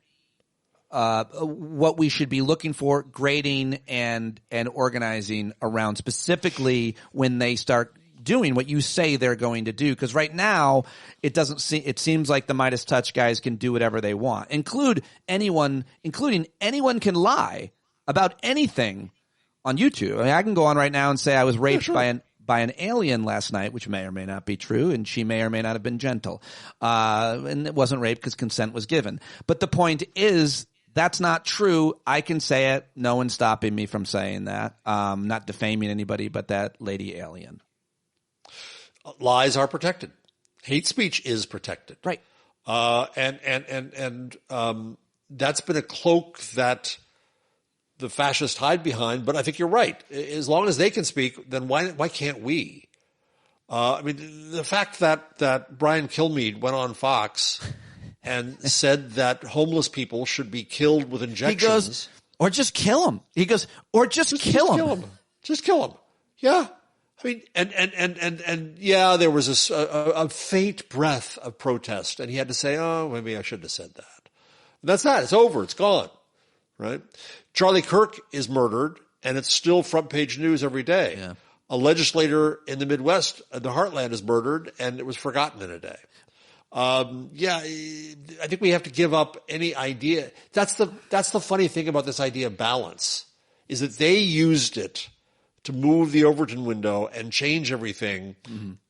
what we should be looking for, grading and organizing around, specifically when they start doing what you say they're going to do. Because right now, it seems like the Midas Touch guys can do whatever they want. Including anyone can lie about anything on YouTube. I mean, I can go on right now and say I was raped by an alien last night, which may or may not be true, and she may or may not have been gentle. And it wasn't rape because consent was given. But the point is, that's not true. I can say it. No one's stopping me from saying that. Not defaming anybody but that lady alien. Lies are protected. Hate speech is protected. Right. And that's been a cloak that the fascists hide behind. But I think you're right. As long as they can speak, then why can't we? I mean, the fact that Brian Kilmeade went on Fox and said that homeless people should be killed with injections. He goes, or just kill them. He goes, or just kill them. Just kill them. Yeah. I mean, and yeah, there was a faint breath of protest, and he had to say, oh, maybe I shouldn't have said that. And that's that. It's over. It's gone. Right? Charlie Kirk is murdered, and it's still front page news every day. Yeah. A legislator in the Midwest, the Heartland, is murdered, and it was forgotten in a day. Yeah, I think we have to give up any idea. That's the funny thing about this idea of balance, is that they used it to move the Overton window and change everything,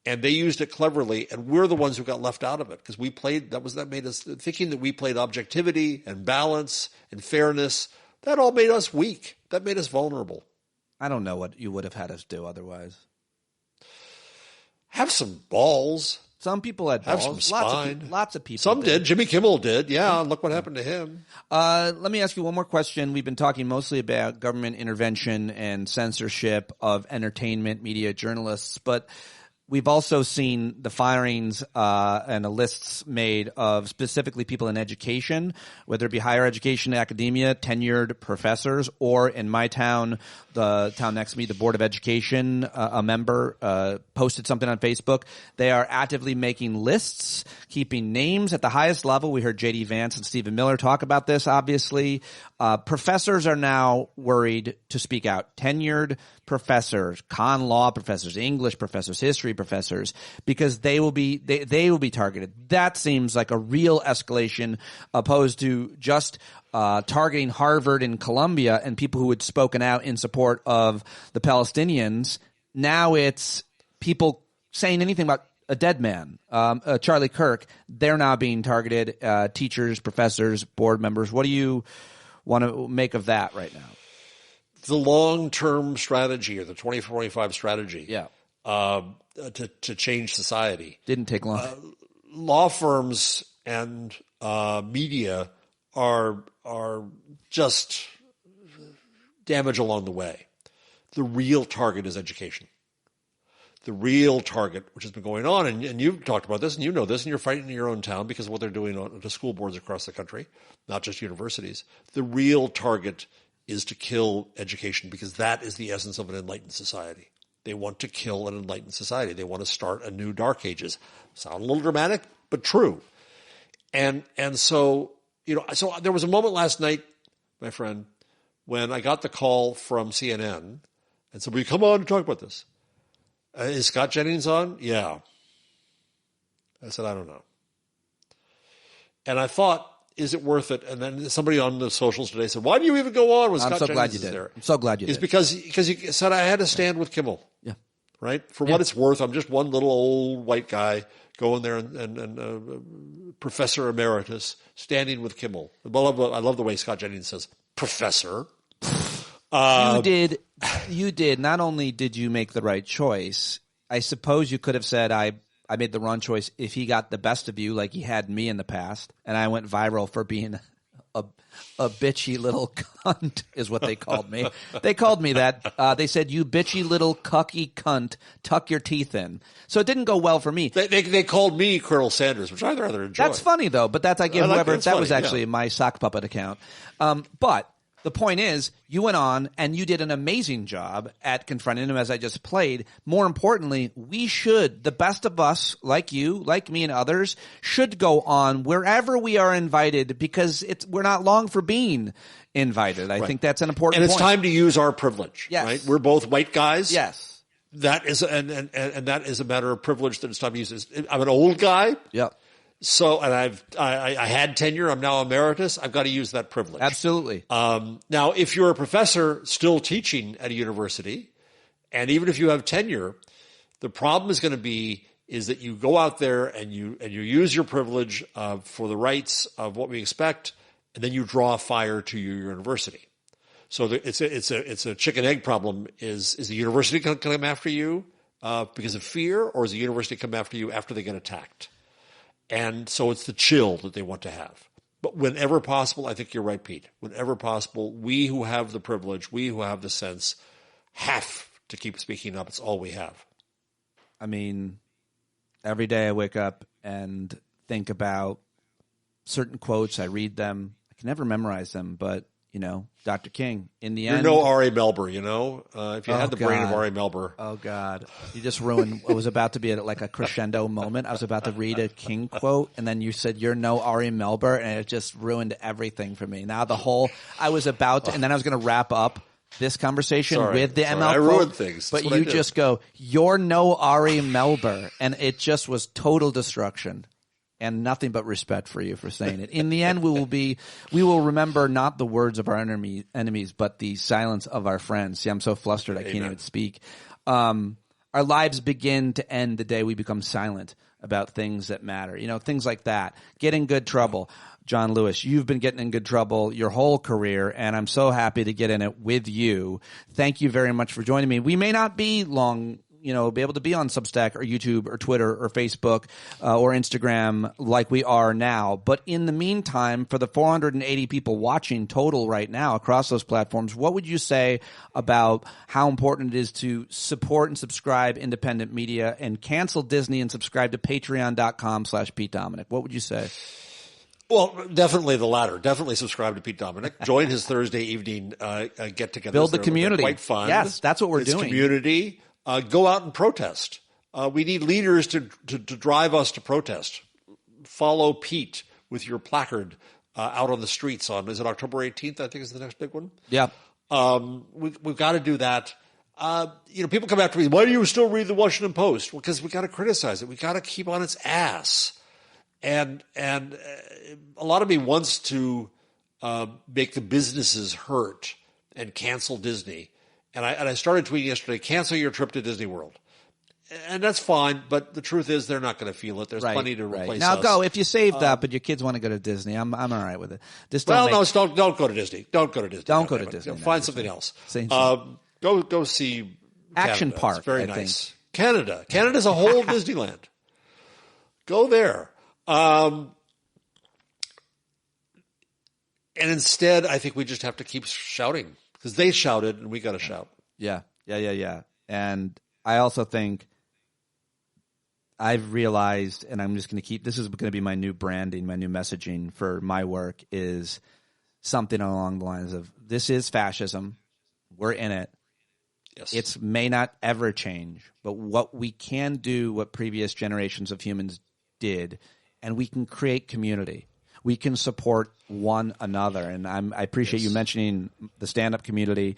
and they used it cleverly, and we're the ones who got left out of it because we played. That made us thinking that we played objectivity and balance and fairness. That all made us weak. That made us vulnerable. I don't know what you would have had us do otherwise. Have some balls. Some people had balls. Have some spine. Lots of people. Some did. Jimmy Kimmel did. Yeah, look what happened to him. Let me ask you one more question. We've been talking mostly about government intervention and censorship of entertainment, media, journalists, but we've also seen the firings and the lists made of specifically people in education, whether it be higher education, academia, tenured professors, or in my town, the town next to me, the Board of Education, a member posted something on Facebook. They are actively making lists, keeping names at the highest level. We heard J.D. Vance and Stephen Miller talk about this, obviously. Professors are now worried to speak out. Tenured professors, con law professors, English professors, history professors, because they will be targeted. That seems like a real escalation opposed to just targeting Harvard and Columbia and people who had spoken out in support of the Palestinians. Now it's people saying anything about a dead man, Charlie Kirk. They're now being targeted, teachers, professors, board members. What do you want to make of that right now? The long-term strategy, or the 2045 strategy, to change society didn't take long. Law firms and media are just damage along the way. The real target is education. The real target, which has been going on, and you've talked about this, and you know this, and you're fighting in your own town because of what they're doing to school boards across the country, not just universities. The real target is to kill education, because that is the essence of an enlightened society. They want to kill an enlightened society. They want to start a new dark ages. Sound a little dramatic, but true. And so, so there was a moment last night, my friend, when I got the call from CNN and said, will you come on to talk about this? Is Scott Jennings on? Yeah. I said, I don't know. And I thought, is it worth it? And then somebody on the socials today said, why do you even go on with Scott Jennings there? I'm so glad you did. It's because he said I had to stand with Kimmel. Yeah. Right? For what it's worth, I'm just one little old white guy going there and professor emeritus standing with Kimmel. I love the way Scott Jennings says, professor. You did. Not only did you make the right choice, I suppose you could have said, I made the wrong choice if he got the best of you like he had me in the past, and I went viral for being a bitchy little cunt is what they called me. They called me that. They said, you bitchy little cucky cunt, tuck your teeth in. So it didn't go well for me. They called me Colonel Sanders, which I rather enjoy. That's funny, though, but I give whoever, that was actually my sock puppet account. But the point is, you went on and you did an amazing job at confronting him, as I just played. More importantly, the best of us, like you, like me and others, should go on wherever we are invited, because we're not long for being invited. I think that's an important point. And it's time to use our privilege. Yes. Right? We're both white guys. Yes. That is, and that is a matter of privilege that it's time to use. I'm an old guy. Yep. So, and I had tenure. I'm now emeritus. I've got to use that privilege. Absolutely. Now, if you're a professor still teaching at a university, and even if you have tenure, the problem is going to be is that you go out there and you use your privilege for the rights of what we expect, and then you draw fire to your university. So it's a chicken egg problem. Is the university going to come after you because of fear, or is the university come after you after they get attacked? And so it's the chill that they want to have. But whenever possible, I think you're right, Pete. Whenever possible, we who have the privilege, we who have the sense, have to keep speaking up. It's all we have. I mean, every day I wake up and think about certain quotes. I read them. I can never memorize them, but, you know, Dr. King, in the end. You're no R.A. Melber, you know? If you had the brain of R.A. Melber. Oh, God. You just ruined what was about to be like a crescendo moment. I was about to read a King quote, and then you said, you're no R.A. Melber, and it just ruined everything for me. Now I was about to, and then I was going to wrap up this conversation with the ML quote. I ruined things. But you just go, you're no R.A. Melber, and it just was total destruction. And nothing but respect for you for saying it. In the end, we will remember not the words of our enemies, but the silence of our friends. See, I'm so flustered I can't even speak. Our lives begin to end the day we become silent about things that matter. You know, things like that. Get in good trouble. John Lewis, you've been getting in good trouble your whole career, and I'm so happy to get in it with you. Thank you very much for joining me. We may not be long, be able to be on Substack or YouTube or Twitter or Facebook or Instagram like we are now. But in the meantime, for the 480 people watching total right now across those platforms, what would you say about how important it is to support and subscribe independent media and cancel Disney and subscribe to patreon.com/Pete Dominick? What would you say? Well, definitely the latter. Definitely subscribe to Pete Dominick. Join his Thursday evening get-togethers. Build the community. They're quite fun. Yes, that's what we're doing. Community. Go out and protest. We need leaders to drive us to protest. Follow Pete with your placard out on the streets on, is it October 18th, I think is the next big one? Yeah. We've got to do that. People come after me, why do you still read the Washington Post? Well, because we got to criticize it. We got to keep on its ass. And a lot of me wants to make the businesses hurt and cancel Disney. And I started tweeting yesterday, cancel your trip to Disney World. And that's fine, but the truth is they're not going to feel it. There's plenty to replace now us. Go. If you saved up and your kids want to go to Disney, I'm all right with it. Don't go to Disney. Don't go to Disney. Don't go to Disney. Find something else. Go see Action Canada. Park. It's very I nice. think. Canada. Canada's a whole Disneyland. Go there. And instead, I think we just have to keep shouting because they shouted and we got to shout. Yeah. And I also think I've realized, and I'm just going to keep, this is going to be my new branding, my new messaging for my work is something along the lines of this is fascism. We're in it. Yes. It may not ever change, but what we can do, what previous generations of humans did, and we can create community. We can support one another. And I appreciate you mentioning the stand-up community.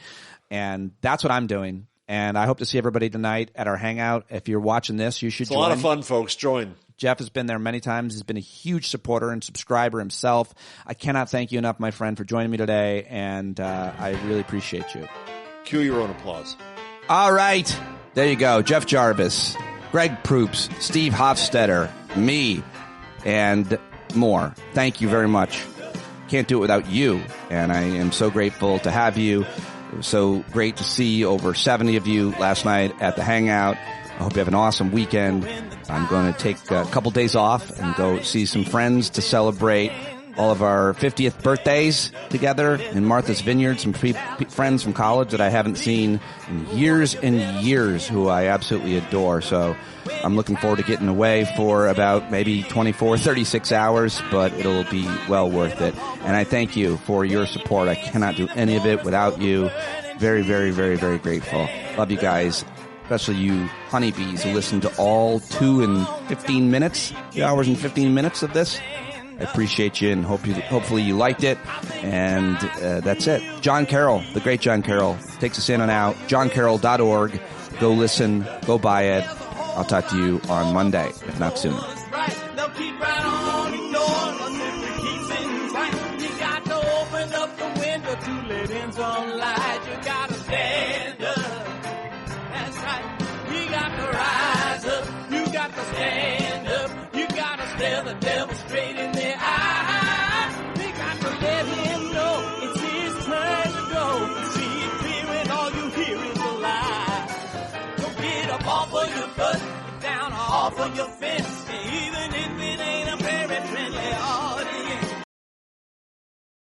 And that's what I'm doing. And I hope to see everybody tonight at our hangout. If you're watching this, you should join. It's a lot of fun, folks. Join. Jeff has been there many times. He's been a huge supporter and subscriber himself. I cannot thank you enough, my friend, for joining me today. And I really appreciate you. Cue your own applause. All right. There you go. Jeff Jarvis, Greg Proops, Steve Hofstetter, me, and more. Thank you very much. Can't do it without you, and I am so grateful to have you. It was so great to see over 70 of you last night at the Hangout. I hope you have an awesome weekend. I'm going to take a couple days off and go see some friends to celebrate all of our 50th birthdays together in Martha's Vineyard. Some friends from college that I haven't seen in years and years who I absolutely adore. So I'm looking forward to getting away for about maybe 24, 36 hours, but it'll be well worth it. And I thank you for your support. I cannot do any of it without you. Very, very, very, very grateful. Love you guys, especially you honeybees who listen to all 2 hours and 15 minutes of this. I appreciate you and hopefully you liked it. And that's it. John Carroll, the great John Carroll, takes us in and out. johncarroll.org. Go listen. Go buy it. I'll talk to you on Monday, if not sooner. The devil straight in the eye. We got to let him know it's his turn to go. See it clear when all you hear is a lie. Don't get up off of your butt, get down off of your fence, and even in